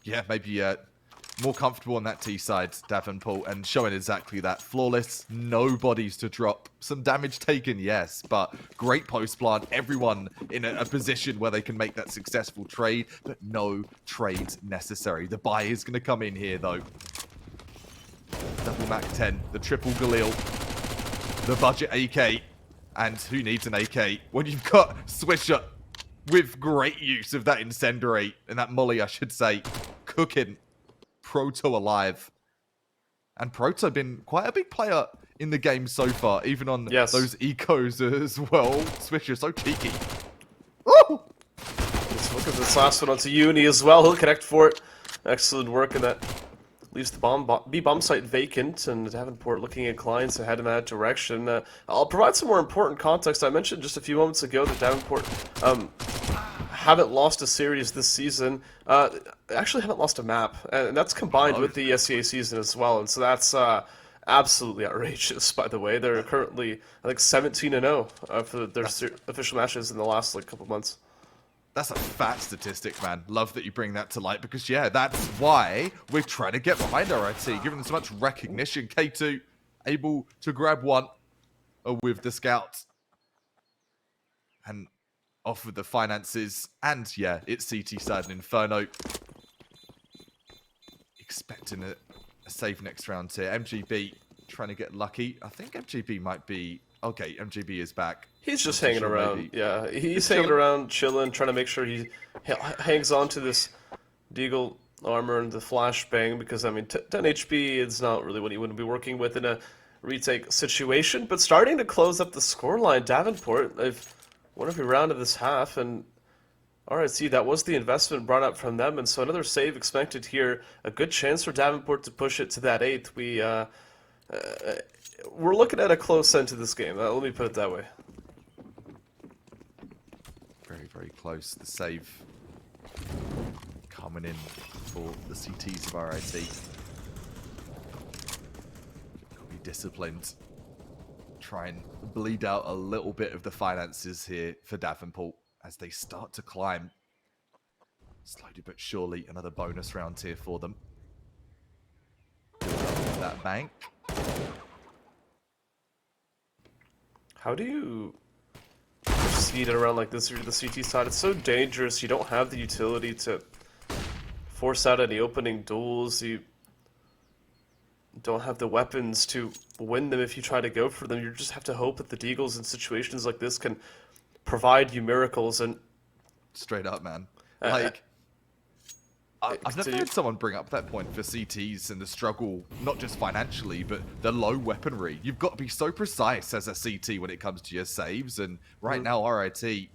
Yeah, maybe more comfortable on that T side, Davenport, and showing exactly that. Flawless, no bodies to drop. Some damage taken, yes, but great post plant. Everyone in a position where they can make that successful trade, but no trades necessary. The buy is going to come in here, though. Double Mac 10, the triple Galil, the budget AK, and who needs an AK when you've got Swisher with great use of that incendiary, and that molly, I should say, cooking Proto alive. And Proto been quite a big player in the game so far, even on those ecos as well. Swisher, so cheeky. Woo! Let's look at this last one onto Uni as well. He'll connect for it. Excellent work, and that leaves the B-bomb site vacant, and Davenport looking inclined to head in that direction. I'll provide some more important context. I mentioned just a few moments ago that Davenport haven't lost a series this season. Actually haven't lost a map, and that's combined with the SCA season as well, and so that's absolutely outrageous, by the way. They're currently, I think, 17-0 for their official matches in the last couple months. That's a fat statistic, man. Love that you bring that to light, because, yeah, that's why we're trying to get behind RIT, giving them so much recognition. K2 able to grab one with the scouts. And off with the finances. And, yeah, it's CT side and Inferno. Expecting a save next round here. MGB trying to get lucky. I think MGB might be... Okay, MGB is back. He's just hanging around. Maybe. Yeah, he's hanging around, chilling, trying to make sure he hangs on to this Deagle armor and the flashbang, because, I mean, 10 HP is not really what he would be working with in a retake situation. But starting to close up the scoreline, Davenport, they've won every round of this half, and RIT, that was the investment brought up from them, and so another save expected here. A good chance for Davenport to push it to that 8th. We're looking at a close end to this game. Let me put it that way. Very, very close. The save coming in for the CTs of RIT. Got to be disciplined. Try and bleed out a little bit of the finances here for Davenport as they start to climb. Slowly but surely, another bonus round here for them. That bank. How do you speed it around like this through the CT side? It's so dangerous. You don't have the utility to force out any opening duels. You don't have the weapons to win them if you try to go for them. You just have to hope that the Deagles in situations like this can provide you miracles. And straight up, man. Like, I've never heard someone bring up that point for CTs and the struggle, not just financially, but the low weaponry. You've got to be so precise as a CT when it comes to your saves, and right now RIT in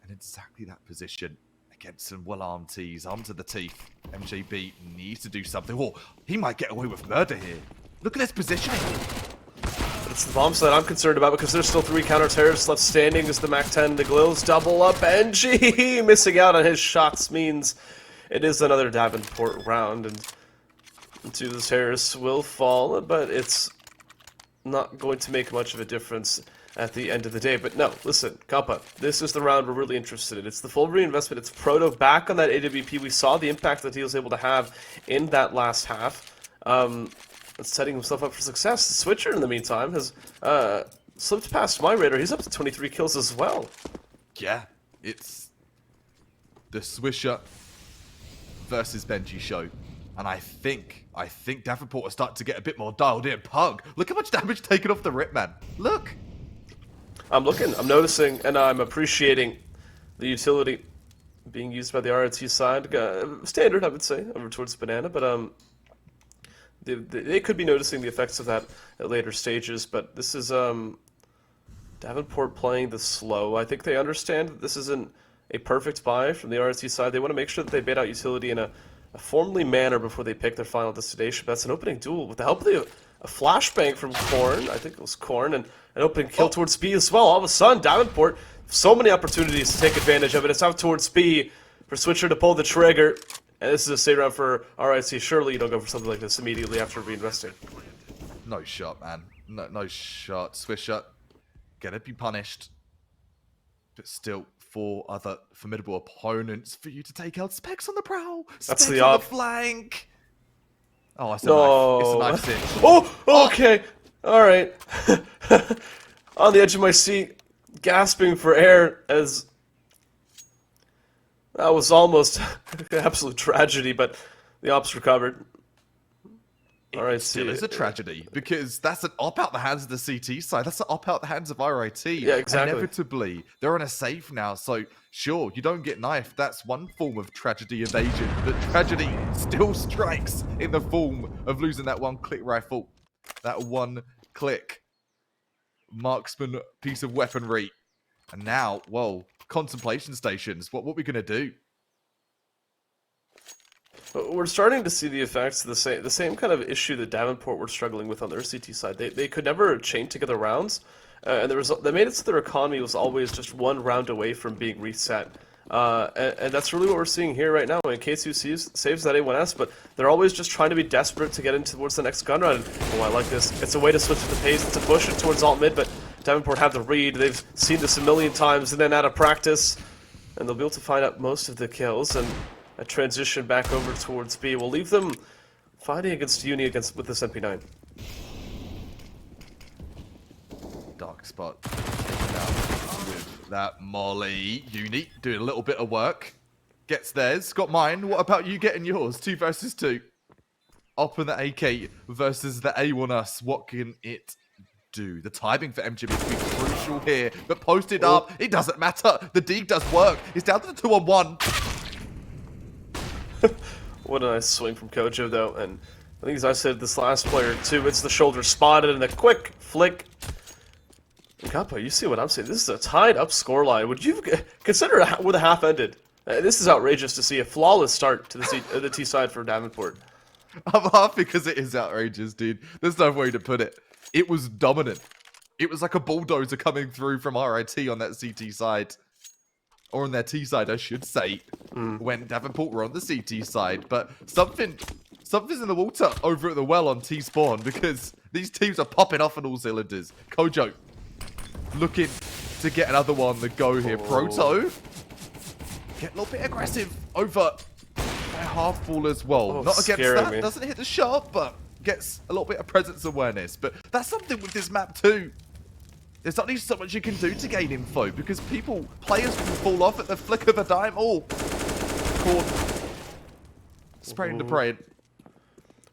exactly that position against some well-armed Ts, armed to the teeth. MJB needs to do something. Oh, he might get away with murder here. Look at this positioning. It's the bomb site I'm concerned about, because there's still 3 counter-terrorists left standing as the MAC-10, the Glills double up. NG missing out on his shots means it is another Davenport round, and 2 of the terrorists will fall, but it's not going to make much of a difference at the end of the day. But no, listen, Kappa, this is the round we're really interested in. It's the full reinvestment. It's Proto back on that AWP. We saw the impact that he was able to have in that last half. Setting himself up for success. The Switcher, in the meantime, has slipped past my radar. He's up to 23 kills as well. Yeah, it's the Swisher versus Benji show. And I think Davenport is starting to get a bit more dialed in. Pug, look how much damage taken off the rip, man. Look. I'm looking, I'm noticing, and I'm appreciating the utility being used by the RIT side. Standard, I would say, over towards Banana, but they could be noticing the effects of that at later stages, but this is Davenport playing the slow. I think they understand that this isn't a perfect buy from the RST side. They want to make sure that they bait out utility in a formally manner before they pick their final destination. That's an opening duel with the help of a flashbang from Korn. I think it was Korn, and an opening kill towards B as well. All of a sudden, Davenport so many opportunities to take advantage of it. It's out towards B for Switcher to pull the trigger. And this is a save round for RIT. Surely you don't go for something like this immediately after reinvesting. No shot, man. No shot. Swisher, gonna be punished. But still, 4 other formidable opponents for you to take out. Specs on the prowl. That's Specs the on op. the flank. Oh, it's a No. knife. It's a knife cinch. Oh, okay. All right. On the edge of my seat, gasping for air as that was almost an absolute tragedy, but the ops recovered. All right, Still is a tragedy because that's an op out the hands of the CT side. That's an op out the hands of RIT. Yeah, exactly. Inevitably, they're on a safe now. So sure, you don't get knifed. That's one form of tragedy evasion. But tragedy still strikes in the form of losing that one-click rifle, that one-click marksman piece of weaponry. And now, well, contemplation stations. What are we gonna do? We're starting to see the effects of the same kind of issue that Davenport were struggling with on their CT side. They could never chain together rounds, and they made it so their economy was always just one round away from being reset. And that's really what we're seeing here right now. I mean, K2 saves that A1S, but they're always just trying to be desperate to get in towards the next gun run. Oh, I like this. It's a way to switch the pace. It's a push it towards alt mid, but Davenport have the read. They've seen this a million times and then out of practice, and they'll be able to find out most of the kills. And a transition back over towards B will leave them fighting against Uni with this MP9. Dark spot. With that Molly. Uni doing a little bit of work. Gets theirs. Got mine. What about you getting yours? 2 versus 2. Up in the AK versus the A1S. What can it do? The timing for MGB is going to be crucial here. But posted up. It doesn't matter. The Deke does work. It's down to the 2-on-1. What a nice swing from Kojo, though. And I think, as I said, this last player, too, it's the shoulder spotted and a quick flick. And Kappa, you see what I'm saying? This is a tied-up scoreline. Would you consider where the half ended? This is outrageous to see a flawless start to the T side for Davenport. I'm laughing because it is outrageous, dude. There's no way to put it. It was dominant. It was like a bulldozer coming through from RIT on that CT side. Or on their T side, I should say, when Davenport were on the CT side. But something's in the water over at the well on T-Spawn because these teams are popping off on all cylinders. Kojo looking to get another one to go here. Proto get a little bit aggressive over their half ball as well. Oh, Not against that, me. doesn't hit the shot, but gets a little bit of presence awareness. But that's something with this map too. There's only so much you can do to gain info because players can fall off at the flick of a dime. Oh, caught. Spraying to praying.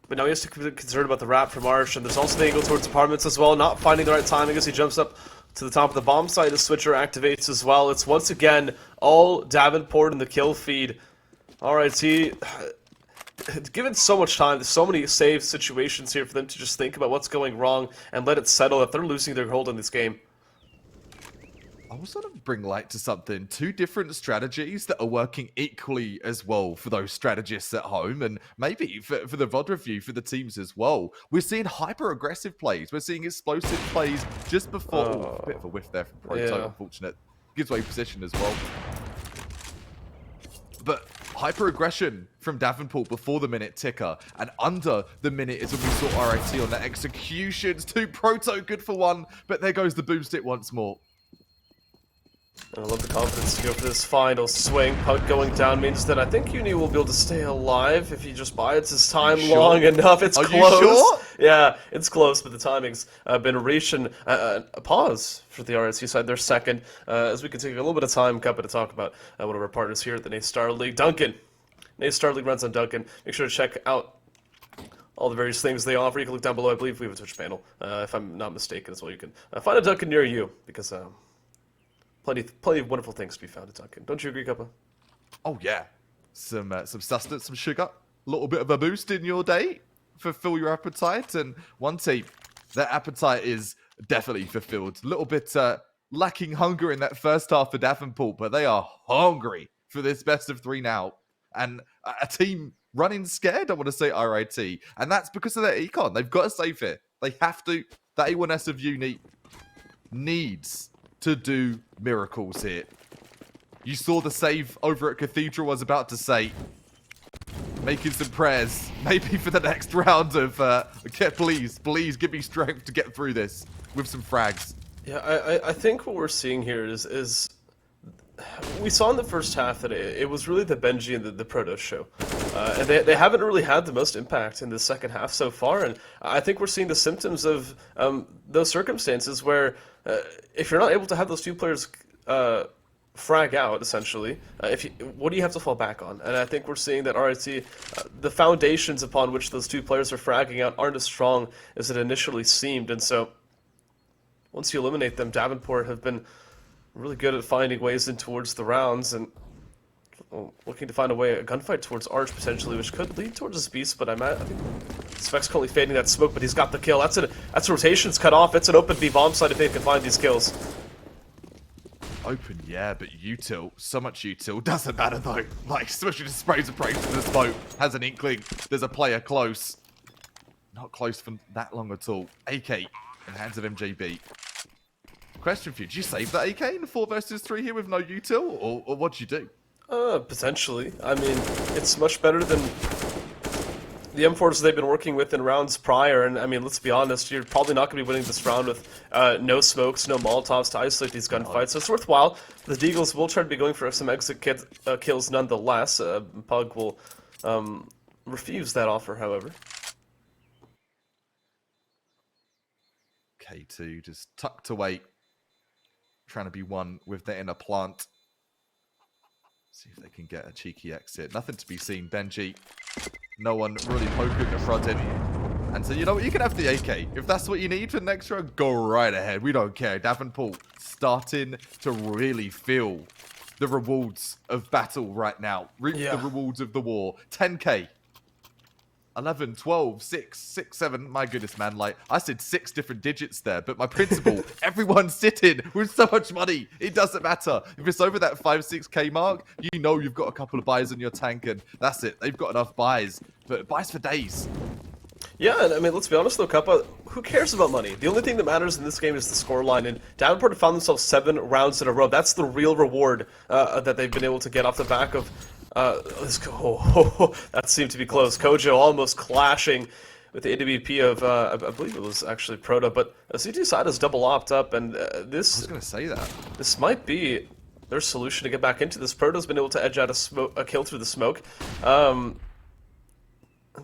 But now he has to be concerned about the wrap from Arsh, and there's also the angle towards apartments as well, not finding the right timing as he jumps up to the top of the bomb site. The switcher activates as well. It's once again all Davenport in the kill feed. RIT, given so much time, there's so many save situations here for them to just think about what's going wrong and let it settle if they're losing their hold on this game. I will sort of bring light to something. 2 different strategies that are working equally as well for those strategists at home and maybe for the VOD review for the teams as well. We're seeing hyper-aggressive plays. We're seeing explosive plays just before... Oh, a bit of a whiff there from Proto, unfortunate. Gives away position as well. But hyper-aggression from Davenport before the minute ticker, and under the minute is when we saw RIT on the executions. 2 Proto, good for 1, but there goes the boomstick once more. And I love the confidence to go for this final swing. Puck going down means that I think Uni will be able to stay alive if he just bides his time long enough. It's close. You sure? Yeah, it's close, but the timing's been reached. And a pause for the RSC side, their second, as we can take a little bit of time, Kappa, to talk about one of our partners here at the Nate Star League, Duncan. Nate Star League runs on Duncan. Make sure to check out all the various things they offer. You can look down below. I believe we have a Twitch panel, if I'm not mistaken, as well. You can find a Duncan near you, because plenty of wonderful things to be found at Duncan. Don't you agree, Kappa? Oh yeah, some sustenance, some sugar, a little bit of a boost in your day, fulfill your appetite, and one team, their appetite is definitely fulfilled. A little bit lacking hunger in that first half for Davenport, but they are hungry for this best of 3 now, and a team running scared. I want to say RIT, and that's because of their econ. They've got to save it. They have to. The A1S of Uni needs to do miracles here. You saw the save over at Cathedral, I was about to say. Making some prayers, maybe for the next round of, please give me strength to get through this with some frags. Yeah, I think what we're seeing here is we saw in the first half that it was really the Benji and the Proto show. And they haven't really had the most impact in the second half so far, and I think we're seeing the symptoms of those circumstances where if you're not able to have those two players frag out, essentially, what do you have to fall back on? And I think we're seeing that RIT, the foundations upon which those two players are fragging out aren't as strong as it initially seemed, and so once you eliminate them, Davenport have been really good at finding ways in towards the rounds and looking to find a gunfight towards Arch potentially, which could lead towards his beast, but I think Spec's currently fading that smoke, but he's got the kill. That's rotations cut off. It's an open B bomb site if they can find these kills. Open, yeah, but util, so much util, doesn't matter though. Like, especially just sprays a prey to the smoke, has an inkling, there's a player close. Not close for that long at all. AK in the hands of MJB. Question for you, did you save that AK in 4 versus 3 here with no util, or what'd you do? Potentially. I mean, it's much better than the M4s they've been working with in rounds prior, and I mean, let's be honest, you're probably not going to be winning this round with no smokes, no Molotovs to isolate these gunfights, so it's worthwhile. The Deagles will try to be going for some exit kills nonetheless. Pug will refuse that offer, however. K2 just tucked away, trying to be one with the inner plant. See if they can get a cheeky exit. Nothing to be seen. Benji, no one really poking the front end. And so, you know what? You can have the AK. If that's what you need for the next round, go right ahead. We don't care. Davenport starting to really feel the rewards of battle right now. Reap the rewards of the war. 10K. 11, 12, 6, 6, 7. My goodness, man. Like, I said 6 different digits there, but my principle, everyone's sitting with so much money. It doesn't matter. If it's over that 5, 6K mark, you know you've got a couple of buys in your tank, and that's it. They've got enough buys, but buys for days. Yeah, and I mean, let's be honest though, Kappa, who cares about money? The only thing that matters in this game is the scoreline, and Davenport have found themselves 7 rounds in a row. That's the real reward that they've been able to get off the back of. Let's go. That seemed to be close. Kojo almost clashing with the AWP of, I believe it was actually Proto, but C2 side is double opt up, and this... I was going to say that. This might be their solution to get back into this. Proto's been able to edge out a kill through the smoke.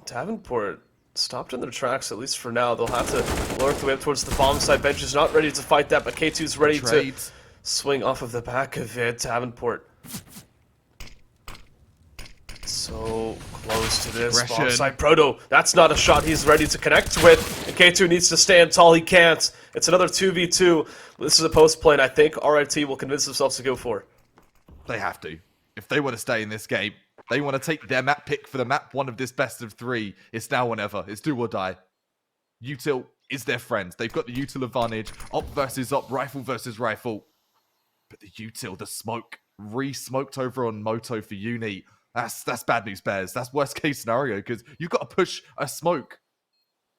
Davenport stopped in their tracks, at least for now. They'll have to lurk the way up towards the bomb side. Bench is not ready to fight that, but K2's ready to swing off of the back of it. Davenport so close to this bomb site. Proto, that's not a shot he's ready to connect with, and K2 needs to stand tall. He can't. It's another 2v2. This is a post play, and I think RIT will convince themselves to go for it. They have to. If they want to stay in this game, they want to take their map pick for the map 1 of this best of 3. It's now or never. It's do or die. Util is their friend. They've got the util advantage. Op versus op, rifle versus rifle. But the util, the smoke, re-smoked over on Moto for Uni. That's bad news, Bears. That's worst case scenario, because you've got to push a smoke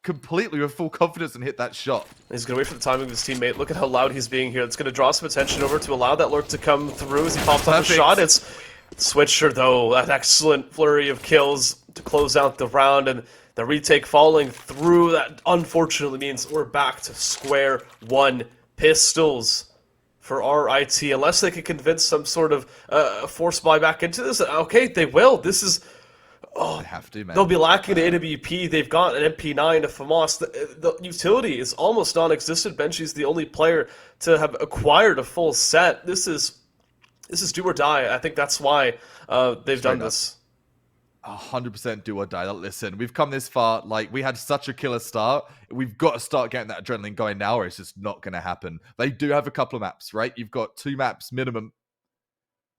completely with full confidence and hit that shot. He's going to wait for the timing of his teammate. Look at how loud he's being here. It's going to draw some attention over to allow that lurk to come through as he pops off a shot. It's Switcher, though. That excellent flurry of kills to close out the round, and the retake falling through. That unfortunately means we're back to square one. Pistols for RIT, unless they can convince some sort of force buy back into this. Okay, they will. This is... Oh, they have to, man. They'll be lacking the AWP. They've got an MP9, a FAMAS. The utility is almost non-existent. Benchy's the only player to have acquired a full set. This is do or die. I think that's why they've done this. 100% do or die. Listen, we've come this far. Like, we had such a killer start. We've got to start getting that adrenaline going now, or it's just not going to happen. They do have a couple of maps, right? You've got 2 maps minimum,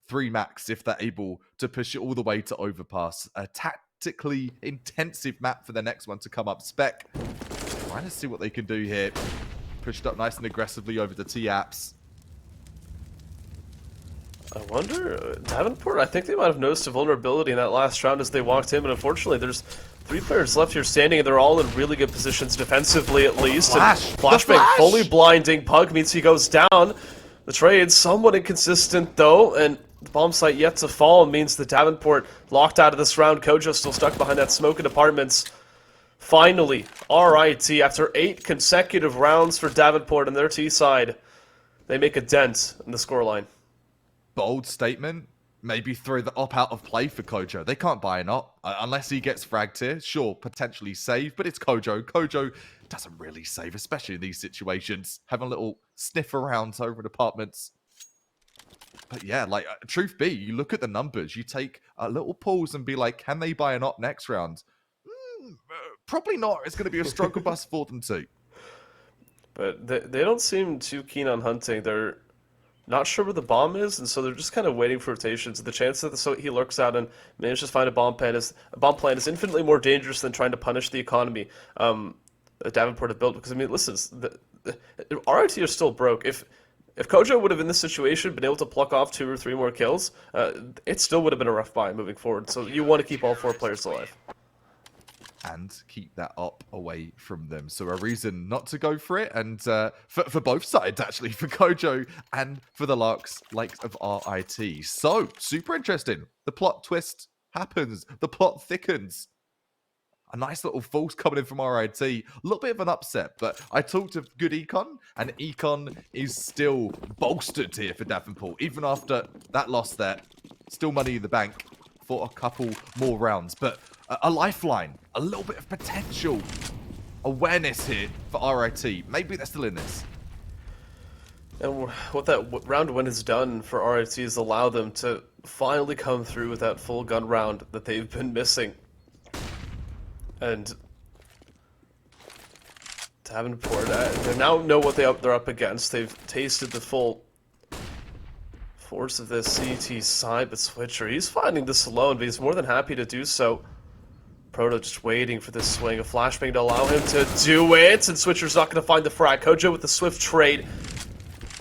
3 max if they're able to push it all the way to Overpass. A tactically intensive map for the next one to come up. Spec, trying to see what they can do here. Pushed up nice and aggressively over the T-Apps. I wonder, Davenport, I think they might have noticed a vulnerability in that last round as they walked in, but unfortunately there's 3 players left here standing, and they're all in really good positions defensively at least. Flashbang Flashbang fully blinding. Pug means he goes down. The trade somewhat inconsistent though, and the bomb site yet to fall means that Davenport locked out of this round. Kojo still stuck behind that smoke in apartments. Finally, RIT, after 8 consecutive rounds for Davenport and their T side, they make a dent in the scoreline. Bold statement. Maybe throw the op out of play for Kojo. They can't buy an op unless he gets fragged here. Sure, potentially save, but it's Kojo. Kojo doesn't really save, especially in these situations. Having a little sniff around over in apartments. But yeah, like, truth be, you look at the numbers, you take a little pause and be like, can they buy an op next round? Probably not. It's going to be a struggle bus for them too. But they don't seem too keen on hunting. They're not sure where the bomb is, and so they're just kind of waiting for rotations. The chance that he lurks out and manages to find a bomb plan is infinitely more dangerous than trying to punish the economy that Davenport have built. Because, I mean, listen, the RIT are still broke. If Kojo would have, in this situation, been able to pluck off 2 or 3 more kills, it still would have been a rough buy moving forward. So you want to keep all 4 players alive. And keep that op away from them. So a reason not to go for it, and for both sides, actually, for Kojo and for the likes of RIT. So, super interesting. The plot twist happens. The plot thickens. A nice little force coming in from RIT. A little bit of an upset, but I talked of good econ, and econ is still bolstered here for Davenport. Even after that loss there, still money in the bank for a couple more rounds. But a lifeline, a little bit of potential awareness here for RIT. Maybe they're still in this. And what that round win has done for RIT is allow them to finally come through with that full gun round that they've been missing. And Davenport, they now know what they're up against. They've tasted the full force of this CT side, but Switcher, he's finding this alone, but he's more than happy to do so. Proto just waiting for this swing, a flashbang to allow him to do it, and Switcher's not going to find the frag. Kojo with the swift trade.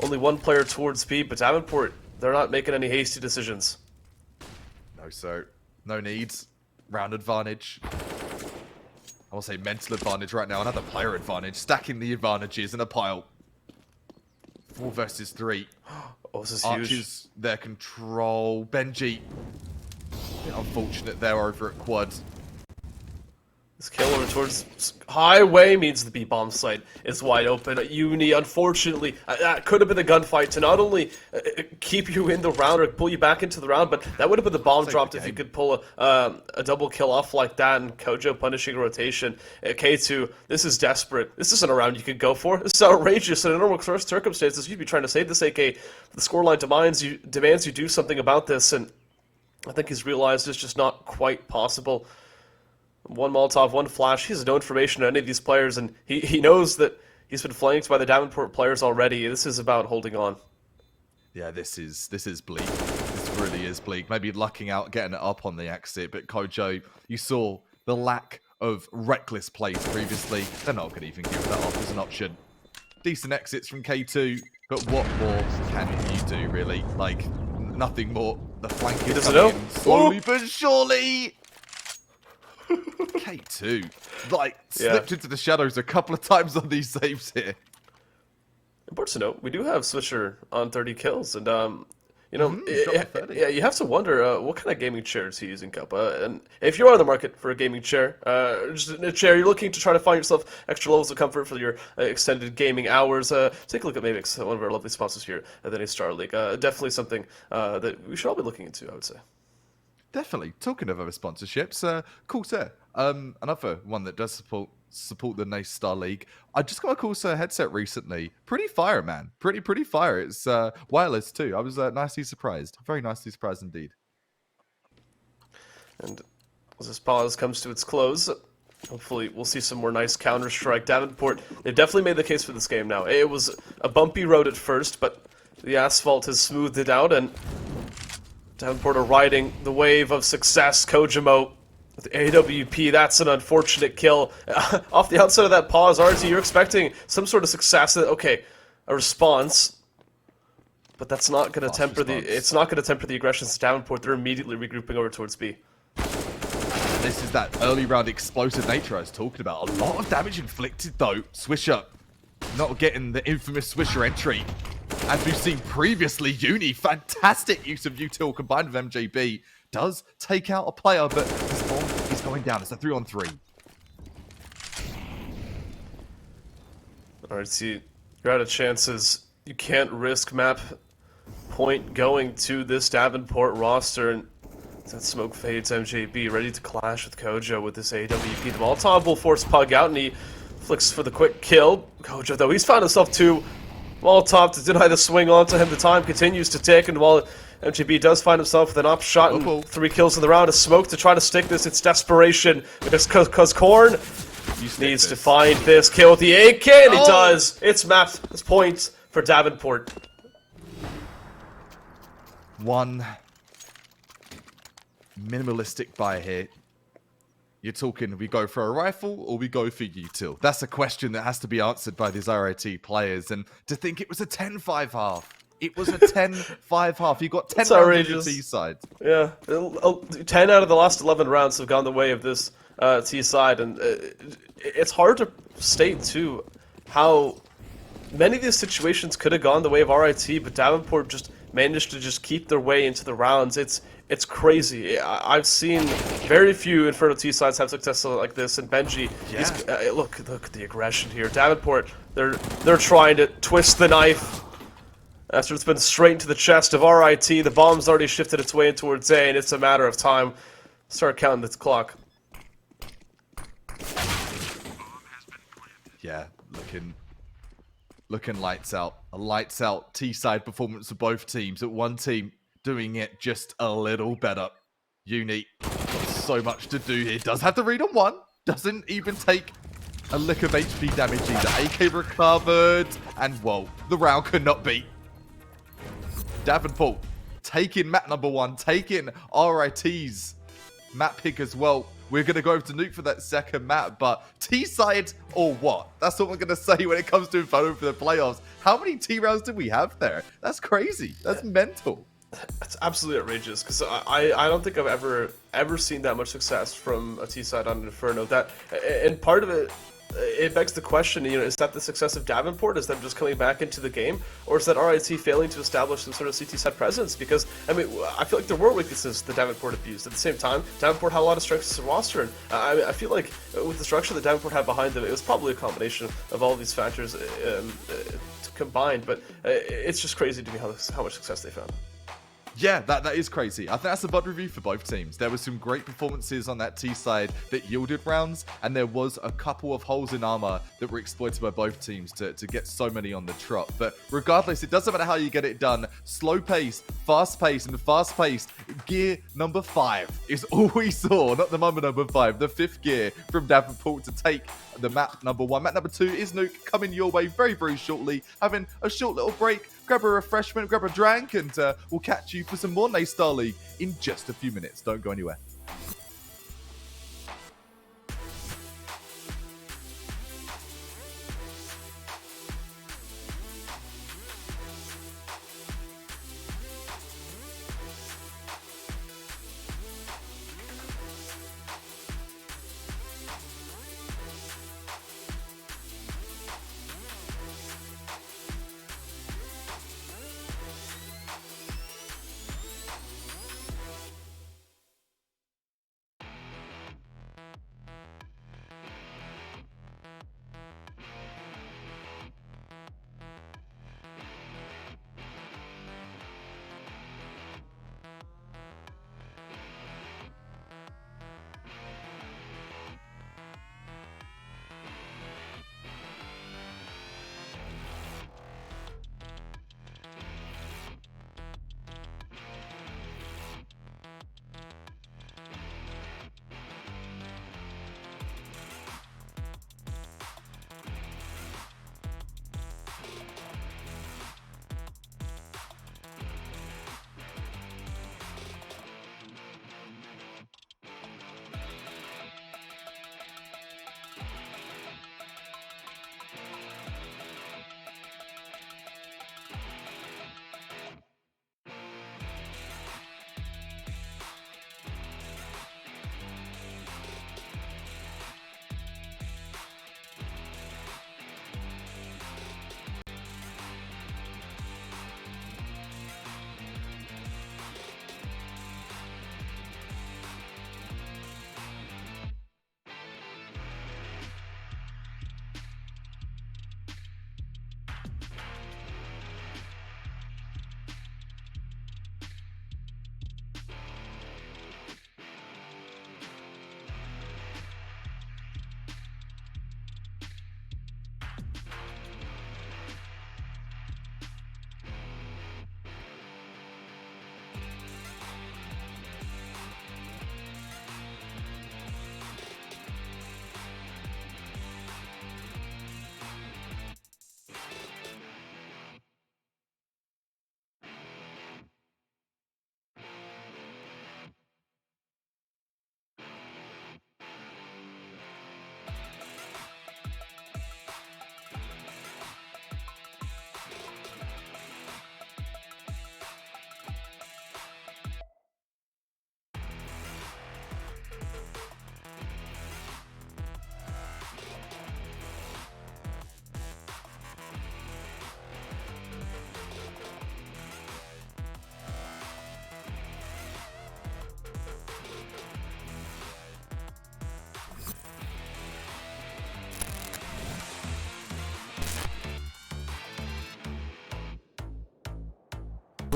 Only 1 player towards B, but Davenport, they're not making any hasty decisions. No, sir. No needs. Round advantage. I will say mental advantage right now. Another player advantage. Stacking the advantages in a pile. 4 versus 3. Oh, this is Archers, huge. their control. Benji. Unfortunate there over at quad. This kill over towards highway means the B bomb site is wide open. Uni, unfortunately, that could have been a gunfight to not only keep you in the round or pull you back into the round, but that would have been the bomb dropped if you could pull a double kill off like that. And Kojo punishing rotation. K2, this is desperate. This isn't a round you could go for. This is outrageous. In normal circumstances, you'd be trying to save this AK. The scoreline demands you do something about this, and I think he's realized it's just not quite possible. 1 Molotov, 1 flash. He has no information on any of these players, and he knows that he's been flanked by the Davenport players already. This is about holding on. Yeah, this is bleak. This really is bleak. Maybe lucking out, getting it up on the exit, but Kojo, you saw the lack of reckless plays previously. They're not going to even give that up as an option. Decent exits from K2, but what more can you do, really? Like, nothing more. The flank is coming in slowly but surely. K2, like, slipped into the shadows a couple of times on these saves here. Important to note, we do have Switcher on 30 kills, and you know, yeah, you have to wonder what kind of gaming chair is he using, Kappa. And if you are on the market for a gaming chair, just a chair you're looking to try to find yourself extra levels of comfort for your extended gaming hours, take a look at Mavix, one of our lovely sponsors here at the Star League. Definitely something that we should all be looking into, I would say. Definitely. Talking of other sponsorships, Corsair, another one that does support the Nace Star League. I just got a Corsair headset recently. Pretty fire, man. Pretty fire. It's wireless too. I was nicely surprised. Very nicely surprised indeed. And as this pause comes to its close, hopefully we'll see some more nice Counter-Strike. Davenport, they've definitely made the case for this game now. It was a bumpy road at first, but the asphalt has smoothed it out, and Davenport are riding the wave of success. Kojimo with AWP, that's an unfortunate kill. Off the outside of that pause, RT, you're expecting some sort of success. Okay, a response, but that's not going to temper it's not going to temper the aggressions of Davenport. They're immediately regrouping over towards B. This is that early round explosive nature I was talking about. A lot of damage inflicted though. Swisher not getting the infamous Swisher entry. As we've seen previously, Uni, fantastic use of util combined with MJB, does take out a player, but this bomb is going down. It's a 3-on-3. Alright, see, you're out of chances. You can't risk map point going to this Davenport roster, and that smoke fades. MJB ready to clash with Kojo with this AWP. The Molotov will force Pug out, and he flicks for the quick kill. Kojo, though, he's found himself two Molotov to deny the swing onto him. The time continues to tick, and while MJB does find himself with an op shot and 3 kills in the round, a smoke to try to stick this. It's desperation because Corn needs to find this kill with the AK, and he does. It's mapped as points for Davenport. One minimalistic buy here. You're talking, we go for a rifle or we go for util? That's a question that has to be answered by these RIT players. And to think it was a 10-5 half. It was a 10-5 half. You got 10 rounds on your T side. Yeah, 10 out of the last 11 rounds have gone the way of this T side, and it's hard to state too how many of these situations could have gone the way of RIT, but Davenport just managed to just keep their way into the rounds. It's crazy. I've seen very few Inferno T sides have success like this, and Benji, look at the aggression here. Davenport, they're trying to twist the knife. After it's been straight into the chest of RIT, the bomb's already shifted its way in towards A, and it's a matter of time. Start counting the clock. Yeah, looking lights out. A lights out T-side performance for both teams. At one team doing it just a little better. Uni, got so much to do here. Does have the read on one. Doesn't even take a lick of HP damage either. AK recovered. And whoa, the round could not be. Davenport taking map number 1. Taking RIT's map pick as well. We're going to go over to Nuke for that second map, but T-side or what? That's what we're going to say when it comes to Inferno for the playoffs. How many T rounds did we have there? That's crazy. That's mental. That's absolutely outrageous, because I don't think I've ever seen that much success from a T-side on Inferno. And part of it begs the question, is that the success of Davenport? Is them just coming back into the game? Or is that RIT failing to establish some sort of CT side presence? Because, I mean, I feel like there were weaknesses that Davenport abused. At the same time, Davenport had a lot of strengths as a roster, and I feel like with the structure that Davenport had behind them, it was probably a combination of all these factors combined, but it's just crazy to me how much success they found. Yeah, that is crazy. I think that's a bud review for both teams. There were some great performances on that T side that yielded rounds, and there was a couple of holes in armor that were exploited by both teams to get so many on the trot. But regardless, it doesn't matter how you get it done. Slow pace, fast pace, and fast pace. Gear number 5 is all we saw, not the moment number 5. The 5th gear from Davenport to take the map number 1. Map number 2 is Nuke, coming your way very, very shortly. Having a short little break. Grab a refreshment, grab a drink, and we'll catch you for some more Naystar League in just a few minutes. Don't go anywhere.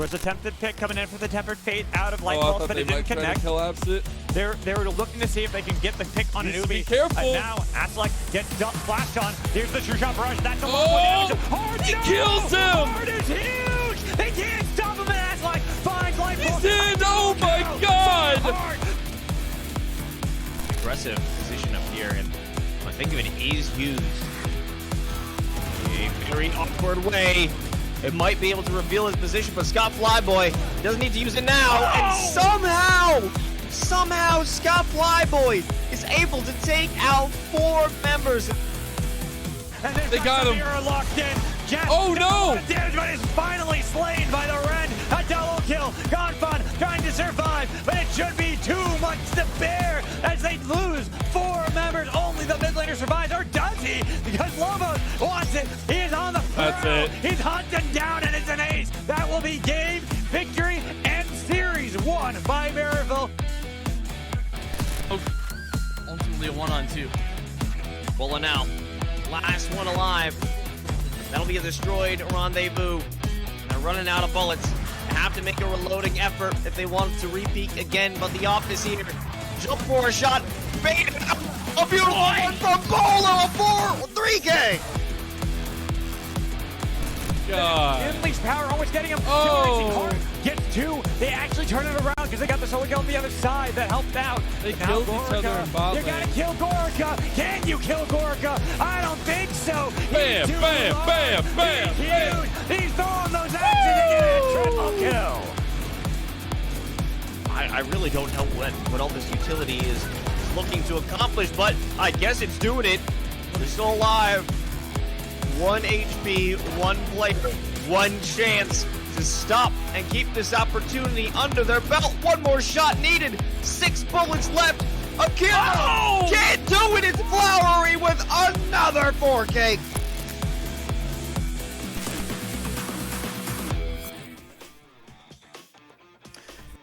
was attempted pick coming in for the Tempered Fate out of Light I Pulse, thought but they it might didn't try to connect. collapse it. They were looking to see if they can get the pick on an Needs to be Ubi. careful. And now Aslak gets flashed on. Here's the True Shot Barrage. That's a long Oh, one. Hard, he no! kills him! Hard is huge! They can't stop him, and Aslak finds Light Pulse. He's in! Oh my god! Hard. Aggressive position up here, and I think of it is used a very awkward way. It might be able to reveal his position, but Scott Flyboy doesn't need to use it now, and somehow Scott Flyboy is able to take out 4 members. And They got him. Samira locked in. Jeff Oh, no! Damage, but is finally slain by the Ren. A double kill. Gone Fun trying to survive, but it should be too much to bear as they lose 4 members. Only the mid laner survives, or does he? Because Lobos wants it. He is on the That's prowl. it. He's hunting down, and it's an ace. That will be game, victory, and series won by Maryville. Ultimately a 1-on-2. Bullet out. Last one alive. That'll be a destroyed rendezvous. They're running out of bullets. They have to make a reloading effort if they want to repeat again, but the office here. Jump for a shot. Baited out. A beautiful one from Bolo. A 3K. God. Unleashed power, almost getting him. Oh. Hard gets 2. They actually turn it around because they got the Solar Kill on the other side that helped out. They Now killed each Gorica, other in bot You gotta lane. kill Gorica. Can you kill Gorica? I don't think so. Bam, He's too bam, low. bam, bam, He's bam. huge. He's throwing those axes to get a triple kill. I really don't know what all this utility is looking to accomplish, but I guess it's doing it. They're still alive. 1 HP, 1 player, 1 chance to stop and keep this opportunity under their belt. 1 more shot needed. 6 bullets left. A kill! Oh! Can't do it! It's Flowery with another 4K.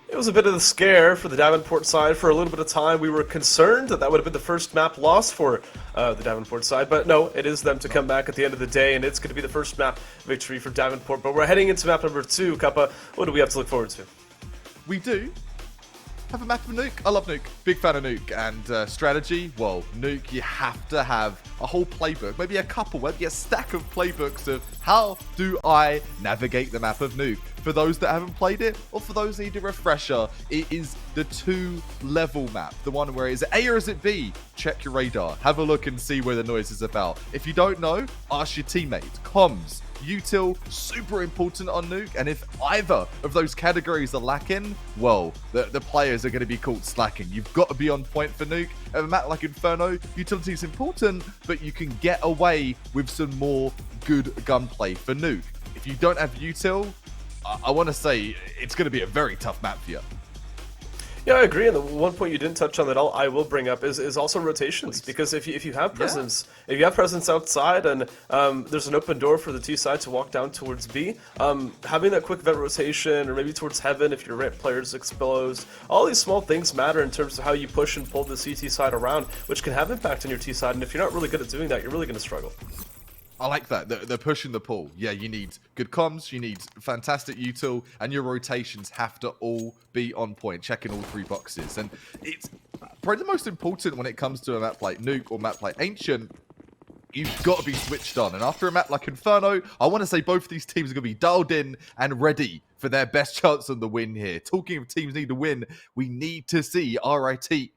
It was a bit of a scare for the Davenport side. For a little bit of time, we were concerned that would have been the first map loss for the Davenport side, but no, it is them to come back at the end of the day, and it's going to be the first map victory for Davenport. But we're heading into map number 2, Kappa. What do we have to look forward to? We do have a map of Nuke. I love Nuke. Big fan of Nuke. And strategy, well, Nuke, you have to have a whole playbook, maybe a couple, maybe a stack of playbooks of how do I navigate the map of Nuke. For those that haven't played it, or for those that need a refresher, it is the 2-level map. The one where is it A or is it B? Check your radar. Have a look and see where the noise is about. If you don't know, ask your teammate. Comms, util, super important on Nuke, and if either of those categories are lacking, well, the players are going to be caught slacking. You've got to be on point for Nuke. At a map like Inferno, utility is important, but you can get away with some more good gunplay for Nuke. If you don't have util, I want to say it's going to be a very tough map for you. Yeah, I agree. And the one point you didn't touch on that I will bring up is also rotations. Because if you have presence, if you have presence outside and there's an open door for the 2 sides to walk down towards B, having that quick vent rotation or maybe towards heaven if your ramp player's exposed, all these small things matter in terms of how you push and pull the CT side around, which can have impact on your T side. And if you're not really good at doing that, you're really going to struggle. I like that. The push and the pull. Yeah, you need good comms, you need fantastic util, and your rotations have to all be on point, checking all 3 boxes. And it's probably the most important when it comes to a map like Nuke or map like Ancient. You've got to be switched on. And after a map like Inferno, I want to say both of these teams are going to be dialed in and ready for their best chance on the win here. Talking of teams need to win, we need to see RIT,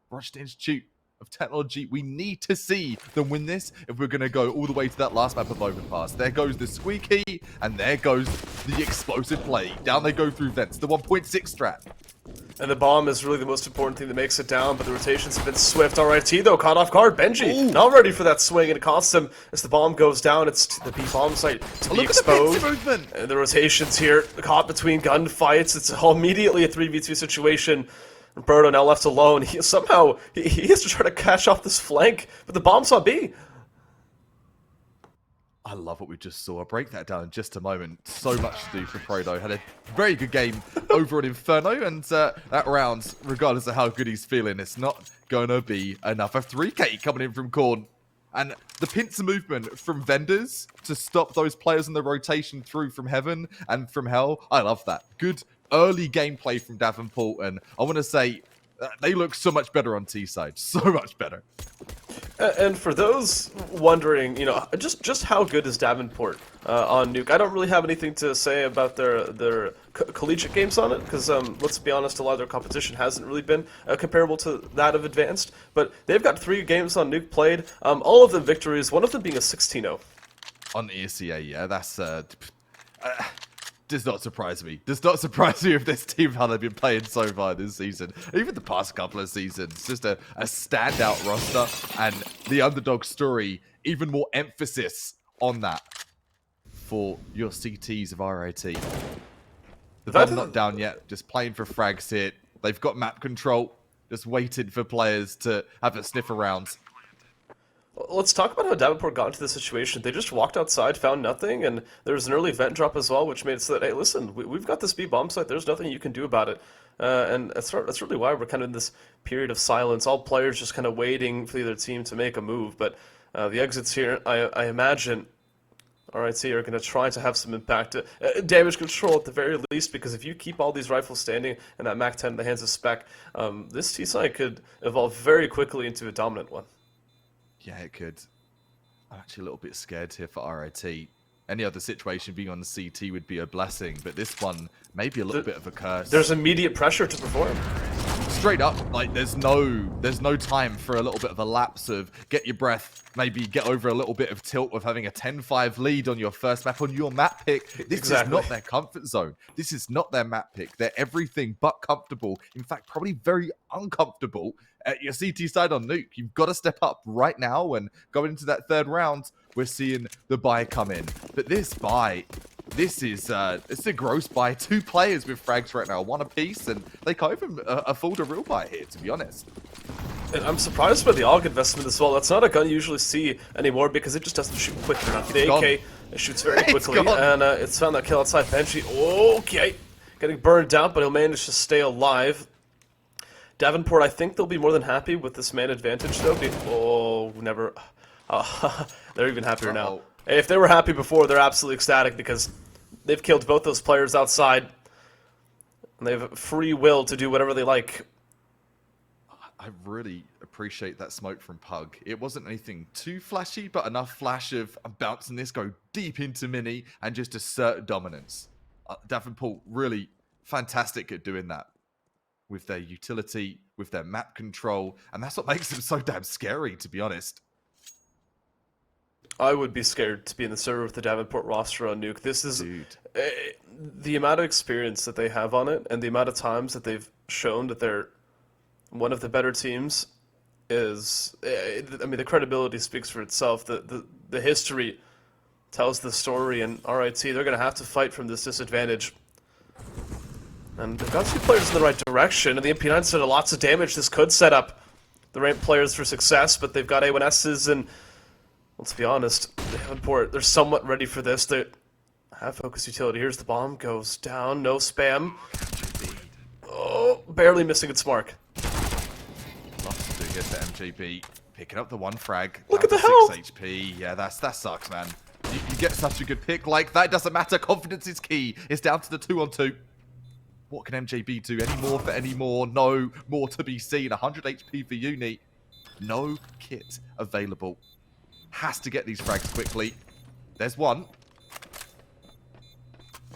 Russian Institute of Technology. We need to see them win this if we're going to go all the way to that last map of Overpass. There goes the squeaky, and there goes the explosive play. Down they go through vents, the 1.6 strat. And the bomb is really the most important thing that makes it down, but the rotations have been swift. RIT, though, caught off guard. Benji, not ready for that swing, and it costs him as the bomb goes down. It's the B bomb site to be exposed. Movement. And the rotations here, caught between gunfights. It's all immediately a 3v2 situation. Roberto now left alone. He has to try to catch off this flank, but the bomb's on B. I love what we just saw. I'll break that down in just a moment. So much to do for Prodo. Had a very good game over at Inferno, and that round, regardless of how good he's feeling, it's not going to be enough. A 3K coming in from Korn. And the pincer movement from vendors to stop those players in the rotation through from heaven and from hell, I love that. Good early gameplay from Davenport, and I want to say they look so much better on T side, so much better. And for those wondering, just how good is Davenport on Nuke? I don't really have anything to say about their collegiate games on it, because let's be honest, a lot of their competition hasn't really been comparable to that of Advanced. But they've got 3 games on Nuke played, all of them victories, one of them being a 16-0. On ESEA, yeah, that's does not surprise me. Does not surprise me if this team how they've been playing so far this season. Even the past couple of seasons, just a standout roster, and the underdog story, even more emphasis on that for your CTs of RIT. The bomb not down yet, just playing for frags here. They've got map control, just waiting for players to have a sniff around. Let's talk about how Davenport got into this situation. They just walked outside, found nothing, and there was an early vent drop as well, which made it so that, hey, listen, we've got this B bomb site. There's nothing you can do about it. And that's really why we're kind of in this period of silence. All players just kind of waiting for the other team to make a move. But the exits here, I imagine, RIT are going to try to have some impact. Damage control at the very least, because if you keep all these rifles standing and that MAC-10 in the hands of Spec, this T-site could evolve very quickly into a dominant one. Yeah, it could. I'm actually a little bit scared here for RIT. Any other situation being on the CT would be a blessing, but this one may be a little bit of a curse. There's immediate pressure to perform. Straight up, like there's no time for a little bit of a lapse of get your breath, maybe get over a little bit of tilt of having a 10-5 lead on your first map, on your map pick. This is not their comfort zone. This is not their map pick. They're everything but comfortable. In fact, probably very uncomfortable at your CT side on Nuke. You've got to step up right now, and going into that third round, we're seeing the buy come in. But this buy, this is it's a gross buy. 2 players with frags right now, 1 apiece, and they can't even afford a real buy here, to be honest. And I'm surprised by the AUG investment as well. That's not a gun you usually see anymore because it just doesn't shoot quick enough. The AK shoots very quickly, and it's found that kill outside Banshee. Okay, getting burned down, but he'll manage to stay alive. Davenport, I think they'll be more than happy with this man advantage, though. Never. They're even happier now. If they were happy before, they're absolutely ecstatic because they've killed both those players outside, and they have free will to do whatever they like. I really appreciate that smoke from Pug. It wasn't anything too flashy, but enough flash of I'm bouncing this, go deep into mini, and just assert dominance. Davenport really fantastic at doing that with their utility, with their map control, and that's what makes them so damn scary, to be honest. I would be scared to be in the server with the Davenport roster on Nuke. This is the amount of experience that they have on it, and the amount of times that they've shown that they're one of the better teams is, I mean, the credibility speaks for itself. The history tells the story, and RIT, they're going to have to fight from this disadvantage. And they've got 2 players in the right direction, and the MP9's done lots of damage. This could set up the right players for success, but they've got A1Ss, and let's be honest, Davenport, they're somewhat ready for this. They have focus utility. Here's the bomb, goes down, no spam. Oh, barely missing its mark. Lots to do here to MJB. Picking up the 1 frag. Look at the 6 health! HP. Yeah, that sucks, man. You get such a good pick like that. It doesn't matter. Confidence is key. It's down to the 2-on-2. What can MJB do? Any more for any more? No more to be seen. 100 HP for Uni. No kit available. Has to get these frags quickly. There's one.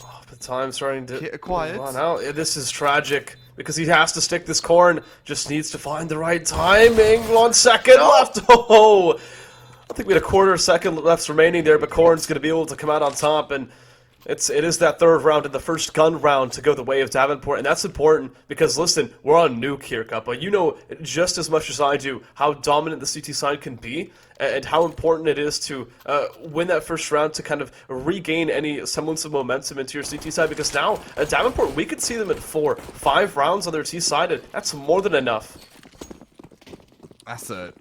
Oh, the time's starting to Kit acquired. run out. This is tragic because he has to stick this corn. Just needs to find the right timing. 1 second left. Oh, I think we had a quarter second left remaining there, but Corn's going to be able to come out on top, and it is that 3rd round and the first gun round to go the way of Davenport, and that's important because, listen, we're on Nuke here, Kappa. You know just as much as I do how dominant the CT side can be and how important it is to win that first round to kind of regain any semblance of momentum into your CT side, because now at Davenport, we could see them at 4, 5 rounds on their T side, and that's more than enough. That's a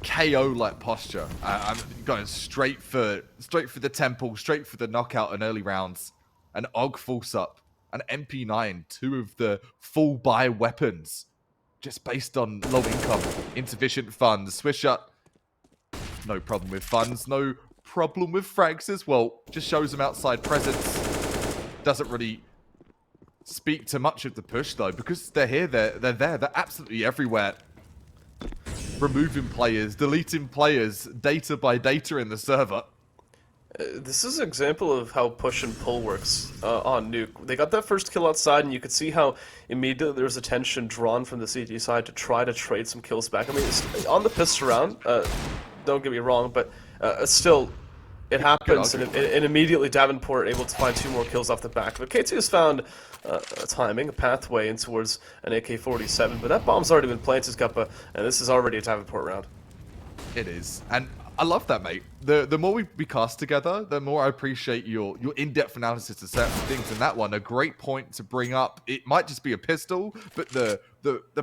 KO-like posture. I'm going straight for the temple, straight for the knockout in early rounds. An AUG force up, an MP9, 2 of the full buy weapons, just based on low income, insufficient funds. Swisher No problem with funds, no problem with frags as well. Just shows them outside presence. Doesn't really speak to much of the push though, because they're here, they're there, they're absolutely everywhere. Removing players, deleting players, data by data in the server. This is an example of how push and pull works on Nuke. They got that first kill outside, and you could see how immediately there was attention drawn from the CT side to try to trade some kills back. I mean, it's on the pistol round, don't get me wrong, but still, it happens, and immediately Davenport able to find 2 more kills off the back. But K2 has found a timing, a pathway in towards an AK-47, but that bomb's already been planted, Kappa, and this is already a Davenport round. It is, and I love that, mate. The more we cast together, the more I appreciate your in-depth analysis of certain things. And that one, a great point to bring up. It might just be a pistol, but the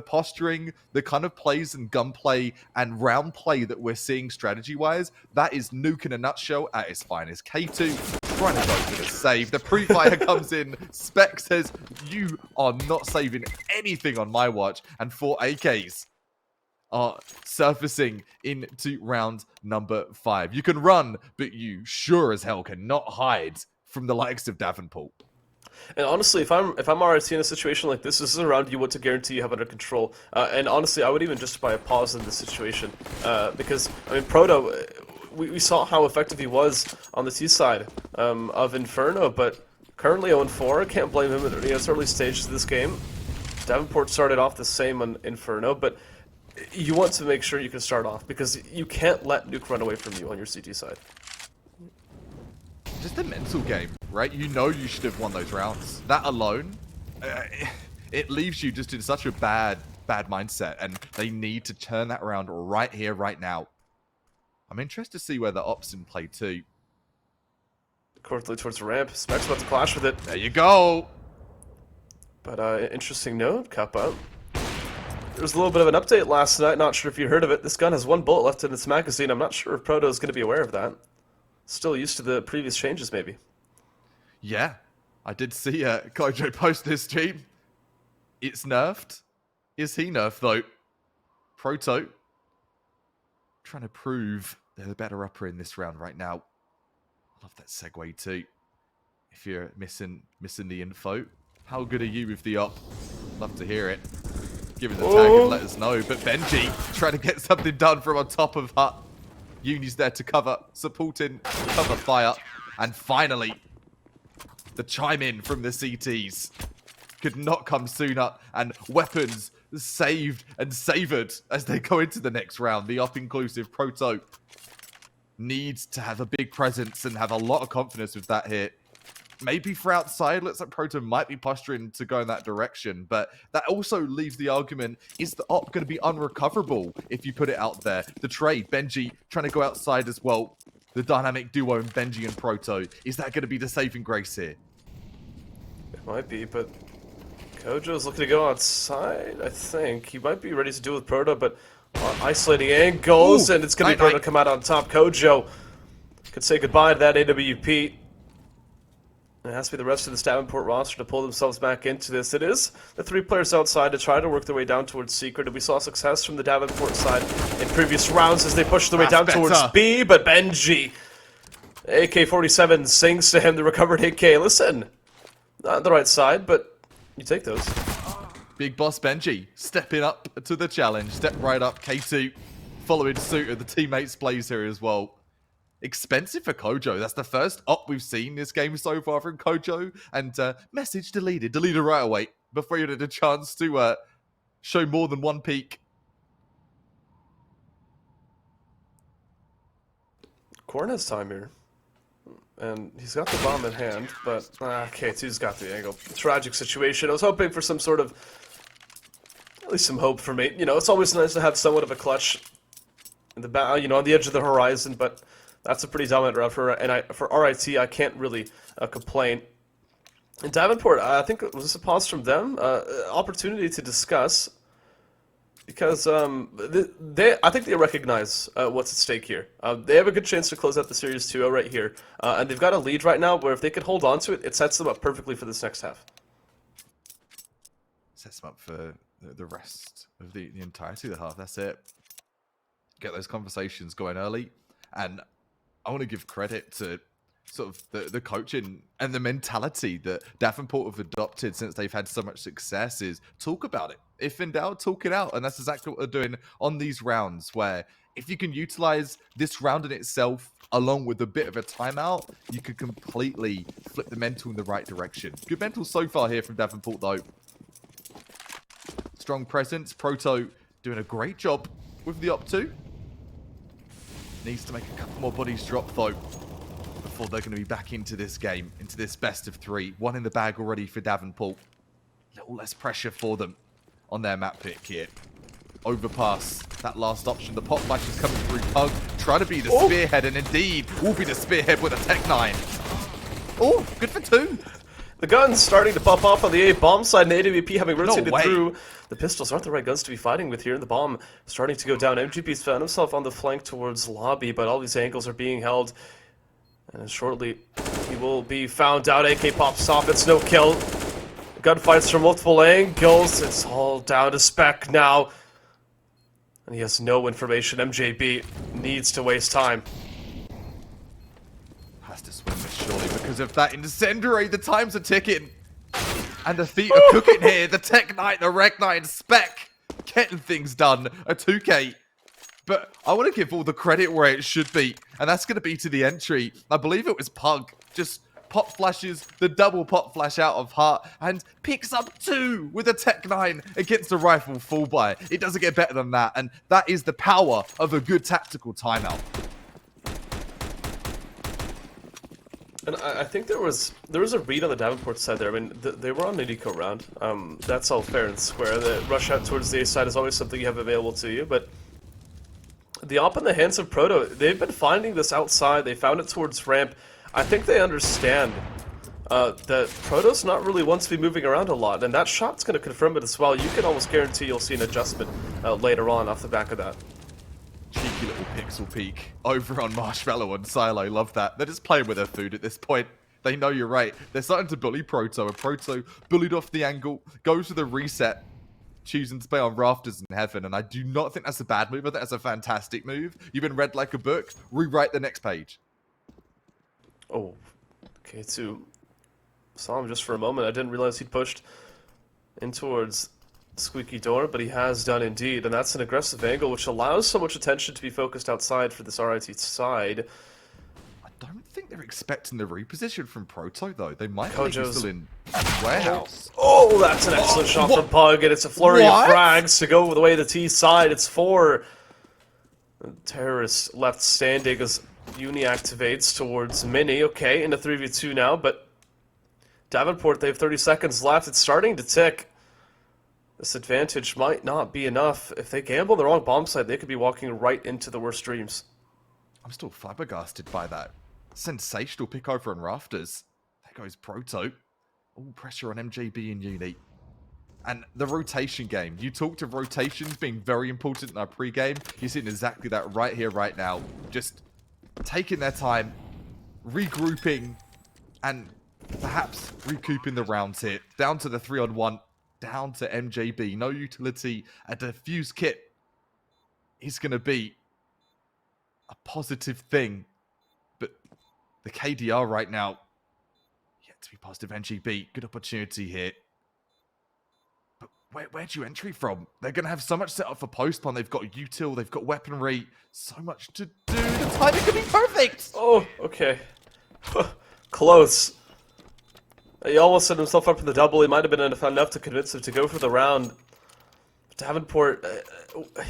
posturing, the kind of plays and gunplay and round play that we're seeing strategy-wise, that is Nuke in a nutshell at its finest. K2 trying to go for the save. The pre-fire comes in. Spec says, you are not saving anything on my watch. And 4 AKs are surfacing into round number 5. You can run, but you sure as hell cannot hide from the likes of Davenport. And honestly, if I'm RIT in a situation like this is a round you want to guarantee you have under control. And honestly, I would even justify a pause in this situation because I mean, Proto, we saw how effective he was on the T side of Inferno, but currently 0-4. Can't blame him at its early stages of this game. Davenport started off the same on Inferno, but you want to make sure you can start off because you can't let Nuke run away from you on your CT side. Just a mental game, right? You know you should have won those rounds. That alone, it leaves you just in such a bad mindset, and they need to turn that around right here, right now. I'm interested to see where the ops in play too. Courtly towards the ramp. Spec's about to clash with it. There you go. But interesting note, Kappa. There was a little bit of an update last night, not sure if you heard of it. This gun has 1 bullet left in its magazine. I'm not sure if Proto is going to be aware of that. Still used to the previous changes, maybe. Yeah, I did see Kojo post this stream. It's nerfed. Is he nerfed, though? Proto trying to prove they're the better upper in this round right now. I love that segue, too. If you're missing the info, how good are you with the op? Love to hear it. Give us a tag and let us know. But Benji trying to get something done from on top of Hut. Uni's there to cover, supporting, cover fire. And finally, the chime in from the CTs could not come sooner. And weapons saved and savored as they go into the next round. The up-inclusive Proto needs to have a big presence and have a lot of confidence with that hit. Maybe for outside, looks like Proto might be posturing to go in that direction, but that also leaves the argument, is the op going to be unrecoverable if you put it out there? The trade, Benji trying to go outside as well. The dynamic duo in Benji and Proto, is that going to be the saving grace here? It might be, but Kojo's looking to go outside, I think. He might be ready to deal with Proto, but isolating angles, and it's going to be Proto come out on top. Kojo could say goodbye to that AWP. It has to be the rest of the Davenport roster to pull themselves back into this. It is the 3 players outside to try to work their way down towards Secret. And we saw success from the Davenport side in previous rounds as they pushed their way down towards B. But Benji, AK-47 sings to him the recovered AK. Listen, not the right side, but you take those. Big boss Benji stepping up to the challenge. Step right up. K2 following suit of the teammates' plays here as well. Expensive for Kojo. That's the first op we've seen this game so far from Kojo. And message deleted. Deleted right away before you had a chance to show more than 1 peek. Korn has time here. And he's got the bomb in hand, but K2's got the angle. Tragic situation. I was hoping for some sort of, at least some hope for me. You know, it's always nice to have somewhat of a clutch in the on the edge of the horizon, but that's a pretty dominant round for RIT. I can't really complain. And Davenport, I think, was this a pause from them? Opportunity to discuss, because I think they recognize what's at stake here. They have a good chance to close out the series 2-0 right here, and they've got a lead right now where if they could hold on to it, it sets them up perfectly for this next half. Sets them up for the rest of the entirety of the half. That's it. Get those conversations going early. And I want to give credit to sort of the coaching and the mentality that Davenport have adopted since they've had so much success is talk about it. If in doubt, talk it out. And that's exactly what they're doing on these rounds, where if you can utilize this round in itself along with a bit of a timeout, you could completely flip the mental in the right direction. Good mental so far here from Davenport, though. Strong presence. Proto doing a great job with the up 2. Needs to make a couple more bodies drop, though, before they're going to be back into this game, into this best of 3. 1 in the bag already for Davenport. A little less pressure for them on their map pick here. Overpass, that last option. The pop flash is coming through. Pug trying to be the spearhead, and indeed will be the spearhead with a Tech 9. Oh, good for 2. The guns starting to pop off on the A bomb side, and AWP having rotated way. through. The pistols aren't the right guns to be fighting with here, and the bomb starting to go down. MGP's found himself on the flank towards lobby, but all these angles are being held. And shortly, he will be found out. AK pops off, it's no kill. Gunfights from multiple angles. It's all down to spec now. And he has no information. MJB needs to waste time. Has to swing this surely because of that incendiary. The times are ticking. And the feet are cooking here. The Tech Knight, the Rec Knight, spec. Getting things done. A 2K. But I want to give all the credit where it should be. And that's going to be to the entry. I believe it was Pug. Just pop flashes the double pop flash out of Heart. And picks up 2 with a Tech 9 against a rifle full buy. It doesn't get better than that. And that is the power of a good tactical timeout. And I think there was a read on the Davenport side there. I mean, they were on an eco round. That's all fair and square. The rush out towards the A side is always something you have available to you. But the op in the hands of Proto, they've been finding this outside. They found it towards ramp. I think they understand that Proto's not really wants to be moving around a lot. And that shot's going to confirm it as well. You can almost guarantee you'll see an adjustment later on off the back of that. Cheeky little pixel peek over on Marshmallow and Silo. Love that. They're just playing with their food at this point. They know you're right. They're starting to bully Proto. And Proto bullied off the angle, goes to the reset, choosing to play on Rafters in Heaven. And I do not think that's a bad move. I think that's a fantastic move. You've been read like a book. Rewrite the next page. Oh, okay, too. Saw him just for a moment. I didn't realize he'd pushed in towards Squeaky Door, but he has done indeed, and that's an aggressive angle which allows so much attention to be focused outside for this RIT side. I don't think they're expecting the reposition from Proto, though. They might be Kojo's still in warehouse. Oh, that's an excellent shot from Pug, and it's a flurry of frags to go the way of the T side. It's 4 terrorists left standing as Uni activates towards Mini. Okay, into 3v2 now, but Davenport, they have 30 seconds left. It's starting to tick. This advantage might not be enough. If they gamble on the wrong bomb site, they could be walking right into the worst dreams. I'm still flabbergasted by that. Sensational pick over on Rafters. There goes Proto. All pressure on MJB and Uni. And the rotation game. You talked of rotations being very important in our pre-game. You're seeing exactly that right here, right now. Just taking their time, regrouping, and perhaps recouping the rounds here. Down to the 3-on-1. Down to MJB. No utility. A defuse kit is going to be a positive thing. But the KDR right now, yet to be positive. MJB, good opportunity here. But where'd you entry from? They're going to have so much set up for post-spawn. They've got util, they've got weaponry. So much to do. The timing could be perfect. Oh, okay. Close. He almost set himself up for the double. He might have been enough to convince him to go for the round. Davenport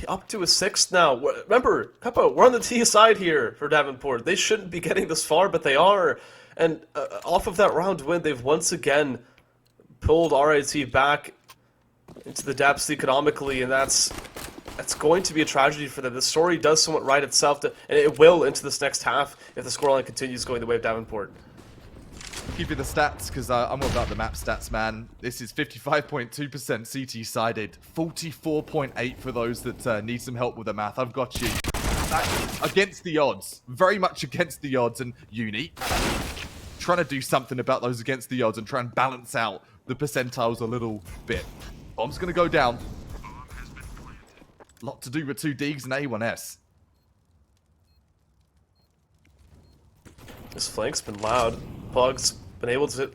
up to a 6th now. Remember, Capo, we're on the T side here for Davenport. They shouldn't be getting this far, but they are. And off of that round win, they've once again pulled RIT back into the depths economically, and that's going to be a tragedy for them. The story does somewhat right itself, and it will into this next half if the scoreline continues going the way of Davenport. Give you the stats, because I'm all about the map stats, man. This is 55.2% CT sided, 44.8 for those that need some help with the math. I've got you. That's against the odds. Very much against the odds. And Uni, trying to do something about those against the odds and try and balance out the percentiles a little bit. Bomb's going to go down. Lot to do with 2 Digs and A1S. This flank's been loud. Pug's been able to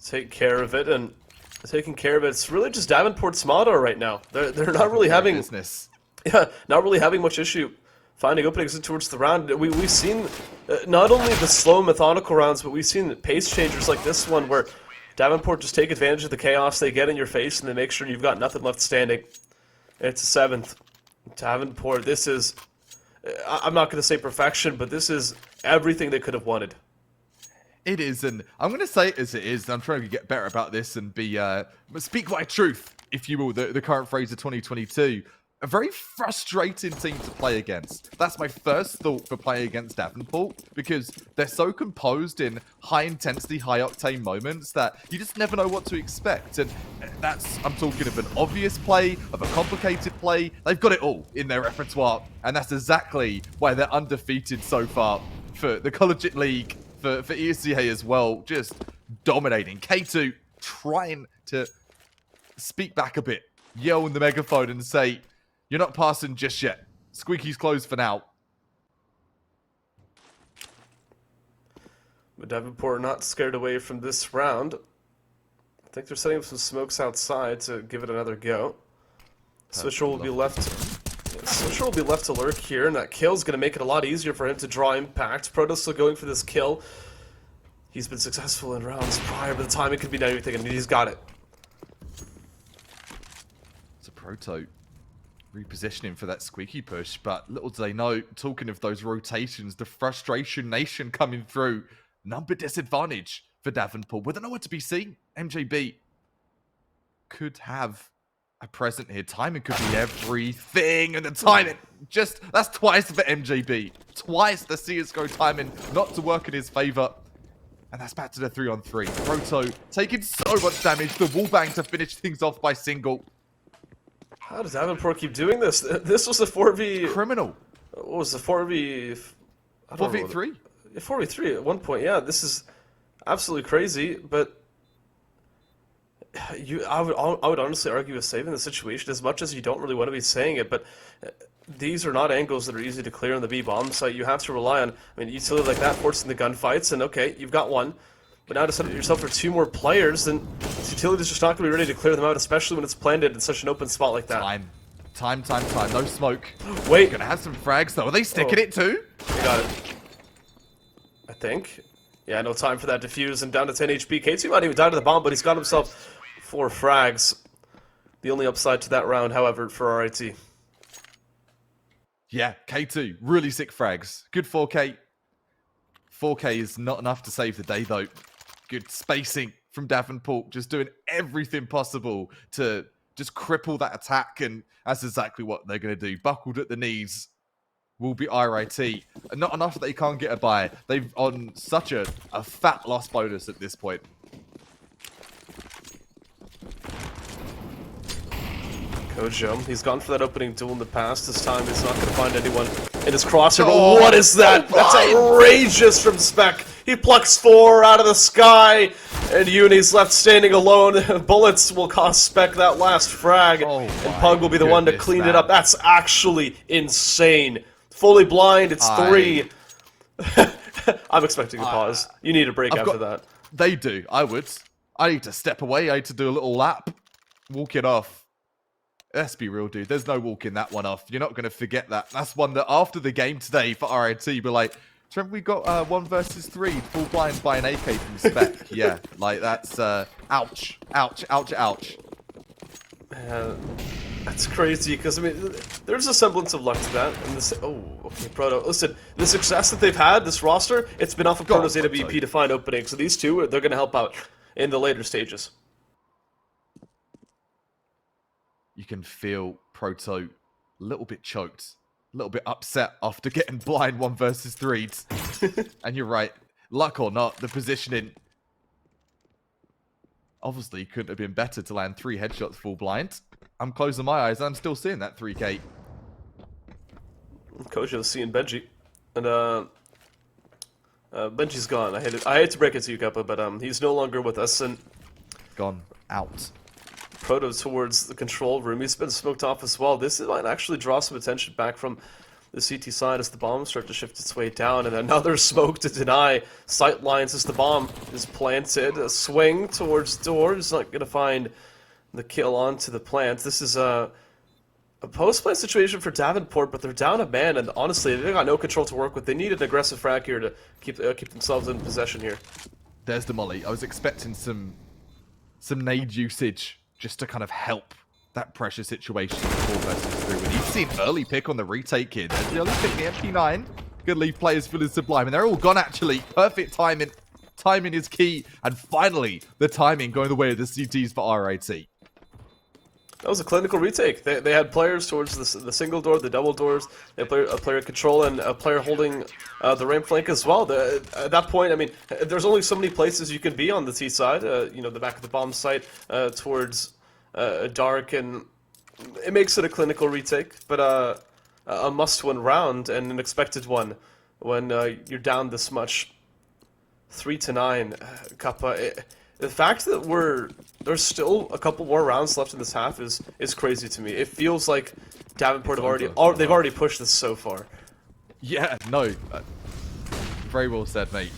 take care of it, and taking care of it. It's really just Davenport's motto right now. They're not really having business. Yeah, not really having much issue finding openings towards the round. We've seen not only the slow, methodical rounds, but we've seen pace changers like this one where Davenport just take advantage of the chaos they get in your face and they make sure you've got nothing left standing. And it's a 7th. Davenport, this is, I'm not going to say perfection, but this is everything they could have wanted. It is, and I'm going to say it as it is. I'm trying to get better about this and speak my truth, if you will, the current phrase of 2022. A very frustrating team to play against. That's my first thought for playing against Davenport, because they're so composed in high-intensity, high-octane moments that you just never know what to expect. And I'm talking of an obvious play, of a complicated play. They've got it all in their repertoire, and that's exactly why they're undefeated so far for the Collegiate League, for ESCA as well, just dominating. K2 trying to speak back a bit, yell in the megaphone and say, "You're not passing just yet. Squeaky's closed for now." But Davenport not scared away from this round. I think they're setting up some smokes outside to give it another go. Switcher will be left. Switcher will be left to lurk here, and that kill's going to make it a lot easier for him to draw impact. Protoss still going for this kill. He's been successful in rounds prior, but the timing could be anything, and he's got it. It's a Proto repositioning for that squeaky push, but little do they know, talking of those rotations, the frustration nation coming through, number disadvantage for Davenport. With nowhere to be seen, MJB could have a present here. Timing could be everything, and the timing, that's twice for MJB. Twice the CSGO timing not to work in his favor. And that's back to the 3-on-3. Proto taking so much damage. The wallbang to finish things off by single. How does Davenport keep doing this? This was a 4v... Criminal. What was the 4v... 4v3? 4v3 at one point, yeah. This is absolutely crazy, but... I would honestly argue with saving the situation as much as you don't really want to be saying it, but these are not angles that are easy to clear on the B-bomb site. You have to rely on, utility like that, forcing the gunfights, and okay, you've got one. But now to set up yourself for 2 more players, then utility's just not going to be ready to clear them out, especially when it's planted in such an open spot like that. Time. No smoke. Wait. Gonna have some frags, though. Are they sticking it, too? They got it. I think. Yeah, no time for that defuse, and down to 10 HP. K2 might even die to the bomb, but he's got himself 4 frags. The only upside to that round, however, for RIT. Yeah, K2. Really sick frags. Good 4K. 4K is not enough to save the day, though. Good spacing from Davenport. Just doing everything possible to just cripple that attack, and that's exactly what they're going to do. Buckled at the knees will be RIT. Not enough that they can't get a buy. They've on such a fat loss bonus at this point. Kojo, he's gone for that opening duel in the past. This time he's not going to find anyone in his crosshair. But what is that? That's outrageous from Spec. He plucks 4 out of the sky, and Uni's left standing alone. Bullets will cost Spec that last frag, and Pug will be the one to clean it up. That's actually insane. Fully blind, it's 3. I'm expecting a pause. You need a break after that. They do. I would. I need to step away. I need to do a little lap. Walk it off. Let's be real, dude. There's no walking that one off. You're not going to forget that. That's one that after the game today for RIT, we're like, remember we got 1 versus 3, full blind by an AK from Spec. Yeah, like that's, ouch. Ouch, ouch, ouch. That's crazy, because, there's a semblance of luck to that. And this, okay, Proto. Listen, the success that they've had, this roster, it's been off of Proto's AWP to find openings. So these two, they're going to help out in the later stages. You can feel Proto a little bit choked, a little bit upset after getting blind 1 versus 3s. And you're right, luck or not, the positioning obviously couldn't have been better to land 3 headshots full blind. I'm closing my eyes, I'm still seeing that 3K. Kojo's seeing Benji, and Benji's gone. I hate to break it to you, Kappa, but he's no longer with us, and gone out. Proto towards the control room. He's been smoked off as well. This might actually draw some attention back from the CT side as the bombs start to shift its way down, and another smoke to deny sight lines as the bomb is planted. A swing towards door is not going to find the kill onto the plant. This is a post-plant situation for Davenport, but they're down a man, and honestly, they got no control to work with. They need an aggressive frag here to keep themselves in possession here. There's the molly. I was expecting some nade usage just to kind of help that pressure situation in 4 versus 3. And you've seen early pick on the retake here. There's the early pick, the MP9. Good leave players feeling sublime, and they're all gone actually. Perfect timing. Timing is key, and finally, the timing going the way of the CTs for RAT. That was a clinical retake. They had players towards the single door, the double doors. They had a player control and a player holding the ramp flank as well. At that point, I mean, there's only so many places you can be on the T side. You know, the back of the bomb site towards dark, and it makes it a clinical retake, but a must-win round and an expected one when you're down this much. 3-9, Kappa. The fact that there's still a couple more rounds left in this half is crazy to me. It feels like Davenport they've already pushed this so far. Yeah, no, very well said, mate.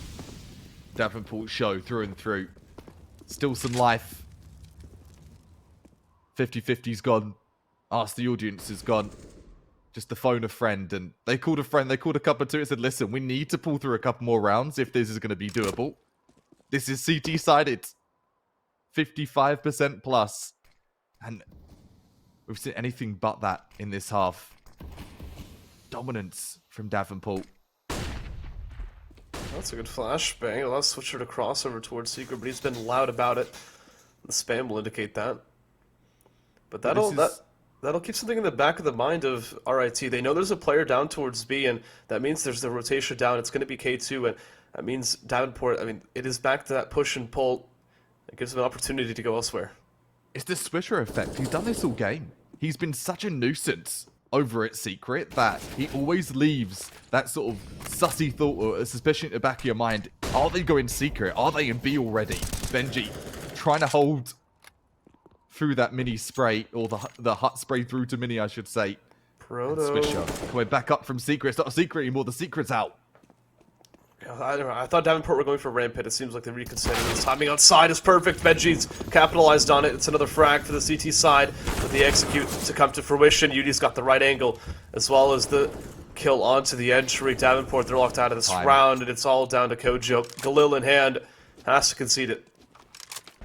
Davenport show through and through. Still some life. 50-50's gone. Ask the audience is gone. Just to phone a friend, and they called a friend. They called a couple to it and said, "Listen, we need to pull through a couple more rounds if this is going to be doable." This is CT-sided. 55% plus. And we've seen anything but that in this half. Dominance from Davenport. That's a good flashbang. I'll switch her to crossover towards Secret, but he's been loud about it. The spam will indicate that. But that'll keep something in the back of the mind of RIT. They know there's a player down towards B, and that means there's the rotation down. It's going to be K2, and that means Davenport, I mean, it is back to that push and pull. It gives them an opportunity to go elsewhere. It's the Swisher effect. He's done this all game. He's been such a nuisance over at Secret that he always leaves that sort of sussy thought or a suspicion at the back of your mind. Are they going Secret? Are they in B already? Benji trying to hold through that mini spray, or the hut spray through to mini, I should say. Proto. Swisher coming back up from Secret. It's not a secret anymore. The secret's out. I don't know. I thought Davenport were going for Rampant. It seems like they're reconsidering. This timing outside is perfect. Benji's capitalized on it. It's another frag for the CT side, but the execute to come to fruition. Yudi's got the right angle, as well as the kill onto the entry. Davenport, they're locked out of this round, and it's all down to Kojo. Galil in hand, has to concede it.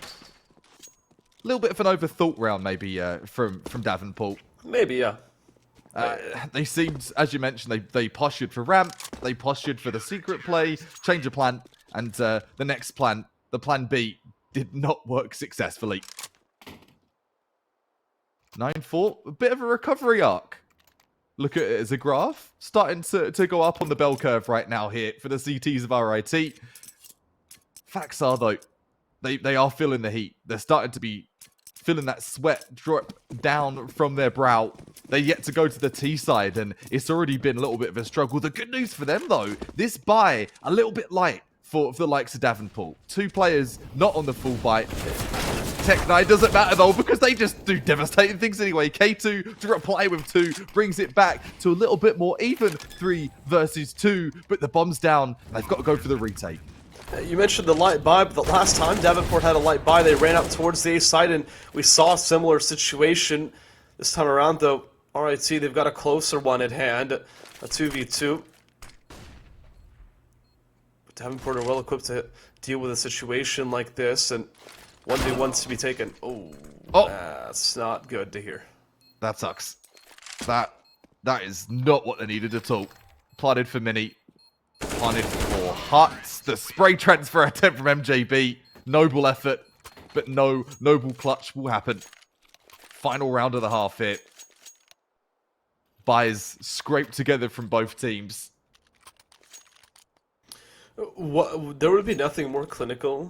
A little bit of an overthought round, maybe, from Davenport. Maybe, yeah. They seemed, as you mentioned, they postured for ramp, they postured for the secret play, change of plan, and the next plan, the plan B, did not work successfully. 9-4, a bit of a recovery arc. Look at it as a graph, starting to go up on the bell curve right now here for the CTs of RIT. Facts are, though, they are feeling the heat. They're starting to be feeling that sweat drip down from their brow. They're yet to go to the T side, and it's already been a little bit of a struggle. The good news for them, though, this buy, a little bit light for the likes of Davenport. 2 players not on the full buy. Tech 9 doesn't matter, though, because they just do devastating things anyway. K2 to reply with 2, brings it back to a little bit more even 3 versus 2, but the bomb's down, and they've got to go for the retake. You mentioned the light buy, but the last time Davenport had a light buy, they ran up towards the A side, and we saw a similar situation. This time around, though, RIT, they've got a closer one at hand, a 2v2. But Davenport are well equipped to deal with a situation like this, and 1v1's to be taken. Oh, that's not good to hear. That sucks. That is not what they needed at all. Plotted for Mini. Plotted for Huts. The spray transfer attempt from MJB. Noble effort, but no noble clutch will happen. Final round of the half here. Buys scraped together from both teams. There would be nothing more clinical,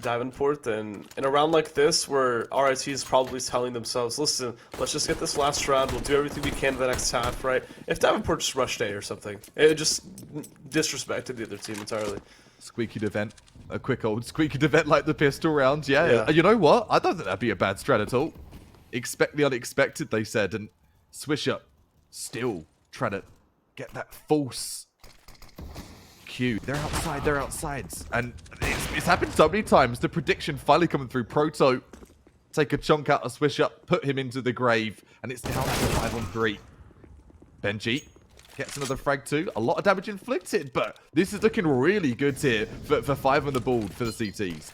Davenport, than in a round like this where RIT is probably telling themselves, listen, let's just get this last round, we'll do everything we can for the next half, right? If Davenport just rushed A or something, it just disrespected the other team entirely. Squeaky event. A quick old squeaky event like the pistol round, yeah. You know what? I don't think that'd be a bad strat at all. Expect the unexpected, they said, and Swisher still trying to get that false cue. They're outside. And it's happened so many times. The prediction finally coming through. Proto take a chunk out of Swish Up, put him into the grave, and it's down to 5-on-3. Benji gets another frag too. A lot of damage inflicted, but this is looking really good here for 5 on the board for the CTs.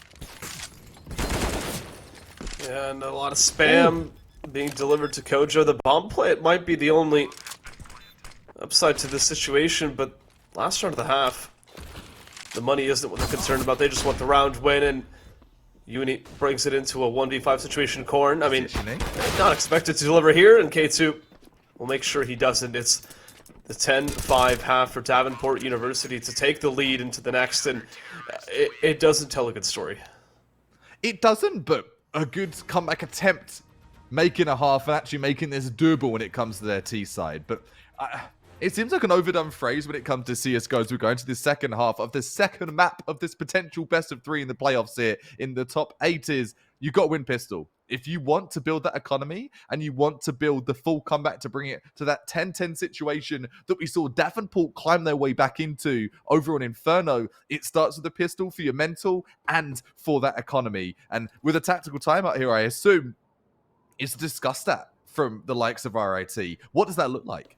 Yeah, and a lot of spam being delivered to Kojo. The bomb plant might be the only upside to this situation, but last round of the half, the money isn't what they're concerned about. They just want the round win, and Uni brings it into a 1v5 situation. Korn, I mean, not expected to deliver here, and K2 will make sure he doesn't. It's the 10-5 half for Davenport University to take the lead into the next, and it doesn't tell a good story. It doesn't, but a good comeback attempt, making a half and actually making this doable when it comes to their T side. But it seems like an overdone phrase when it comes to CSGO as we go into the second half of the second map of this potential best of 3 in the playoffs here. In the top 8 is, you got to win pistol. If you want to build that economy and you want to build the full comeback to bring it to that 10-10 situation that we saw Davenport climb their way back into over on Inferno, it starts with the pistol for your mental and for that economy. And with a tactical timeout here, I assume, is to discuss that from the likes of RIT. What does that look like?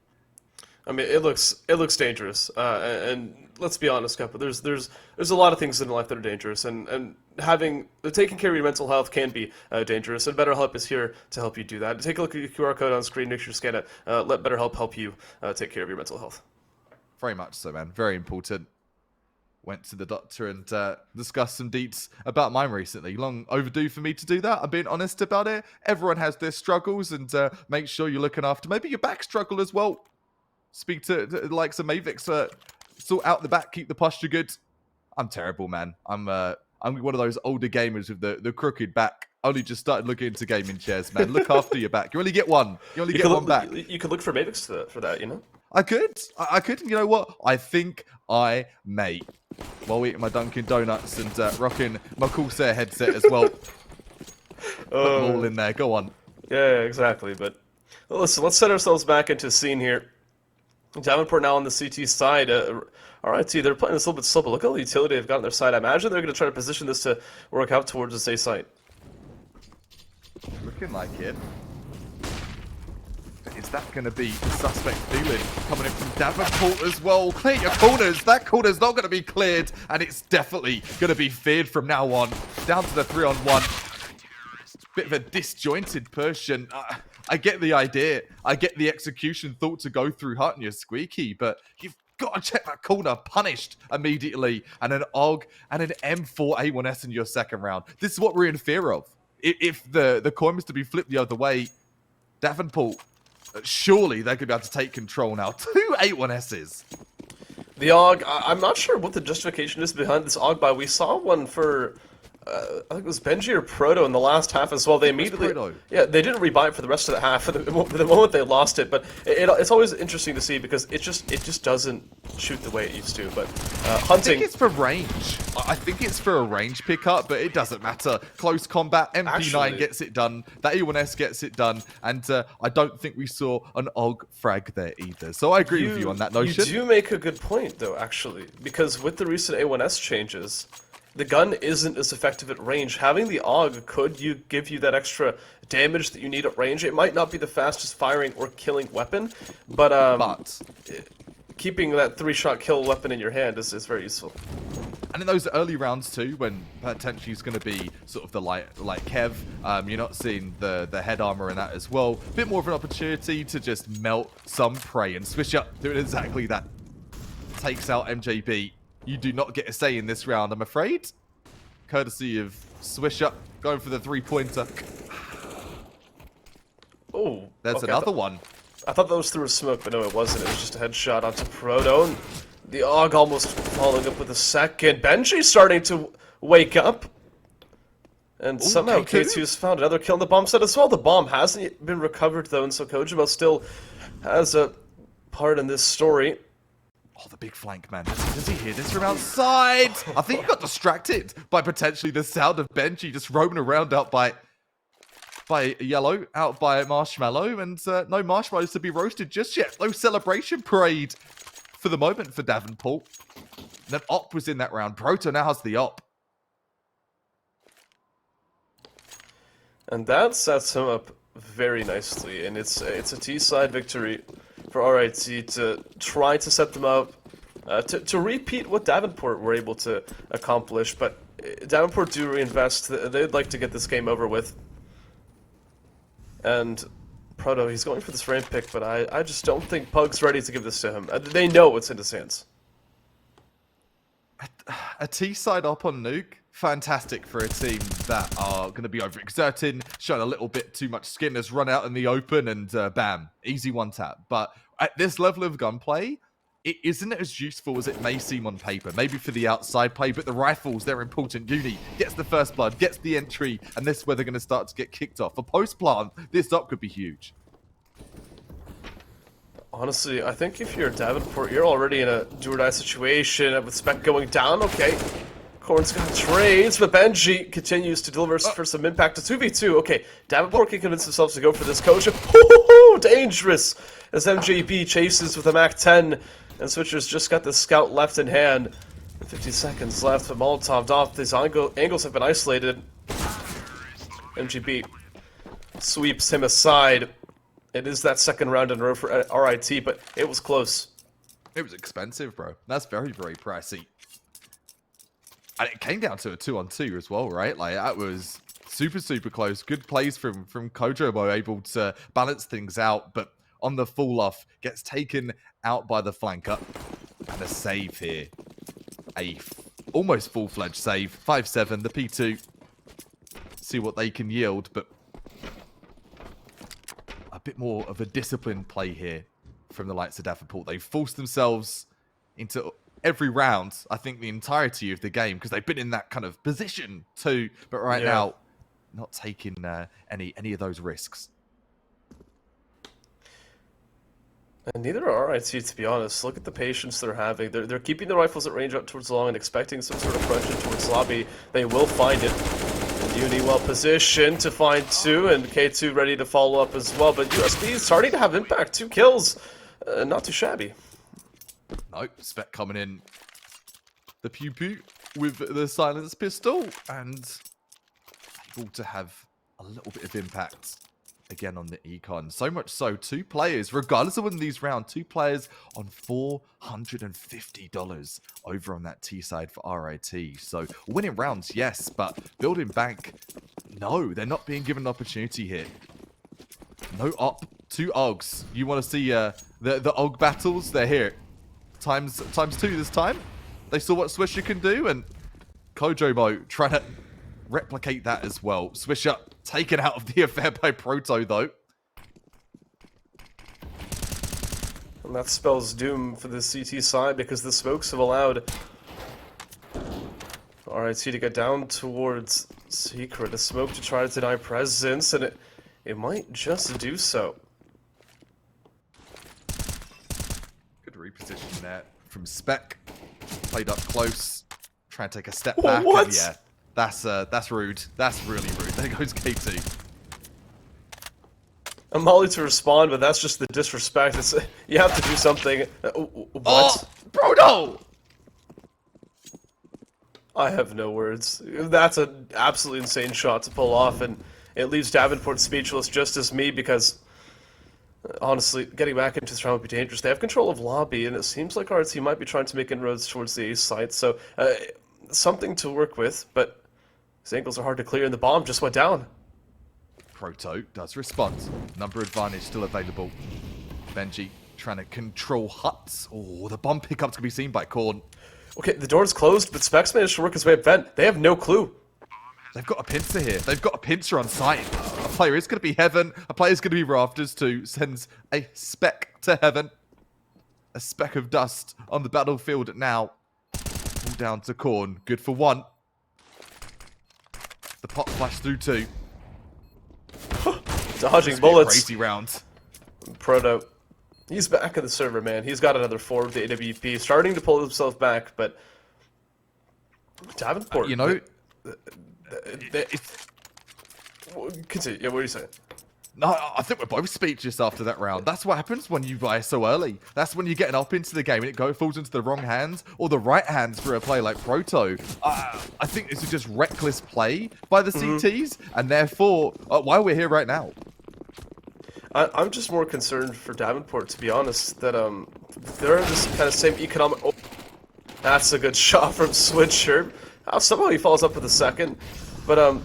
I mean, it looks dangerous, and let's be honest, Kappa. There's a lot of things in life that are dangerous, and taking care of your mental health can be dangerous. And BetterHelp is here to help you do that. Take a look at your QR code on screen. Make sure you scan it. Let BetterHelp help you take care of your mental health. Very much so, man. Very important. Went to the doctor and discussed some deets about mine recently. Long overdue for me to do that. I'm being honest about it. Everyone has their struggles, and make sure you're looking after maybe your back struggle as well. Speak to the likes of Mavix, sort out the back, keep the posture good. I'm terrible, man. I'm one of those older gamers with the crooked back. Only just started looking into gaming chairs, man. Look after your back. You only get one. You only get one back. You could look for Mavix for that, you know? I could. And you know what? I think I may. While eating my Dunkin' Donuts and rocking my Corsair headset as well. Put them all in there. Go on. Yeah, exactly. But listen, let's set ourselves back into the scene here. Davenport now on the CT side. RIT, they're playing this a little bit slow, but look at all the utility they've got on their side. I imagine they're going to try to position this to work out towards the safe site. Looking like it. Is that going to be suspect feeling coming in from Davenport as well? Clear your corners. That corner's not going to be cleared, and it's definitely going to be feared from now on. Down to the 3-on-1. Bit of a disjointed push, and I get the idea. I get the execution thought to go through Hut and your Squeaky, but you've got to check that corner. Punished immediately, and an OG and an M4 A1S in your second round. This is what we're in fear of. If the coin was to be flipped the other way, Davenport, surely they could be able to take control now. 2 A1Ss. The AUG, I'm not sure what the justification is behind this AUG buy. We saw one for, I think it was Benji or Proto in the last half as well. They immediately, yeah, they didn't rebuy it for the rest of the half. The moment they lost it, but it's always interesting to see because it just doesn't shoot the way it used to. But hunting, I think it's for range. I think it's for a range pickup, but it doesn't matter. Close combat, MP9 Actually, gets it done. That E1S gets it done, and I don't think we saw an OG frag there either. So I agree with you on that notion. You do make a good point though, actually, because with the recent A1S changes, the gun isn't as effective at range. Having the AUG could give you that extra damage that you need at range. It might not be the fastest firing or killing weapon, but keeping that 3-shot kill weapon in your hand is very useful. And in those early rounds too, when potentially it's going to be sort of the like Kev, you're not seeing the head armor in that as well. Bit more of an opportunity to just melt some prey, and Swish Up doing exactly that. Takes out MJB. You do not get a say in this round, I'm afraid. Courtesy of Swish Up going for the 3-pointer. Oh, there's another one. I thought that was through a smoke, but no, it wasn't. It was just a headshot onto Proto. And the AUG almost following up with a second. Benji's starting to wake up. And somehow K2's found another kill on the bomb set as well. The bomb hasn't been recovered, though, and so Kojima still has a part in this story. Oh, the big flank, man. Does he hear this from outside? I think he got distracted by potentially the sound of Benji just roaming around out by by Yellow, out by Marshmallow, and no marshmallows to be roasted just yet. No celebration parade for the moment for Davenport. Then Op was in that round. Proto now has the Op. And that sets him up very nicely, and it's a T-side victory for RIT to try to set them up, to repeat what Davenport were able to accomplish, but Davenport do reinvest. They'd like to get this game over with. And Proto, he's going for this ramp pick, but I just don't think Pug's ready to give this to him. They know what's in his hands. A T-side Op on Nuke? Fantastic for a team that are going to be overexerting, showing a little bit too much skin, has run out in the open, and bam, easy one tap. But at this level of gunplay, it isn't as useful as it may seem on paper. Maybe for the outside play, but the rifles, they're important. Uni gets the first blood, gets the entry, and this is where they're going to start to get kicked off. For post-plant, this up could be huge. Honestly, I think if you're Davenport, you're already in a do-or-die situation with Spec going down. Okay, Corn's got trades, but Benji continues to deliver for some impact. A 2v2. Okay, Davenport can convince himself to go for this Koja. Dangerous as MJB chases with a MAC-10, and Switcher's just got the scout left in hand. 50 seconds left, but Molotov'd off. These angles have been isolated. MJB sweeps him aside. It is that second round in a row for RIT, but it was close. It was expensive, bro. That's very, very pricey. And it came down to a 2-on-2 as well, right? Like, that was super, super close. Good plays from Kojobo, able to balance things out, but on the fall off, gets taken out by the flanker. And a save here. Almost full-fledged save. 5-7, the P2. See what they can yield, but a bit more of a disciplined play here from the likes of Davenport. They forced themselves into every round, I think the entirety of the game, because they've been in that kind of position too, but right now, not taking any of those risks. And neither are RIT, to be honest. Look at the patience they're having. They're keeping the rifles at range out towards long and expecting some sort of pressure towards lobby. They will find it. Uni well positioned to find two, and K2 ready to follow up as well. But USB is starting to have impact. 2 kills. Not too shabby. Nope, Spec coming in. The Pew Pew with the silenced pistol, and able to have a little bit of impact again on the Econ. So much so, 2 players, regardless of winning these rounds, 2 players on $450 over on that T side for RIT. So winning rounds, yes, but building bank, no, they're not being given an opportunity here. No Op, 2 Ogs. You want to see the Og battles? They're here. Times 2 this time. They saw what Swisher can do, and Kojobo trying to replicate that as well. Swisher taken out of the affair by Proto, though. And that spells doom for the CT side because the smokes have allowed RIT to get down towards Secret. A smoke to try to deny presence, and it might just do so. Good reposition there from Spec. Played up close. Trying to take a step back. What? And yeah, that's rude. That's really rude. There goes K2. I'm Molly to respond, but that's just the disrespect. You have to do something. What? Oh, bro, no! I have no words. That's an absolutely insane shot to pull off, and it leaves Davenport speechless just as me, because honestly, getting back into this round would be dangerous. They have control of lobby, and it seems like RT might be trying to make inroads towards the ace site, so something to work with, but his angles are hard to clear, and the bomb just went down. Proto does respond. Number advantage still available. Benji trying to control huts. Oh, the bomb pickups can be seen by Korn. Okay, the door's closed, but Specs managed to work his way up vent. They have no clue. They've got a pincer here. They've got a pincer on site. A player is going to be heaven. A player is going to be rafters too. Sends a Spec to heaven. A speck of dust on the battlefield now. All down to Korn. Good for 1. The pot flash through 2. Dodging bullets. Crazy round. Proto, he's back in the server, man. He's got another 4 with the AWP, starting to pull himself back, but Davenport, You know, Continue. Yeah, what are you saying? No, I think we're both speechless after that round. That's what happens when you buy so early. That's when you're getting up into the game and it falls into the wrong hands or the right hands for a play like Proto. I think this is just reckless play by the CTs, and therefore, why we're here right now. I'm just more concerned for Davenport, to be honest, that they're in this kind of same economic... Oh, that's a good shot from Switcher. Somehow he follows up with a second. But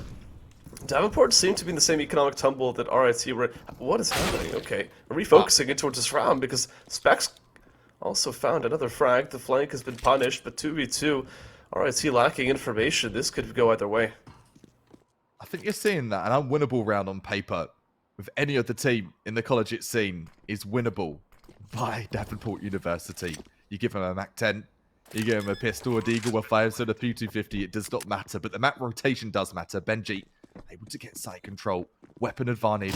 Davenport seemed to be in the same economic tumble that RIT were... What is happening? Okay. Refocusing it towards this round because Specs also found another frag. The flank has been punished, but 2v2, RIT lacking information. This could go either way. I think you're seeing that. An unwinnable round on paper with any other team in the collegiate scene is winnable by Davenport University. You give them a MAC-10, you give them a pistol, a deagle, a 5-7, a P250, it does not matter. But the map rotation does matter. Benji, able to get site control, weapon advantage,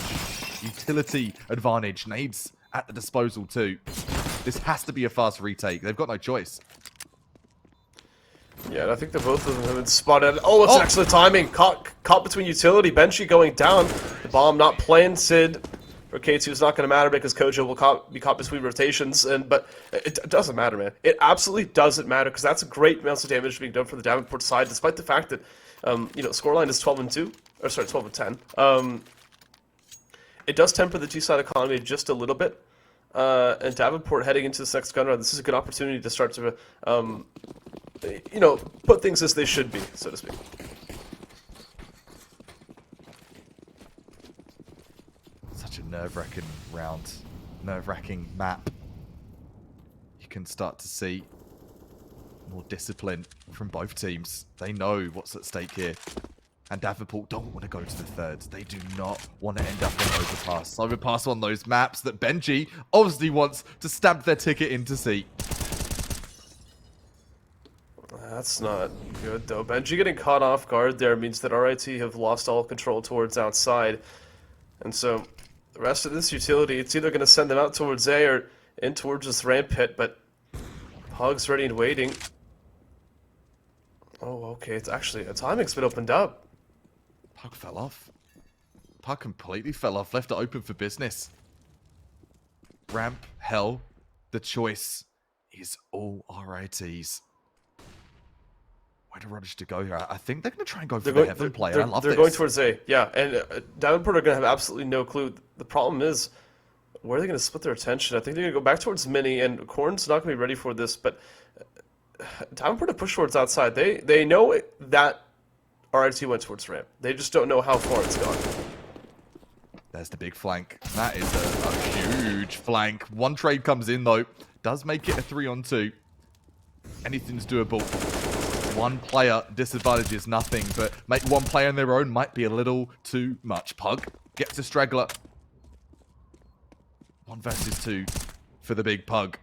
utility advantage, nades at the disposal too. This has to be a fast retake. They've got no choice. Yeah, and I think that both of them have been spotted. Oh, it's actually timing. Caught between utility. Benji going down. The bomb not planted. For K2, it's not going to matter because Kojo will be caught between rotations. But it doesn't matter, man. It absolutely doesn't matter because that's a great amount of damage being done for the Davenport side, despite the fact that, scoreline is 12-2. Or sorry, 12-10. It does temper the G-side economy just a little bit. And Davenport heading into this next gun round, this is a good opportunity to start to, put things as they should be, so to speak. Such a nerve-wracking round, nerve-wracking map. You can start to see more discipline from both teams. They know what's at stake here. And Davenport don't want to go to the thirds. They do not want to end up on overpass. Overpass on those maps that Benji obviously wants to stamp their ticket in to see. That's not good, though. Benji getting caught off guard there means that RIT have lost all control towards outside. And so, the rest of this utility, it's either going to send them out towards A or in towards this ramp pit, but Pug's ready and waiting. Oh, okay, it's actually, a timing's been opened up. Pug fell off. Pug completely fell off, left it open for business. Ramp, hell, the choice is all RITs. Where do Rogers to go here? I think they're going to try and go for the heaven play. I love this. They're going towards A, yeah. And Davenport are going to have absolutely no clue. The problem is, where are they going to split their attention? I think they're going to go back towards Mini, and Korn's not going to be ready for this, but Davenport have pushed towards outside. They know that RIT went towards ramp. They just don't know how far it's gone. There's the big flank. That is a huge flank. One trade comes in, though. Does make it a 3-on-2. Anything's doable. One player disadvantages nothing, but make one player on their own might be a little too much. Pug gets a straggler. 1 versus 2 for the big Pug.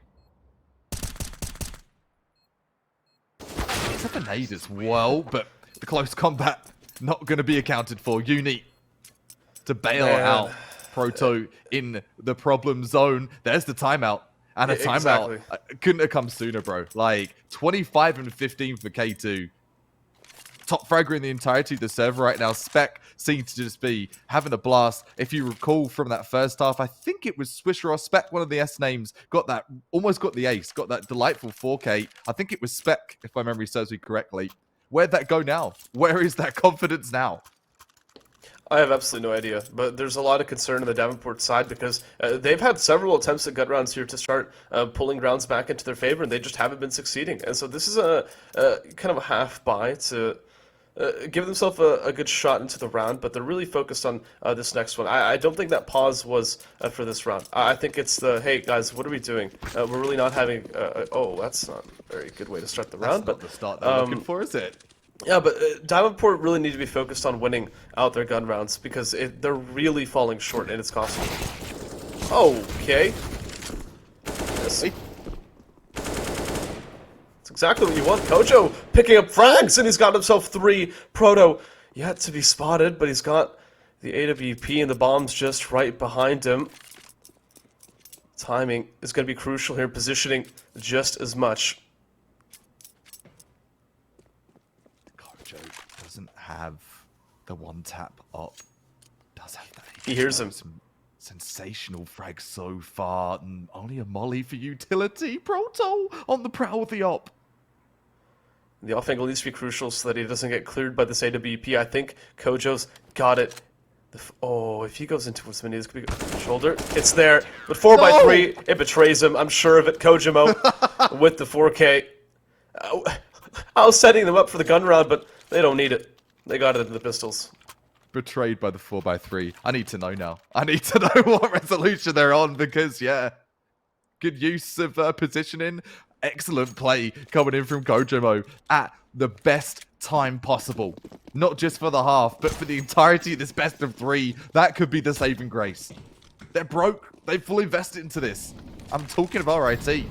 It's a nade as well, but the close combat not going to be accounted for. You need to bail out Proto in the problem zone. There's the timeout. And a timeout couldn't have come sooner, bro. Like, 25 and 15 for K2. Top fragger in the entirety of the server right now. Spec seems to just be having a blast. If you recall from that first half, I think it was Swisher or Spec, one of the S names, almost got the ace, got that delightful 4K. I think it was Spec, if my memory serves me correctly. Where'd that go now? Where is that confidence now? I have absolutely no idea, but there's a lot of concern on the Davenport side because they've had several attempts at gut rounds here to start pulling rounds back into their favor, and they just haven't been succeeding. And so this is a kind of a half buy to give themselves a good shot into the round, but they're really focused on this next one. I don't think that pause was for this round. I think it's the, hey guys, what are we doing? We're really not having, oh, that's not a very good way to start the round. That's not the start they're looking for, is it? Yeah, but Davenport really need to be focused on winning out their gun rounds because they're really falling short and it's costing them. Okay. Yes. That's exactly what you want. Kojo picking up frags and he's got himself 3. Proto yet to be spotted, but he's got the AWP and the bombs just right behind him. Timing is going to be crucial here, positioning just as much. Kojo doesn't have the one tap up He hears him. Some sensational frags so far, and only a molly for utility. Proto on the prowl of the op. The off angle needs to be crucial so that he doesn't get cleared by this AWP. I think Kojo's got it. Oh, if he goes into what's many, this could be shoulder. It's there, but 4x3, it betrays him. I'm sure of it. Kojimo with the 4K. I was setting them up for the gun round, but they don't need it. They got it in the pistols. Betrayed by the 4x3. I need to know now. I need to know what resolution they're on because, yeah, good use of positioning. Excellent play coming in from Kojimo at the best time possible. Not just for the half, but for the entirety of this best of 3. That could be the saving grace. They're broke. They fully invested into this. I'm talking about RIT.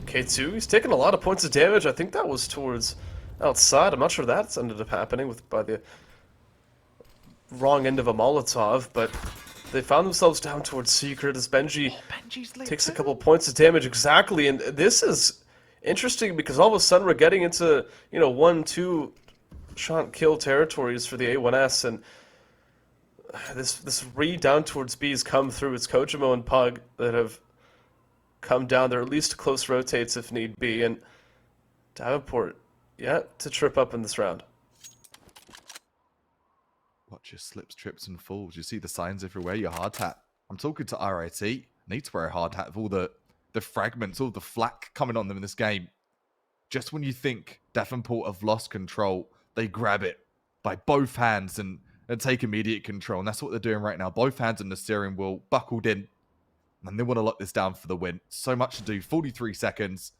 K2, he's taking a lot of points of damage. I think that was towards outside. I'm not sure that's ended up happening by the wrong end of a Molotov, but they found themselves down towards Secret as Benji takes a couple points of damage exactly. And this is interesting because all of a sudden we're getting into, 1-2 shot kill territories for the A1S, and this read down towards B has come through. It's Kojimo and Pug that have come down. They're at least close rotates if need be, and Davenport yet to trip up in this round. Watch your slips, trips, and falls. You see the signs everywhere. Your hard hat. I'm talking to RIT. Need to wear a hard hat with all the fragments, all the flak coming on them in this game. Just when you think Davenport have lost control, they grab it by both hands and take immediate control. And that's what they're doing right now. Both hands on the steering wheel, buckled in. And they want to lock this down for the win. So much to do. 43 seconds.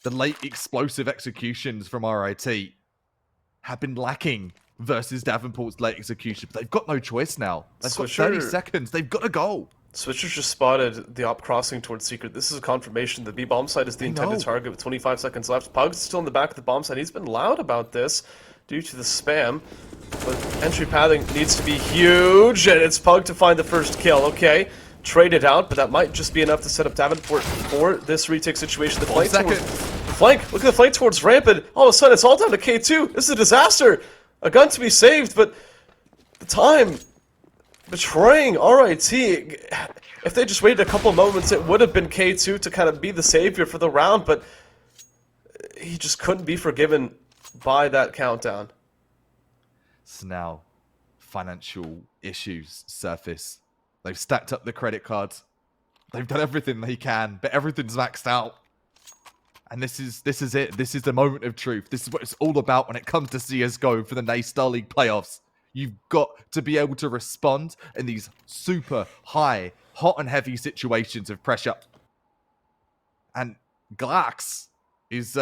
The late explosive executions from RIT have been lacking versus Davenport's late execution. But they've got no choice now. They've got 30 seconds. They've got to go. Switchers just spotted the op crossing towards Secret. This is a confirmation. The B bomb site is the intended target with 25 seconds left. Pug's still in the back of the bomb site. He's been loud about this due to the spam. But entry pathing needs to be huge. And it's Pug to find the first kill. Okay. Traded out, but that might just be enough to set up Davenport for this retake situation. The flank look at the flank towards Rampant. All of a sudden, it's all down to K2. This is a disaster. A gun to be saved, but the time betraying RIT. If they just waited a couple moments, it would have been K2 to kind of be the savior for the round, but he just couldn't be forgiven by that countdown. So now, financial issues surface. They've stacked up the credit cards. They've done everything they can, but everything's maxed out. And this is it. This is the moment of truth. This is what it's all about when it comes to CSGO for the NA Star League playoffs. You've got to be able to respond in these super high, hot and heavy situations of pressure. And Glax is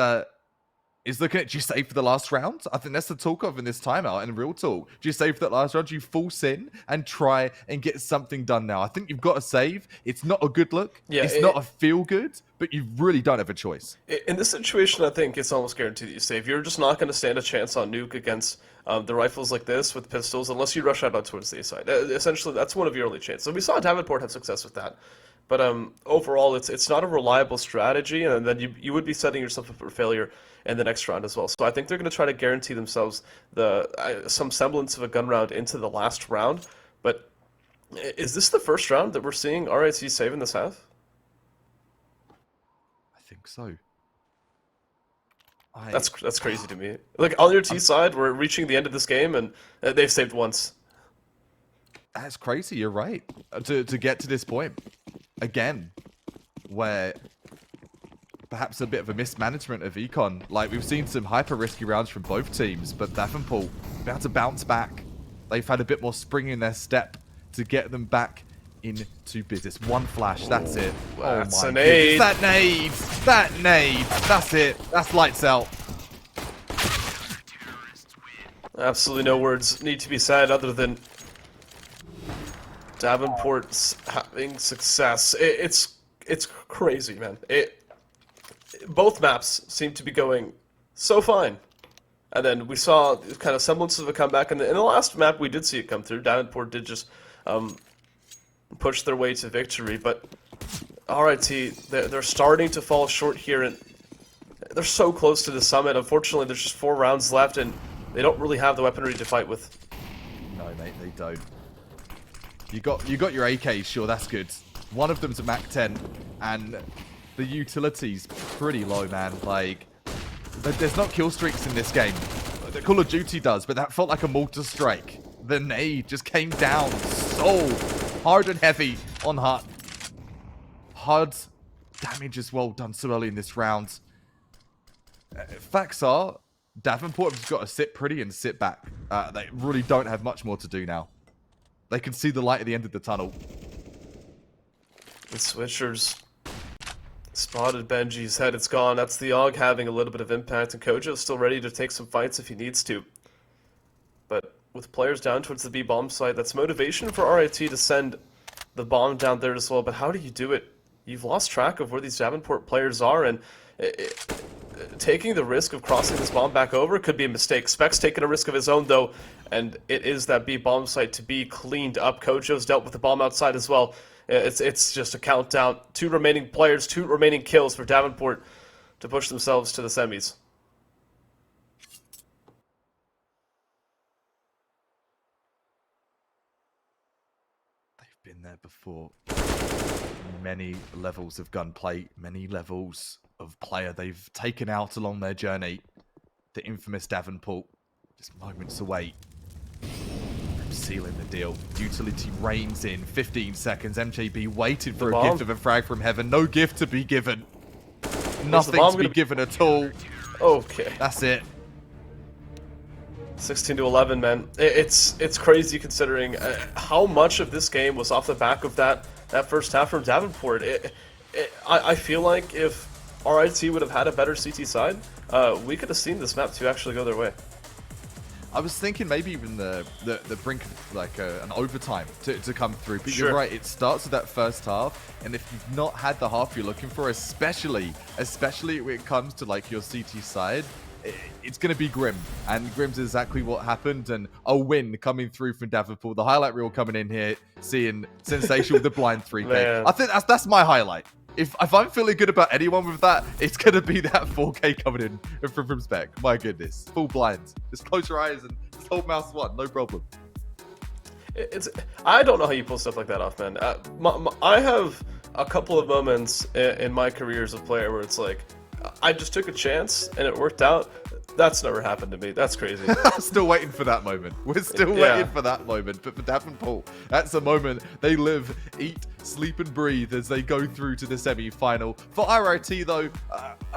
looking at, do you save for the last round? I think that's the talk of in this timeout, and real talk. Do you save for that last round? Do you force in and try and get something done now? I think you've got to save. It's not a good look. Yeah, it's not a feel good, but you really don't have a choice. In this situation, I think it's almost guaranteed that you save. You're just not going to stand a chance on nuke against the rifles like this with pistols unless you rush out towards the A side. Essentially, that's one of your only chances. So we saw Davenport have success with that. But overall, it's not a reliable strategy, and then you would be setting yourself up for failure in the next round as well. So I think they're going to try to guarantee themselves some semblance of a gun round into the last round. But is this the first round that we're seeing RIT save in this half? I think so. That's crazy to me. Like, on your T side, we're reaching the end of this game, and they've saved once. That's crazy, you're right. To get to this point, again, where perhaps a bit of a mismanagement of Econ. Like, we've seen some hyper-risky rounds from both teams, but Davenport about to bounce back. They've had a bit more spring in their step to get them back into business. One flash, that's it. That's oh my an aid. That nade! That nade! That's it. That's lights out. Absolutely no words need to be said other than Davenport's having success. It's crazy, man. Both maps seem to be going so fine. And then we saw kind of semblance of a comeback. And in the last map, we did see it come through. Davenport did just push their way to victory. But RIT, they're starting to fall short here. And they're so close to the summit. Unfortunately, there's just 4 rounds left. And they don't really have the weaponry to fight with. No, mate, they don't. You got your AKs, sure, that's good. One of them's a Mac 10, and the utility's pretty low, man. Like, there's not kill streaks in this game. The Call of Duty does, but that felt like a mortar strike. The nade just came down so hard and heavy on HUD. HUD's damage as well done so early in this round. Facts are, Davenport have just got to sit pretty and sit back. They really don't have much more to do now. They can see the light at the end of the tunnel. The Switchers spotted Benji's head. It's gone. That's the AUG having a little bit of impact, and Kojo's still ready to take some fights if he needs to. But with players down towards the B bomb site, that's motivation for RIT to send the bomb down there as well. But how do you do it? You've lost track of where these Davenport players are, and taking the risk of crossing this bomb back over could be a mistake. Spec's taking a risk of his own, though, and it is that B bomb site to be cleaned up. Kojo's dealt with the bomb outside as well. It's just a countdown. 2 remaining players, 2 remaining kills for Davenport to push themselves to the semis. They've been there before. Many levels of gunplay, many levels of player they've taken out along their journey. The infamous Davenport, just moments away from sealing the deal. Utility reigns in 15 seconds. MJB waited for a gift of a frag from heaven. No gift to be given. Nothing to be given at all. Okay. That's it. 16 to 11, man. It's crazy considering how much of this game was off the back of that first half from Davenport. I feel like if RIT would have had a better CT side, we could have seen this map 2 actually go their way. I was thinking maybe even the brink of like an overtime to come through. But Sure. You're right, it starts with that first half, and if you've not had the half you're looking for, especially when it comes to like your CT side, it's going to be grim. And grim's exactly what happened, and a win coming through from Davenport. The highlight reel coming in here, seeing Sensational with the blind 3K. Man. I think that's my highlight. If I'm feeling good about anyone with that, it's going to be that 4K coming in from Spec. My goodness. Full blinds. Just close your eyes and just hold mouse 1. No problem. I don't know how you pull stuff like that off, man. I have a couple of moments in my career as a player where it's like, I just took a chance and it worked out. That's never happened to me. That's crazy. I'm still waiting for that moment. We're still waiting for that moment. But for Davenport, that's a moment they live, eat, sleep and breathe as they go through to the semi-final. For RIT, though,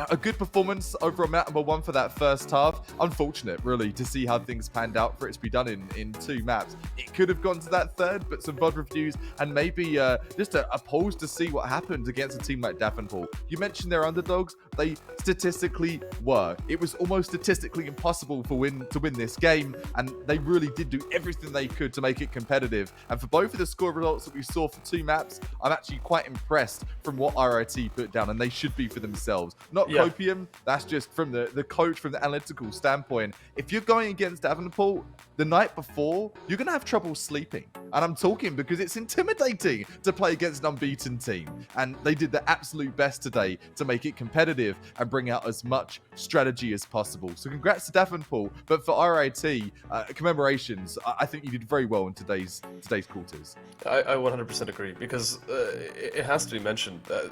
a good performance over on map number 1 for that first half. Unfortunate, really, to see how things panned out for it to be done in 2 maps. It could have gone to that third, but some VOD reviews and maybe just a pause to see what happened against a team like Davenport. You mentioned they're underdogs. They statistically were. It was almost statistically impossible to win this game, and they really did do everything they could to make it competitive. And for both of the score results that we saw for 2 maps, I'm actually quite impressed from what RIT put down, and they should be for themselves. Not Copium, that's just from the coach, from the analytical standpoint. If you're going against Davenport the night before, you're going to have trouble sleeping. And I'm talking because it's intimidating to play against an unbeaten team. And they did their absolute best today to make it competitive and bring out as much strategy as possible. So congrats to Davenport. But for RIT, commemorations, I think you did very well in today's quarters. I 100% agree, because it has to be mentioned that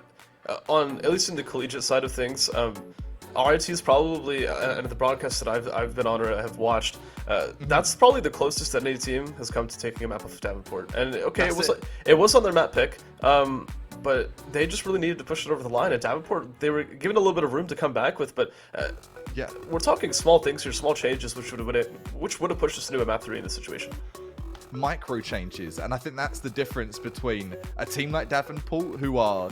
on, at least in the collegiate side of things, RIT is probably, and the broadcasts that I've been on or have watched, that's probably the closest that any team has come to taking a map off of Davenport. And okay, it was on their map pick, but they just really needed to push it over the line. At Davenport, they were given a little bit of room to come back with, but yeah, we're talking small things here, small changes, which would have pushed us into a map 3 in this situation. Micro changes, and I think that's the difference between a team like Davenport, who are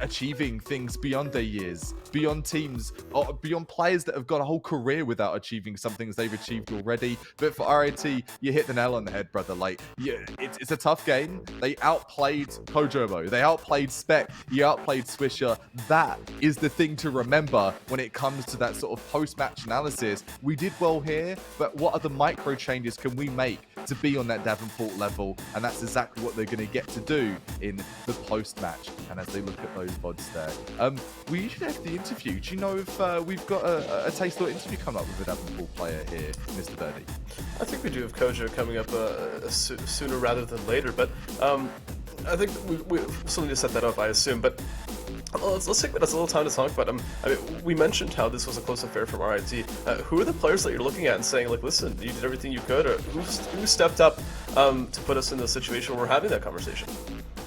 achieving things beyond their years, beyond teams, or beyond players that have got a whole career without achieving some things they've achieved already. But for RIT, you hit the nail on the head, brother. Like, yeah, it's a tough game. They outplayed Kojobo, they outplayed Spec, you outplayed Swisher. That is the thing to remember when it comes to that sort of post-match analysis. We did well here, but what other micro changes can we make to be on that Davenport Davenport level, and that's exactly what they're going to get to do in the post-match. And as they look at those VODs there, we usually have the interview. Do you know if we've got a taste of interview coming up with a Davenport player here, Mr. Birdie? I think we do have Kojo coming up sooner rather than later, but I think we still need to set that up, I assume. But let's take that's a little time to talk about. I mean, we mentioned how this was a close affair from RIT. Who are the players that you're looking at and saying, like, listen, you did everything you could, or who stepped up to put us in the situation where we're having that conversation?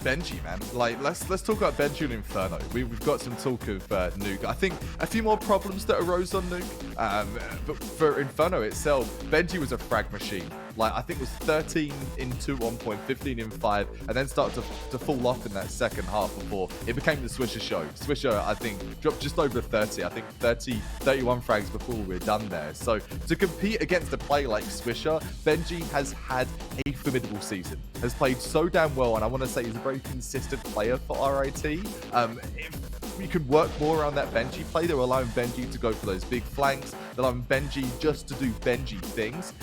Benji, man. Like, let's talk about Benji and Inferno. We've got some talk of Nuke. I think a few more problems that arose on Nuke. But for Inferno itself, Benji was a frag machine. Like, I think it was 13 into 1 point, 15 in 5, and then started to fall off in that second half before it became the Swisher show. Swisher, I think, dropped just over 30. I think 31 frags before we were done there. So to compete against a player like Swisher, Benji has had a formidable season. Has played so damn well, and I want to say he's a very consistent player for RIT. If we could work more around that Benji play, they're allowing Benji to go for those big flanks. They're allowing Benji just to do Benji things.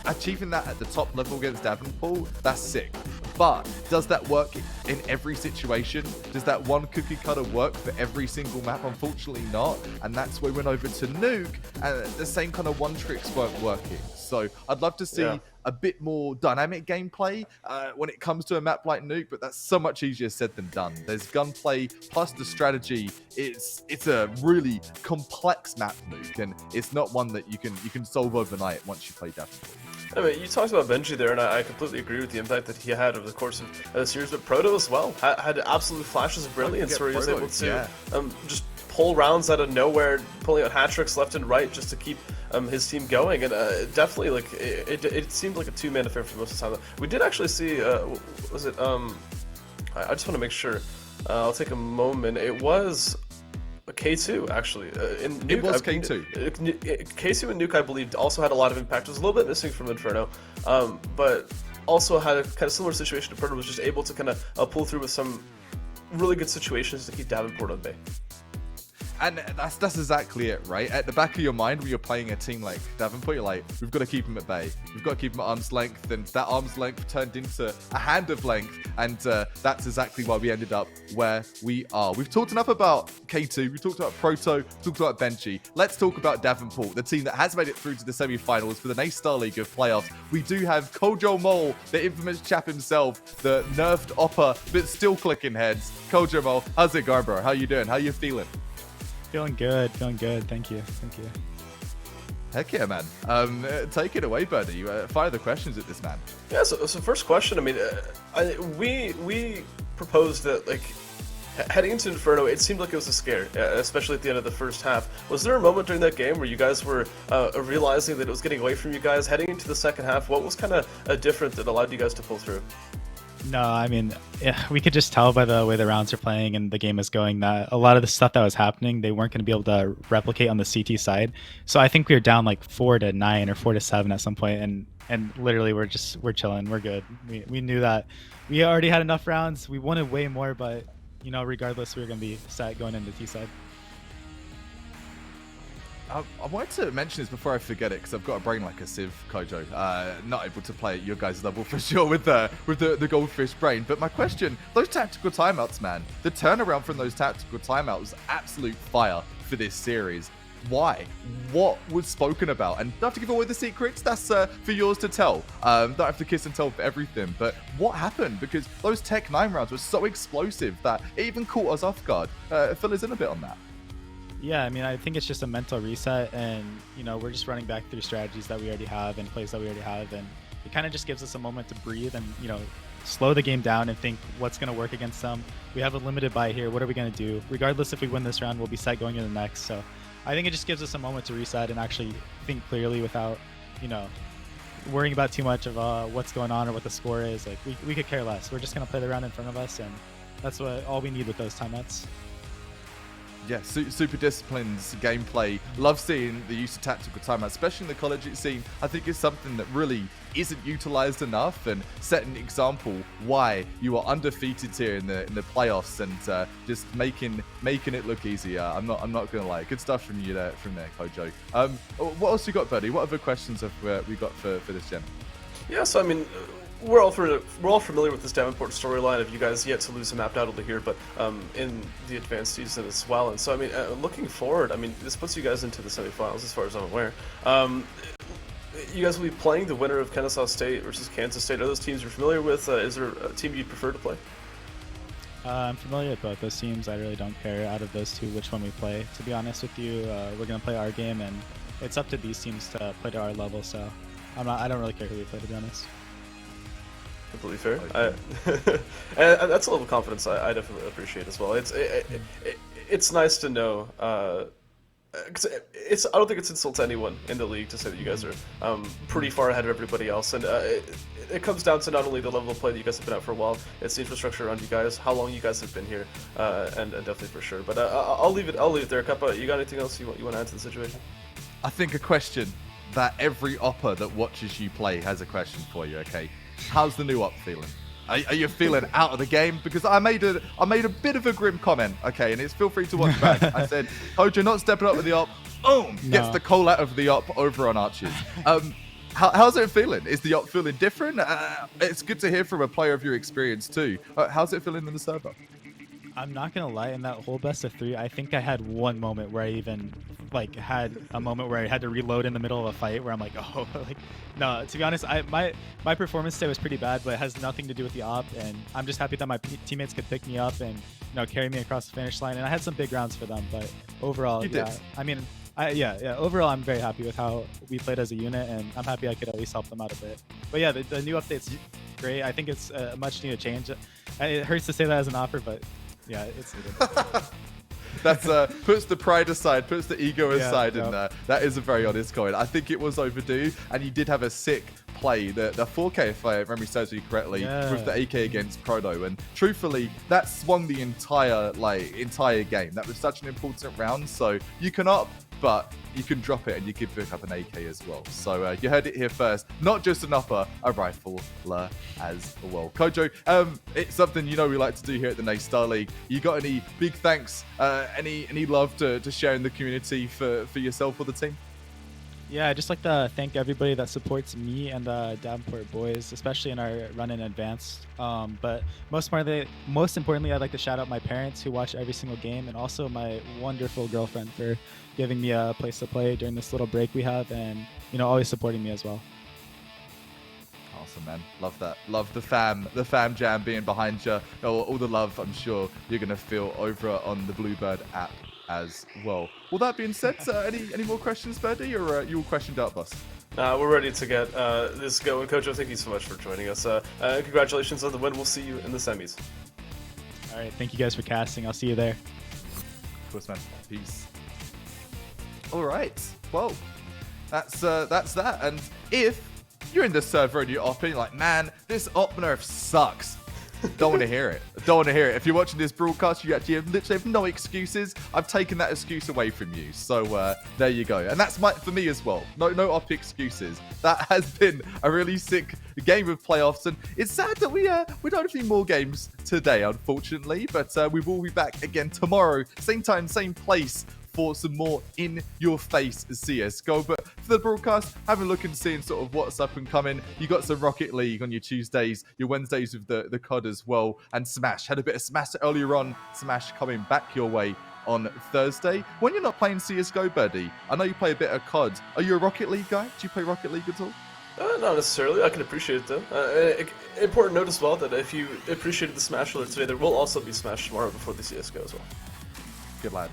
Achieving that at the top level against Davenport, that's sick. But does that work in every situation? Does that one cookie cutter work for every single map? Unfortunately not. And that's where we went over to Nuke, and the same kind of one tricks weren't working. So I'd love to see a bit more dynamic gameplay when it comes to a map like Nuke, but that's so much easier said than done. There's gunplay plus the strategy. It's a really complex map, Nuke, and it's not one that you can solve overnight once you play Davenport. I mean, you talked about Benji there, and I completely agree with the impact that he had over the course of the series, but Proto as well had absolute flashes of brilliance where he was able to just pull rounds out of nowhere, pulling out hat tricks left and right just to keep his team going, and definitely, like, it seemed like a two-man affair for most of the time. We did actually see, was it, I just want to make sure, I'll take a moment, it was K2 actually. It was K2. K2 and Nuke, I believe, also had a lot of impact. It was a little bit missing from Inferno, but also had a kind of similar situation to Proto, was just able to kind of pull through with some really good situations to keep Davenport on bay. And that's exactly it, right? At the back of your mind, when you're playing a team like Davenport, you're like, we've got to keep him at bay. We've got to keep him at arm's length, and that arm's length turned into a hand of length, and that's exactly why we ended up where we are. We've talked enough about K2, we've talked about Proto, talked about Benji. Let's talk about Davenport, the team that has made it through to the semi-finals for the NA Star League of playoffs. We do have Kojo Mole, the infamous chap himself, the nerfed Oppa, but still clicking heads. Kojo Mole, how's it going, bro? How you doing? How you feeling? Feeling good, thank you. Heck yeah, man. Take it away, buddy. Fire the questions at this man. Yeah, so first question, I mean, we proposed that, like, heading into Inferno, it seemed like it was a scare, especially at the end of the first half. Was there a moment during that game where you guys were realizing that it was getting away from you guys? Heading into the second half, what was kind of different that allowed you guys to pull through? No, I mean, we could just tell by the way the rounds are playing and the game is going that a lot of the stuff that was happening, they weren't going to be able to replicate on the CT side. So I think we were down like 4-9 or 4-7 at some point, and literally we're chilling, we're good. We knew that we already had enough rounds. We wanted way more, but you know, regardless, we were going to be set going into T side. I wanted to mention this before I forget it, because I've got a brain like a sieve, Kojo. Not able to play at your guys' level for sure with the goldfish brain. But my question, those tactical timeouts, man, the turnaround from those tactical timeouts was absolute fire for this series. Why? What was spoken about? And don't have to give away the secrets, that's for yours to tell. Don't have to kiss and tell for everything, but what happened? Because those Tech 9 rounds were so explosive that it even caught us off guard. Fill us in a bit on that. Yeah, I mean, I think it's just a mental reset, and you know, we're just running back through strategies that we already have and plays that we already have, and it kind of just gives us a moment to breathe and, you know, slow the game down and think what's going to work against them. We have a limited buy here. What are we going to do? Regardless if we win this round, we'll be set going into the next. So I think it just gives us a moment to reset and actually think clearly without, you know, worrying about too much of what's going on or what the score is. Like, we could care less. We're just going to play the round in front of us, and that's all we need with those timeouts. Yeah, super disciplined gameplay. Love seeing the use of tactical timeout, especially in the collegiate scene. I think it's something that really isn't utilized enough, and set an example why you are undefeated here in the playoffs, and just making it look easier. I'm not gonna lie. Good stuff from you there, Kojo. What else you got, buddy? What other questions have we got for this gen? Yeah, so I mean, we're all familiar with this Davenport storyline of you guys yet to lose a map not only here but in the advanced season as well. And so I mean, looking forward, I mean, this puts you guys into the semifinals as far as I'm aware. You guys will be playing the winner of Kennesaw State versus Kansas State. Are those teams you're familiar with? Is there a team you'd prefer to play? I'm familiar with both those teams. I really don't care out of those two which one we play. To be honest with you, we're gonna play our game, and it's up to these teams to play to our level. So I don't really care who we play, to be honest. Completely fair. And that's a level of confidence I definitely appreciate as well. It's nice to know. Cause I don't think it's insult to anyone in the league to say that you guys are pretty far ahead of everybody else, and it comes down to not only the level of play that you guys have been at for a while, it's the infrastructure around you guys, how long you guys have been here, and definitely for sure. But I'll leave it there. Kappa, you got anything else you want to add to the situation? I think a question that every opper that watches you play has a question for you. Okay, how's the new op feeling? Are you feeling out of the game? Because I made a bit of a grim comment, okay, and it's feel free to watch back. I said, Hojo not stepping up with the op, boom, gets the call out of the op over on Archers. How's it feeling? Is the op feeling different? It's good to hear from a player of your experience too. How's it feeling in the server? I'm not gonna lie, in that whole best of 3, I think I had one moment where I even had a moment where I had to reload in the middle of a fight where I'm like, oh, no, to be honest, my performance today was pretty bad, but it has nothing to do with the op, and I'm just happy that my teammates could pick me up and carry me across the finish line, and I had some big rounds for them, but overall, I mean, overall, I'm very happy with how we played as a unit, and I'm happy I could at least help them out a bit. But yeah, the new update's great. I think it's a much needed change. It hurts to say that as an offer, but yeah, it's needed. That's puts the pride aside, puts the ego aside, and that is a very honest comment. I think it was overdue, and you did have a sick play, the 4K, if I remember serves you correctly, with the AK against Proto, and truthfully, that swung the entire game. That was such an important round, so you can up, but you can drop it and you can pick up an AK as well. So you heard it here first. Not just an upper, a rifler as well. Kojo, it's something we like to do here at the Star League. You got any big thanks, any love to share in the community for yourself or the team? Yeah, I'd just like to thank everybody that supports me and Davenport boys, especially in our run in advance. But most importantly, I'd like to shout out my parents who watch every single game, and also my wonderful girlfriend for giving me a place to play during this little break we have, and always supporting me as well. Awesome, man. Love that. Love the fam jam being behind you. All the love I'm sure you're gonna feel over on the Bluebird app as well. Well, that being said, any more questions, Birdie, or you all questioned out, boss? We're ready to get this going. Kojo, thank you so much for joining us. Congratulations on the win. We'll see you in the semis. All right, thank you guys for casting. I'll see you there. Of course, man. Peace. All right. Well, that's that. And if you're in the server and you're opping, like, man, this op nerf sucks. Don't want to hear it. Don't want to hear it. If you're watching this broadcast, you actually literally have no excuses. I've taken that excuse away from you. So there you go. And that's for me as well. No op excuses. That has been a really sick game of playoffs. And it's sad that we don't have any more games today, unfortunately. But we will be back again tomorrow. Same time, same place, for some more in-your-face CSGO. But for the broadcast, have a look and seeing sort of what's up and coming. You got some Rocket League on your Tuesdays, your Wednesdays with the COD as well, and Smash. Had a bit of Smash earlier on. Smash coming back your way on Thursday. When you're not playing CSGO, Birdie, I know you play a bit of COD. Are you a Rocket League guy? Do you play Rocket League at all? Not necessarily. I can appreciate it though. Important note as well that if you appreciated the Smash alert today, there will also be Smash tomorrow before the CSGO as well. Good lad.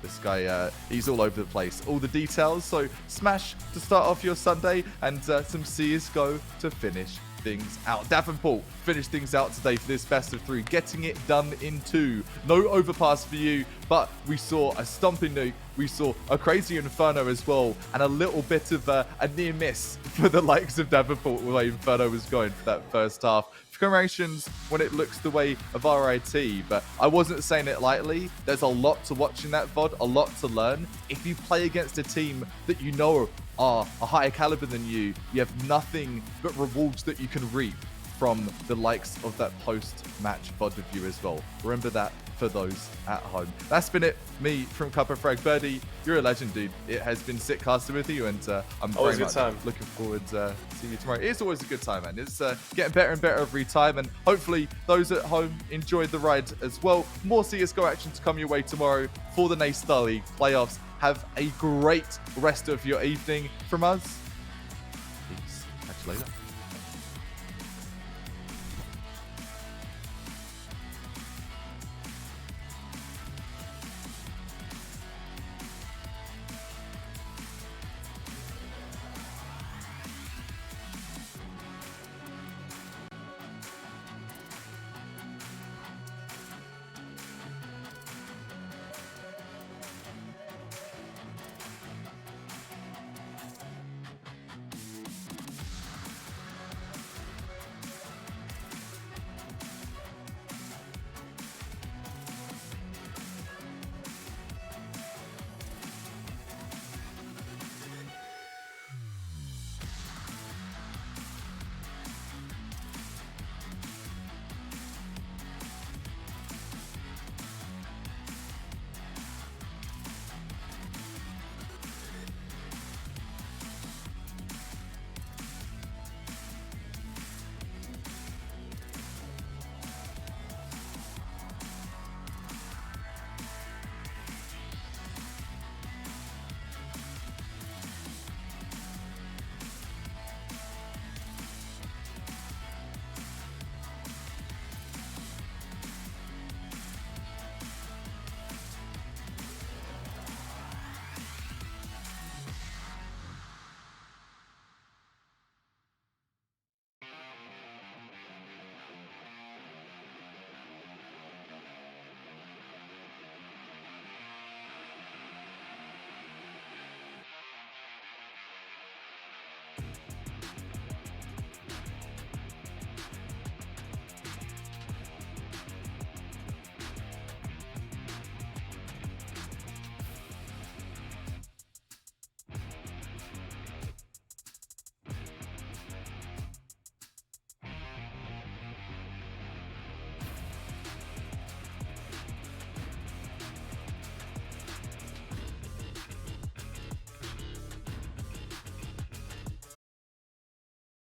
This guy, he's all over the place. All the details. So Smash to start off your Sunday, and some CSGO to finish things out. Davenport finished things out today for this best of 3, getting it done in 2. No overpass for you, but we saw a stomping nuke. We saw a crazy Inferno as well, and a little bit of a near miss for the likes of Davenport, the way Inferno was going for that first half. Congratulations when it looks the way of RIT, but I wasn't saying it lightly. There's a lot to watch in that VOD, a lot to learn. If you play against a team that you know are a higher caliber than you have nothing but rewards that you can reap from the likes of that post-match VOD review as well. Remember that for those at home. That's been it. Me from Cup of Frag. Birdie, you're a legend, dude. It has been sick casting with you, and I'm always very a good much time. looking forward to seeing you tomorrow. It's always a good time, man. It's getting better and better every time, and hopefully those at home enjoyed the ride as well. More CSGO action to come your way tomorrow for the NA Star League playoffs. Have a great rest of your evening from us. Peace. Catch you later.